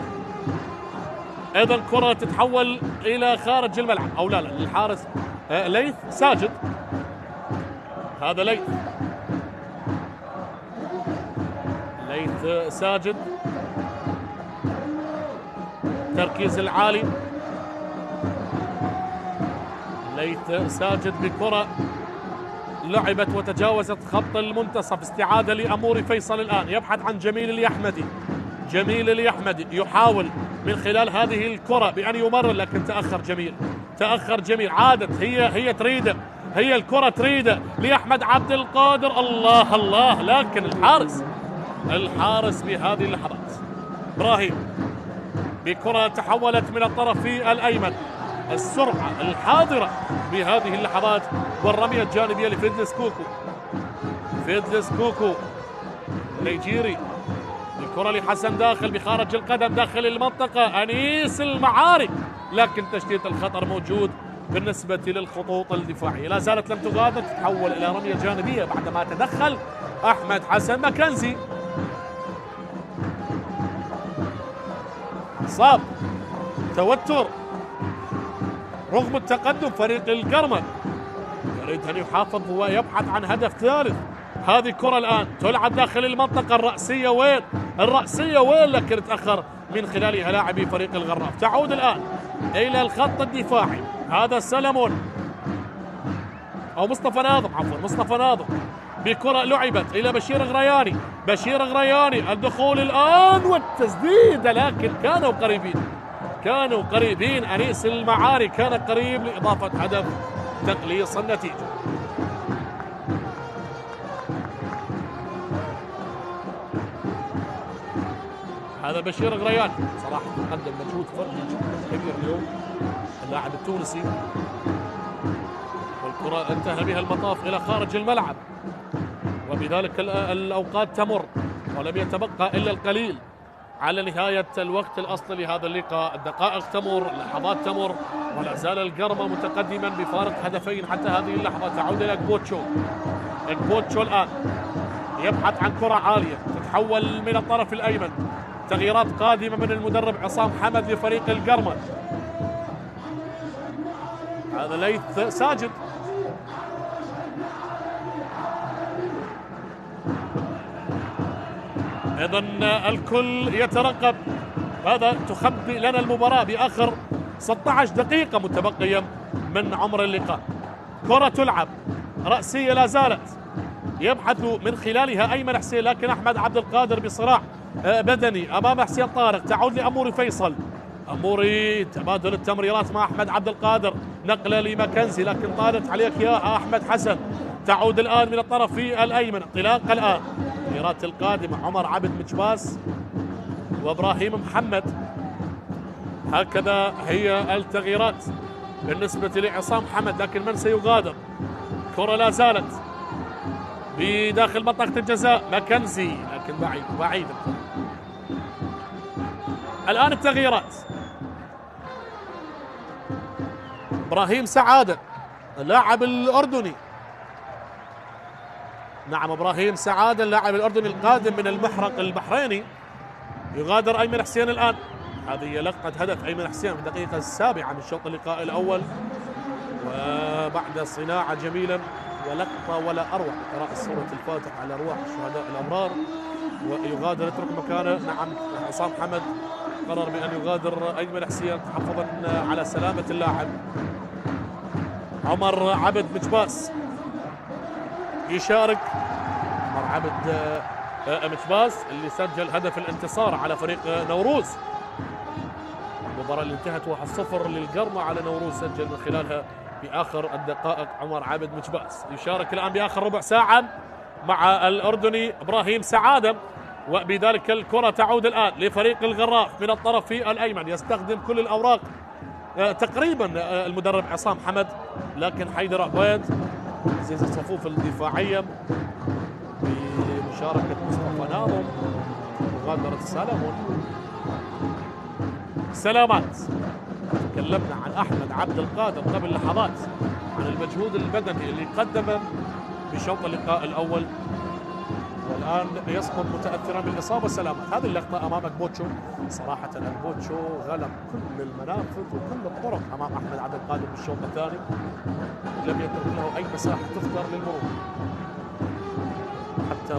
[SPEAKER 1] أيضا كرة تتحول إلى خارج الملعب، أو لا للحارس ليث ساجد. هذا ليث ساجد، تركيز العالي. ليث ساجد بكرة لعبت وتجاوزت خط المنتصف. استعادة لأموري فيصل الآن، يبحث عن جميل اليحمدي. جميل اليحمدي يحاول من خلال هذه الكرة بأن يمرر، لكن تأخر جميل. عادت هي تريده، هي الكرة تريده لأحمد عبد القادر. الله الله، لكن الحارس بهذه اللحظات إبراهيم بكرة تحولت من الطرف الأيمن. السرعة الحاضرة بهذه اللحظات، والرمية الجانبية لفيدلس كوكو. فيدلس كوكو نيجيري، الكرة لحسن داخل بخارج القدم داخل المنطقة. أنيس المعاري، لكن تشتيت الخطر موجود بالنسبة للخطوط الدفاعية. لا زالت لم تغادر، تتحول إلى رمية جانبية بعدما تدخل أحمد حسن مكنزي. صاب توتر رغم التقدم فريق القرمة، يريد أن يحافظ ويبحث عن هدف ثالث. هذه الكرة الآن تلعب داخل المنطقة. الرأسية وين؟ لكن تأخر من خلالها لاعبي فريق الغراف. تعود الآن إلى الخط الدفاعي. هذا سلمون أو مصطفى ناظم بكرة لعبت إلى بشير غرياني. الدخول الآن والتسديدة، لكن كانوا قريبين. أنيس المعاري كان قريب لإضافة هدف تقليص النتيجة. هذا بشير غرياني صراحة قدم مجهود فردي كبير اليوم اللاعب التونسي، والكرة انتهى بها المطاف إلى خارج الملعب، وبذلك الأوقات تمر ولم يتبقى إلا القليل على نهاية الوقت الأصلي لهذا اللقاء. الدقائق تمر، اللحظات تمر، ولا زال القرمة متقدما بفارق هدفين حتى هذه اللحظة. تعود إلى إكبوتشو الآن يبحث عن كرة عالية تتحول من الطرف الأيمن. تغييرات قادمة من المدرب عصام حمد لفريق القرمة. هذا ليث ساجد، ايضا الكل يترقب هذا. تخبي لنا المباراة بآخر 16 دقيقة متبقية من عمر اللقاء. كرة تلعب رأسية لا زالت، يبحث من خلالها أيمن حسين، لكن أحمد عبد القادر بصراع بدني أمام حسين طارق. تعود لأموري فيصل. أموري تبادل التمريرات مع أحمد عبد القادر، نقلة لمكنزي لكن طالت عليك يا أحمد حسن. تعود الآن من الطرف الأيمن. انطلاقة الآن، التغييرات القادمة عمر عبد مجباس وإبراهيم محمد. هكذا هي التغييرات بالنسبة لعصام حمد، لكن من سيغادر؟ كرة لا زالت بداخل منطقة الجزاء. مكنزي لكن بعيد. الآن التغييرات. إبراهيم سعادة اللاعب الأردني. نعم إبراهيم سعادة اللاعب الأردني القادم من المحرق البحريني. يغادر أيمن حسين الآن. هذه لقطة هدف أيمن حسين في الدقيقة السابعة من شوط اللقاء الأول، وبعد صناعة جميلة ولقطة ولا أروع قراءة سورة الفاتحة على أرواح الشهداء الأبرار. ويغادر يترك مكانه. نعم عصام حمد قرر بأن يغادر أيمن حسين تحفظا على سلامة اللاعب. عمر عبد مجباس يشارك. عمر عبد مجباس اللي سجل هدف الانتصار على فريق نوروز. المباراة اللي انتهت 1-0 للقرمة على نوروز سجل من خلالها بآخر الدقائق عمر عبد مجباس. يشارك الآن بآخر ربع ساعة مع الأردني إبراهيم سعادة، وبذلك الكرة تعود الآن لفريق الغراف من الطرف الأيمن. يستخدم كل الأوراق تقريبا المدرب عصام حمد، لكن حيدر عبيد عزيز الصفوف الدفاعية بمشاركة مصطفى ناظم مغادرة سلامون. سلامات. تكلمنا عن أحمد عبد القادر قبل لحظات عن المجهود البدني اللي قدمه بشوط اللقاء الأول، والآن يسقط متأثرا بالإصابة. سلامات. هذه اللقطة أمام أكبوتشو. صراحة أكبوتشو غلب كل المنافذ وكل الطرق أمام أحمد عبد القادر بالشوط الثاني، لم يترك له أي مساحة تذكر للمرور. حتى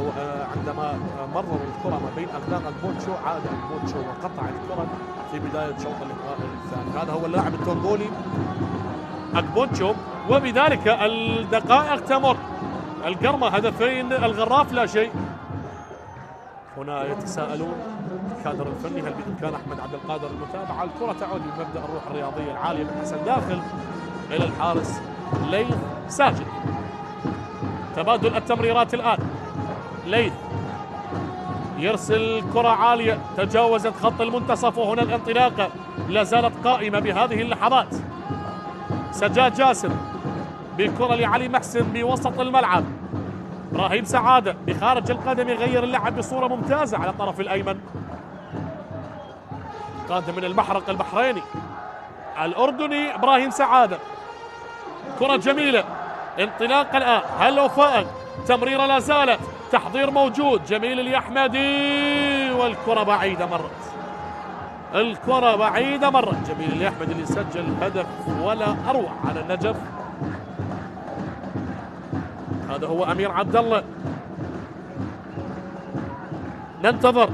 [SPEAKER 1] عندما مرروا الكرة ما بين أقدام أكبوتشو عاد أكبوتشو وقطع الكرة في بداية شوط اللقاء الثاني. هذا هو اللاعب التونغولي أكبوتشو. وبذلك الدقائق تمر. القرمة هدفين، الغراف لا شيء. هنا يتساءلون الكادر الفني هل بإمكان أحمد عبد القادر المتابعة؟ الكرة تعود بمبدأ الروح الرياضية العالية من حسن داخل إلى الحارس ليث ساجد. تبادل التمريرات الآن. ليث يرسل كرة عالية تجاوزت خط المنتصف، وهنا الانطلاقة لا زالت قائمة بهذه اللحظات. سجاد جاسم بكرة لعلي محسن بوسط الملعب. إبراهيم سعادة بخارج القدم يغير اللعب بصورة ممتازة على الطرف الأيمن. قادم من المحرق البحريني الأردني إبراهيم سعادة. كرة جميلة، انطلاق الآن. هل فائق، تمريرة لا زالت، تحضير موجود. جميل اليحمدي والكرة بعيدة مرت. الكرة بعيدة مرت. جميل اليحمدي اللي سجل هدف ولا أروع على النجف. هذا هو أمير عبد الله. ننتظر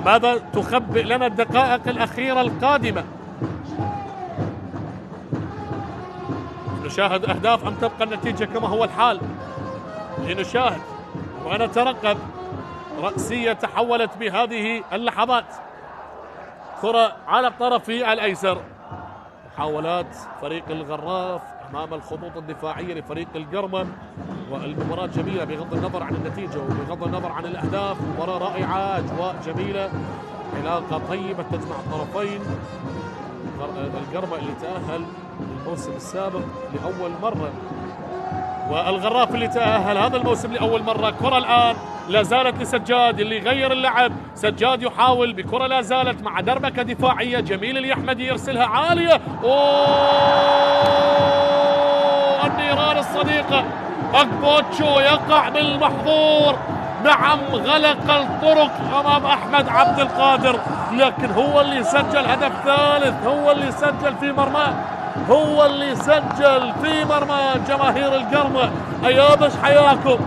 [SPEAKER 1] ماذا تخبئ لنا الدقائق الأخيرة القادمة. نشاهد أهداف أم تبقى النتيجة كما هو الحال؟ لنشاهد ونترقب. رأسية تحولت بهذه اللحظات. كرة على الطرف الأيسر. محاولات فريق الغراف أمام الخطوط الدفاعية لفريق القرمة، والمباراة جميلة بغض النظر عن النتيجة وبغض النظر عن الأهداف. مباراة رائعة، أجواء جميلة، علاقة طيبة تجمع الطرفين. القرمة اللي تأهل الموسم السابق لأول مرة، والغراف اللي تأهل هذا الموسم لأول مرة. كرة الآن لا زالت لسجاد اللي غير اللعب. سجاد يحاول بكرة لا زالت مع دربكة دفاعية. جميل اليحمدي يرسلها عالية. النيران الصديقة. أكبوتشو يقع بالمحظور. نعم غلق الطرق أمام أحمد عبد القادر، لكن هو اللي سجل هدف ثالث. هو اللي سجل في مرماه. هو اللي سجل في مرمى جماهير القرمة. أيابش حياكم،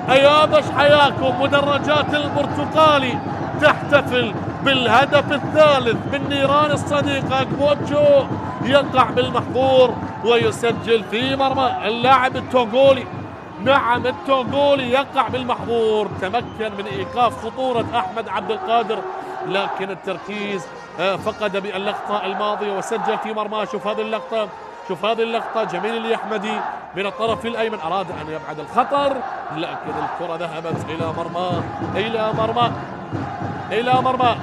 [SPEAKER 1] أيابش حياكم. مدرجات البرتقالي تحتفل بالهدف الثالث من نيران الصديقة. أكبوتشو يقع بالمحظور ويسجل في مرمى اللاعب التونغولي. نعم التونغولي يقع بالمحظور. تمكن من إيقاف خطورة أحمد عبد القادر، لكن التركيز فقد باللقطة الماضية وسجل في مرماه. شوف هذه اللقطة، شوف هذه اللقطة. جميل اليحمدي من الطرف الأيمن أراد أن يبعد الخطر، لكن الكرة ذهبت إلى مرماه، إلى مرماه، إلى مرماه.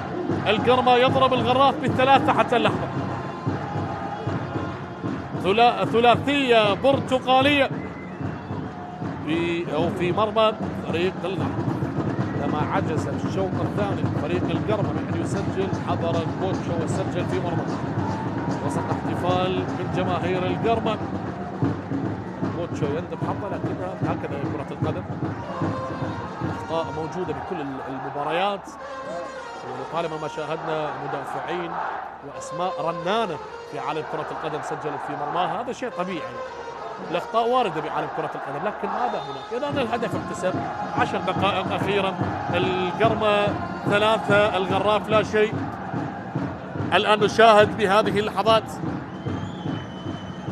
[SPEAKER 1] القرمة يضرب الغراف بالثلاثة حتى اللحظة. ثلاثية برتقالية في مرمى فريق الغرب. لما عجز الشوط الثاني فريق القرمة من أن يسجل، حضر أكبوتشو وسجل في مرمى. وسط احتفال من جماهير القرمة. بوتشو يندب حظه، لكنها هكذا كرة القدم، أخطاء موجودة بكل المباريات، ولطالما ما شاهدنا مدافعين وأسماء رنانة في عالم كرة القدم سجلت في مرماها، هذا شيء طبيعي، الأخطاء واردة بعالم كرة القدم، لكن ماذا هناك؟ إذا الهدف احتسب. 10 دقائق أخيرا، القرمة 3 الغراف لا شيء. الآن نشاهد بهذه اللحظات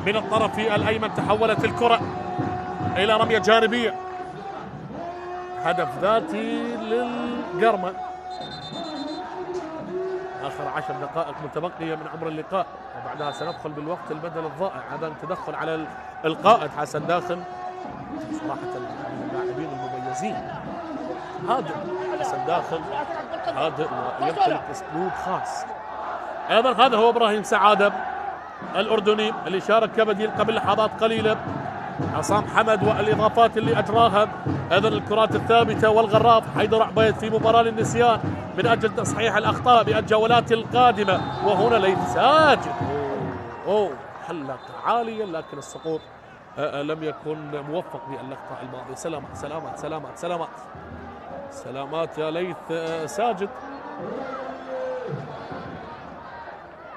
[SPEAKER 1] من الطرف الأيمن تحولت الكرة إلى رمية جانبية، هدف ذاتي للقرمة. آخر 10 دقائق متبقية من عمر اللقاء، وبعدها سندخل بالوقت البدل الضائع. هذا تدخل على القائد حسن داخل، صراحة من اللاعبين المميزين، هادئ حسن داخل، هادئ ويمتلك أسلوب خاص. أيضا هذا هو إبراهيم سعادة الأردني اللي شارك كبديل قبل لحظات قليلة. عصام حمد والإضافات اللي أجراها، أيضا الكرات الثابتة والغراف. حيدر عبيد في مباراة للنسيان من أجل تصحيح الأخطاء بالجولات القادمة. وهنا ليث ساجد، حلق عاليا، لكن السقوط لم يكن موفق باللقطة الماضية. سلامات سلامات سلامات سلامات سلامات يا ليث ساجد.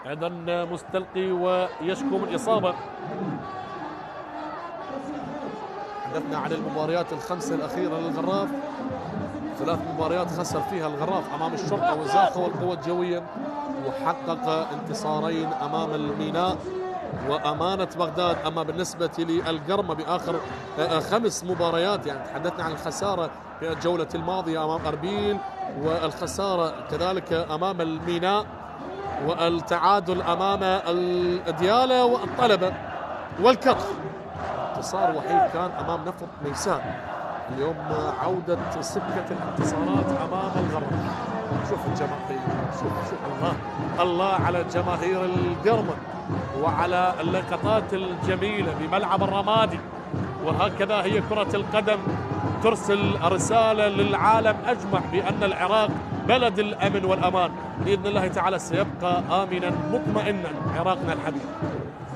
[SPEAKER 1] أيضا مستلقي ويشكو من إصابة. تحدثنا عن المباريات ال5 الأخيرة للغراف، 3 مباريات خسر فيها الغراف أمام الشرطة وزاخة والقوة الجوية، وحقق انتصارين أمام الميناء وأمانة بغداد. أما بالنسبة للقرمة بآخر 5 مباريات، يعني تحدثنا عن الخسارة في الجولة الماضية أمام أربيل، والخسارة كذلك أمام الميناء، والتعادل أمام الديالى والطلبة والكرخ. انتصار وحيد كان أمام نفط ميسان. اليوم عودة سكة الانتصارات أمام الغرب. شوف الجماهير، شوف الله على جماهير القرمة وعلى اللقطات الجميلة بملعب الرمادي. وهكذا هي كرة القدم، ترسل رسالة للعالم أجمع بأن العراق بلد الأمن والأمان. بإذن الله تعالى سيبقى آمنا مطمئنا عراقنا الحبيب.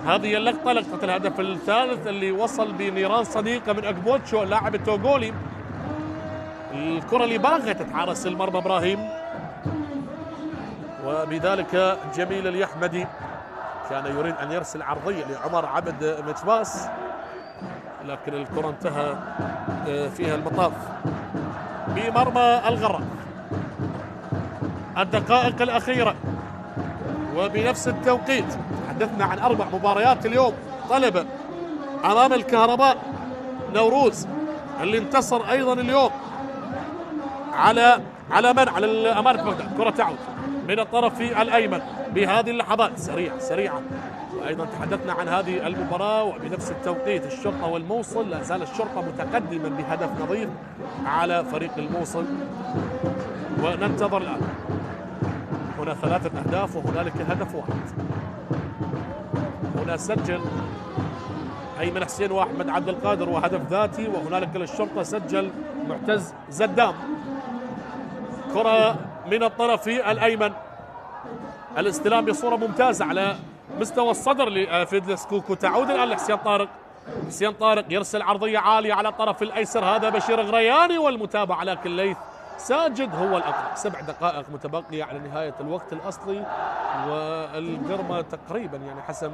[SPEAKER 1] هذه اللقطة، لقطة الهدف الثالث اللي وصل بنيران صديقة من أكبوتشو اللاعب التوغولي. الكرة اللي باغت تتحارس المرمى إبراهيم، وبذلك جميل اليحمدي كان يريد أن يرسل عرضية لعمر عبد متباس، لكن الكرة انتهى فيها المطاف بمرمى الغراف. الدقائق الأخيرة وبنفس التوقيت، تحدثنا عن 4 مباريات اليوم. طلبة أمام الكهرباء، نوروز اللي انتصر أيضا اليوم على أمانة بغداد. كرة تعود من الطرف الأيمن بهذه اللحظات، سريعة. وأيضا تحدثنا عن هذه المباراة، وبنفس التوقيت الشرطة والموصل، لا زال الشرطة متقدما بهدف نظيف على فريق الموصل. وننتظر الآن، هنا 3 أهداف وهنالك هدف واحد. هنا سجل أيمن حسين وأحمد عبد القادر وهدف ذاتي، وهنالك للشرطة سجل معتز زدام. كرة من الطرف الأيمن، الاستلام بصورة ممتازة على مستوى الصدر لفيدلس كوكو. تعود الآن لحسين طارق. حسين طارق يرسل عرضية عالية على الطرف الأيسر، هذا بشير غرياني والمتابعة، لكن ليث ساجد هو الأقرب. 7 دقائق متبقية على نهاية الوقت الأصلي، والقرمة تقريبا يعني حسم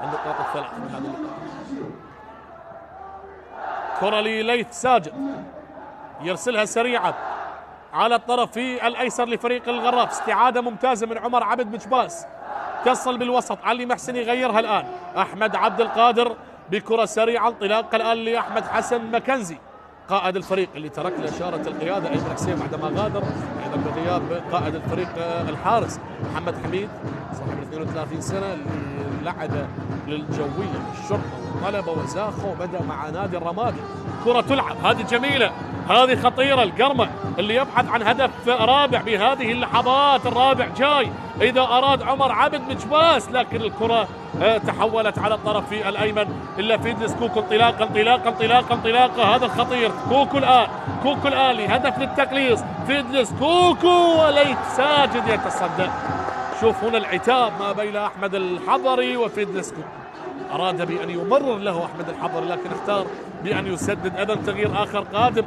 [SPEAKER 1] النقاط الثلاث من هذا اللقاء. كرة لليث ساجد يرسلها سريعة على الطرف الأيسر لفريق الغراف. استعادة ممتازة من عمر عبد مجباس، تصل بالوسط، علي محسن يغيرها الآن. أحمد عبد القادر بكرة سريعة، انطلاقة الآن لأحمد حسن مكنزي قائد الفريق اللي ترك له إشارة القيادة أيمن حسين بعدما غادر، أيضا بغياب قائد الفريق الحارس محمد حميد صاحب 32 سنة اللي لعب للجوية الشرطة والطلبة وزاخة وبدأ مع نادي الرمادي. كرة تلعب، هذه جميلة، هذه خطيرة. القرمة اللي يبحث عن هدف رابع بهذه اللحظات، الرابع جاي إذا أراد عمر عبد مجباس، لكن الكرة تحولت على الطرف الأيمن إلا فيدلس كوكو. انطلاقة، هذا الخطير. كوكو الآن هدف للتقليص. فيدلس كوكو وليث ساجد يتصدى. شوف هنا العتاب ما بين أحمد الحضري وفيدلسكو. أراد بأن يمرر له أحمد الحضري لكن اختار بأن يسدد. أيضا تغيير آخر قادم،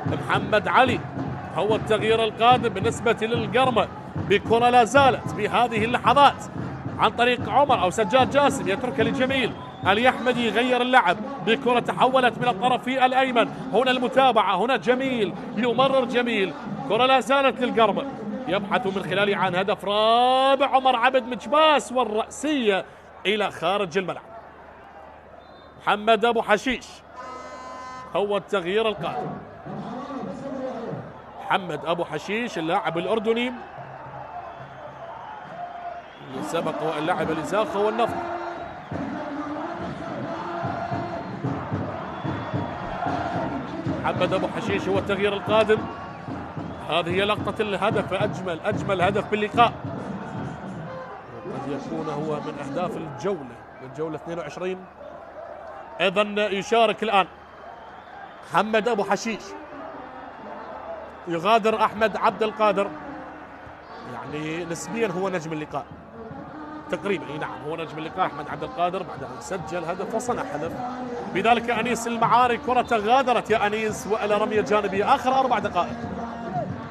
[SPEAKER 1] محمد علي هو التغيير القادم بالنسبة للقرمة بكرة لا زالت بهذه اللحظات عن طريق عمر أو سجاد جاسم، يتركها لجميل اليحمدي، يغير اللعب بكرة تحولت من الطرف الأيمن. هنا المتابعة، هنا جميل يمرر جميل، كرة لا زالت للقرمة يبحث من خلالها عن هدف رابع. عمر عبد مجباس والرأسية إلى خارج الملعب. محمد أبو حشيش هو التغيير القادم. محمد أبو حشيش اللاعب الأردني اللي سبق واللاعب الإزاخة والنفط. محمد أبو حشيش هو التغيير القادم. هذه هي لقطة الهدف، أجمل هدف باللقاء، قد يكون هو من أهداف الجولة 22. إذن يشارك الآن محمد أبو حشيش، يغادر أحمد عبد القادر، يعني نسبيا هو نجم اللقاء تقريبا. نعم هو نجم اللقاء أحمد عبد القادر بعد أن سجل هدف وصنع هدف. بذلك أنيس المعاري كرة غادرت يا أنيس وإلى رمية جانبية. آخر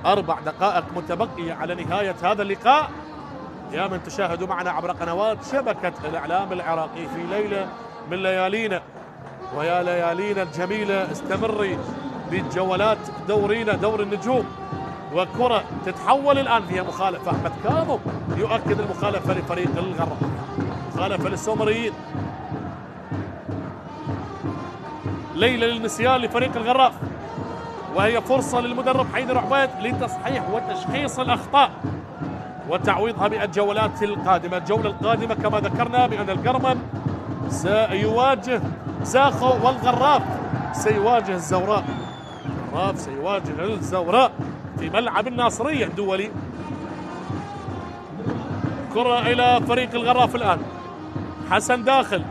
[SPEAKER 1] 4 دقائق متبقية على نهاية هذا اللقاء. يا من تشاهدوا معنا عبر قنوات شبكة الإعلام العراقي في ليلة من ليالينا ويا ليالينا الجميلة، استمري بجولات دورينا دور النجوم. وكرة تتحول الآن فيها مخالفة، أحمد كاظم يؤكد المخالفة لفريق الغراف، مخالفة للسومريين. ليلة للنسيان لفريق الغراف، وهي فرصة للمدرب حيدر عبيد لتصحيح وتشخيص الأخطاء وتعويضها بالجولات القادمة. الجولة القادمة كما ذكرنا بأن القرمم سيواجه زاخو والغراف سيواجه الزوراء. الغراف سيواجه الزوراء في ملعب الناصرية الدولي. كرة إلى فريق الغراف الآن، حسن داخل،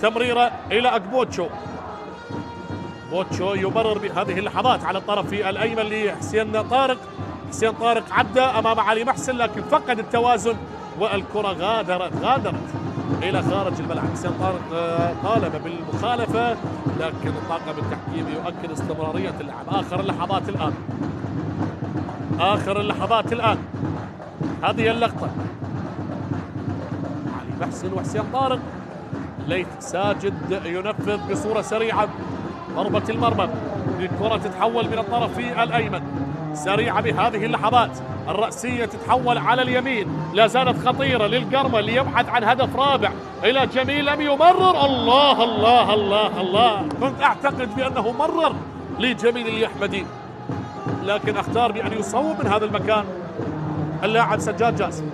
[SPEAKER 1] تمريرة إلى أكبوتشو. بوتشو يمرر بهذه اللحظات على الطرف الأيمن لحسين طارق. حسين طارق عدى أمام علي محسن لكن فقد التوازن والكرة غادرت إلى خارج الملعب. حسين طارق طالب بالمخالفة لكن الطاقم التحكيمي يؤكد استمرارية اللعب. آخر اللحظات الآن هذه اللقطة، علي محسن وحسين طارق. ليث ساجد ينفذ بصورة سريعة ضربة المرمى، الكرة تتحول من الطرف الأيمن سريعة بهذه اللحظات. الرأسية تتحول على اليمين، لا زالت خطيرة للقرمة اللي يبحث عن هدف رابع. إلى جميل أم يمرر. الله الله الله الله، كنت أعتقد بأنه مرر لجميل اليحمدي لكن اختار بأن يصوب من هذا المكان اللاعب سجاد جاسم.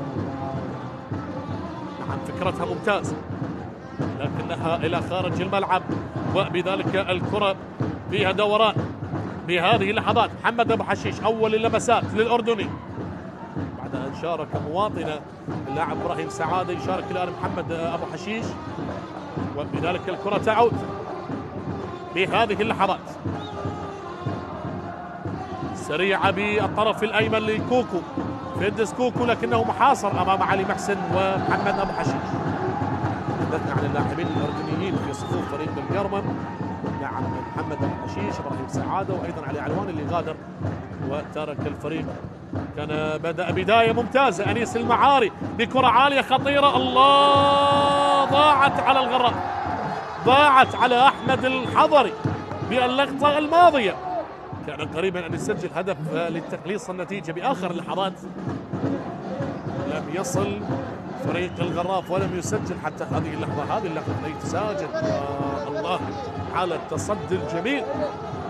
[SPEAKER 1] نعم فكرتها ممتازة لكنها إلى خارج الملعب، وبذلك الكرة فيها دوران بهذه اللحظات. محمد أبو حشيش أول اللمسات للأردني بعد أن شارك مواطنه اللاعب إبراهيم سعادة، يشارك الآن محمد أبو حشيش وبذلك الكرة تعود بهذه اللحظات سريعة بالطرف الأيمن لكوكو، فيدس كوكو لكنه محاصر أمام علي محسن ومحمد أبو حشيش. تحدثنا عن اللاعبين الأردنيين في صفوف فريق القرمم. نعم محمد أبو حشيش، إبراهيم سعادة، وأيضا علي علوان اللي غادر وترك الفريق. كان بدأ بداية ممتازة أنيس المعاري بكرة عالية خطيرة. الله، ضاعت على الغراف، ضاعت على أحمد الحضري باللقطة الماضية. كان قريبا أن يسجل هدف لتقليص النتيجة بآخر اللحظات، لم يصل فريق الغراف ولم يسجل حتى هذه اللحظة. هذه اللحظة ليث ساجد، الله على التصدي الجميل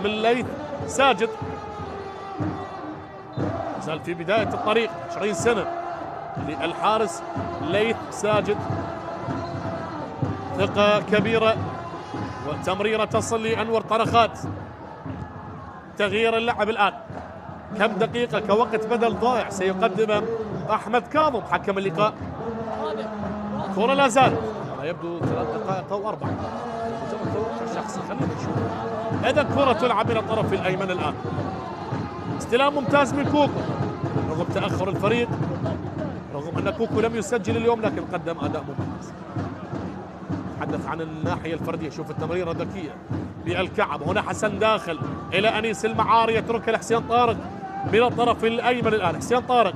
[SPEAKER 1] من ليث ساجد، زال في بداية الطريق 20 سنة للحارس ليث ساجد. ثقة كبيرة وتمريرة تصل لأنور طرخات. تغيير اللعب الآن، كم دقيقة كوقت بدل ضائع سيقدم أحمد كاظم حكم اللقاء. كرة لا زالت، يبدو 3 دقائق أو 4، مجرد توقع شخصي. خلينا نشوف. إذا كرة تلعب من الطرف الأيمن الآن، استلام ممتاز من كوكو، رغم تأخر الفريق، رغم أن كوكو لم يسجل اليوم لكن قدم أداء ممتاز. تحدث عن الناحية الفردية، شوف التمريرة ذكية بالكعب. هنا حسن داخل إلى أنيس المعاري، يتركها لحسين طارق من الطرف الأيمن. الآن حسين طارق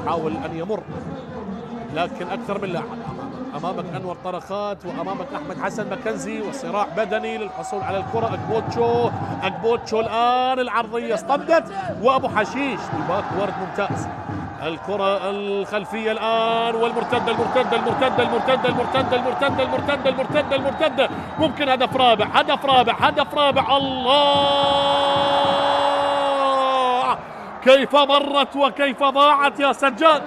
[SPEAKER 1] يحاول أن يمر لكن أكثر من لاعب. أمامك أنور طرخات وأمامك أحمد حسن مكنزي، وصراع بدني للحصول على الكرة. أكبوتشو الآن العرضية اصطدت، وأبو حشيش الباك وورد ممتاز. الكرة الخلفية الآن، والمرتدة المرتدة المرتدة المرتدة المرتدة المرتدة المرتدة المرتدة المرتدة، ممكن هدف رابع، هدف رابع، هدف رابع. الله كيف مرت وكيف ضاعت يا سجاد،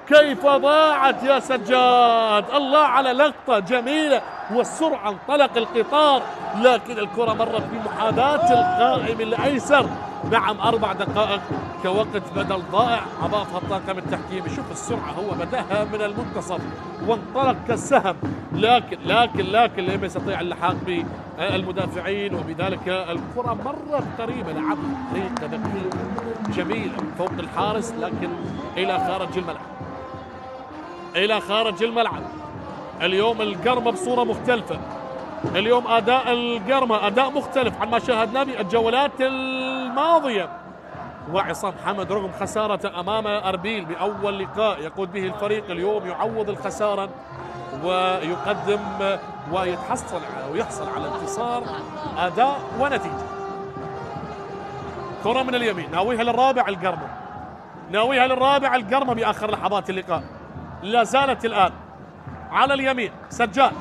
[SPEAKER 1] كيف ضاعت يا سجاد. الله على لقطة جميلة والسرعة، انطلق القطار لكن الكرة مرت بمحاذاة القائم الأيسر. نعم 4 دقائق كوقت بدل ضائع أضافها الطاقم التحكيمي. شوف السرعة، هو بدأها من المنتصف وانطلق كالسهم، لكن لم يستطيع اللحاق بالمدافعين، وبذلك الكرة مرت قريبة. لعبها بطريقة ذكية جميلة فوق الحارس لكن إلى خارج الملعب، إلى خارج الملعب. اليوم القرمة بصورة مختلفة، اليوم أداء القرمة أداء مختلف عن ما شاهدناه بالجولات الماضية. وعصام حمد رغم خسارته أمام أربيل بأول لقاء يقود به الفريق، اليوم يعوض الخسارة ويقدم ويحصل على انتصار أداء ونتيجة. كرة من اليمين ناويها للرابع القرمة، ناويها للرابع القرمة بآخر لحظات اللقاء. لا زالت الآن على اليمين سجاد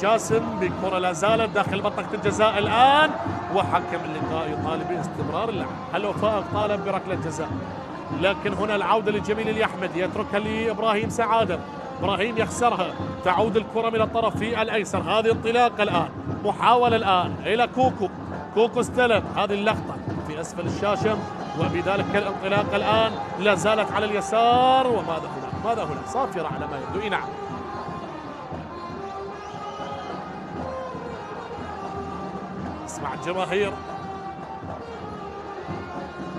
[SPEAKER 1] جاسم بكرة لا زالت داخل منطقة الجزاء الآن، وحكم اللقاء يطالب باستمرار اللعب. هل وفاء طالب بركلة جزاء، لكن هنا العودة لجميل اليحمد يتركها لإبراهيم سعادة. إبراهيم يخسرها، تعود الكرة من الطرف في الأيسر. هذه انطلاقة الآن، محاولة الآن إلى كوكو استلم هذه اللقطة في أسفل الشاشة، وبذلك الانطلاقة الآن لا زالت على اليسار. وماذا هنا؟ ماذا هنا؟ صافرة على ما يبدو. نعم اسمع الجماهير.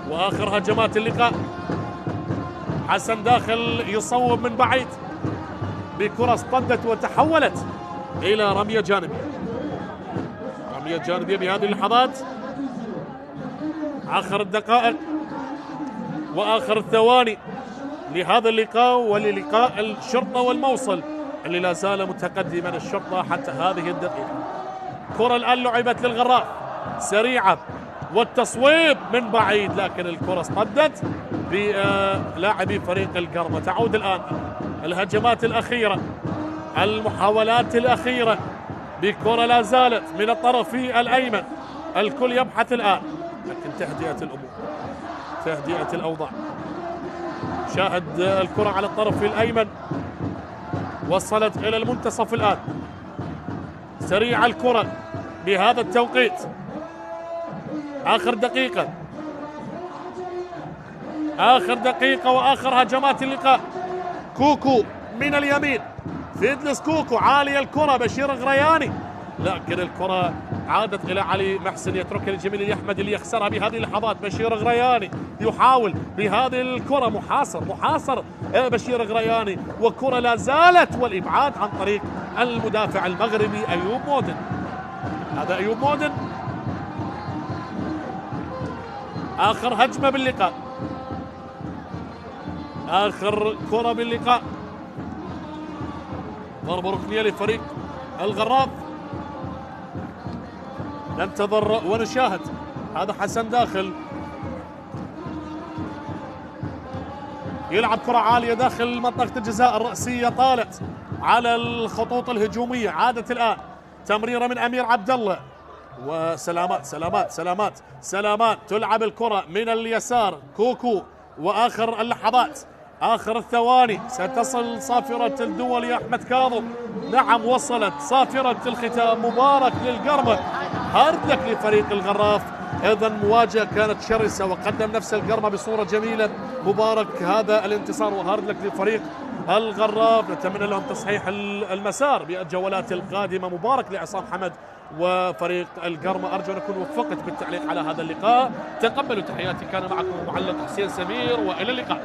[SPEAKER 1] واخر هجمات اللقاء، حسن داخل يصوب من بعيد بكرة اصطدت وتحولت الى رمية جانبية. رمية جانبية بهذه اللحظات، اخر الدقائق واخر الثواني لهذا اللقاء وللقاء الشرطة والموصل اللي لا زال متقدما الشرطة حتى هذه الدقيقة. كرة الآن لعبت للغراف سريعة والتصويب من بعيد، لكن الكرة اصطدت بلاعبي فريق القرمة. تعود الآن الهجمات الأخيرة، المحاولات الأخيرة بكرة لا زالت من الطرف الأيمن. الكل يبحث الآن لكن تهدئة الأمور، تهدئة الأوضاع. شاهد الكرة على الطرف الأيمن، وصلت إلى المنتصف الآن. سريع الكرة بهذا التوقيت، آخر دقيقة، آخر دقيقة وآخر هجمات اللقاء. كوكو من اليمين، فيدلس كوكو عالية الكرة، بشير غرياني، لكن الكرة عادت إلى علي محسن يتركها لجميل اليحمد اللي يخسرها بهذه اللحظات. بشير غرياني يحاول بهذه الكرة، محاصر بشير غرياني، وكرة لا زالت والإبعاد عن طريق المدافع المغربي أيوب مودن. هذا أيوب مودن، آخر هجمة باللقاء، آخر كرة باللقاء. ضربة ركنية لفريق الغراف. ننتظر ونشاهد. هذا حسن داخل يلعب كرة عالية داخل منطقة الجزاء الرأسية، طالت على الخطوط الهجومية. عادت الآن تمريرة من أمير عبد الله، وسلامات سلامات سلامات سلامات تلعب الكرة من اليسار. كوكو، وآخر اللحظات، آخر الثواني، ستصل صافرة الدول يا أحمد كاظم. نعم وصلت صافرة الختام. مبارك للقرمة، هاردلك لفريق الغراف. ايضا مواجهة كانت شرسة وقدم نفس القرمة بصورة جميلة. مبارك هذا الانتصار وهاردلك لفريق الغراف. نتمنى لهم تصحيح المسار بالجولات القادمة. مبارك لعصام حمد وفريق القرمة. أرجو أن أكون وفقت بالتعليق على هذا اللقاء. تقبلوا تحياتي، كان معكم المعلق حسين سمير، وإلى اللقاء.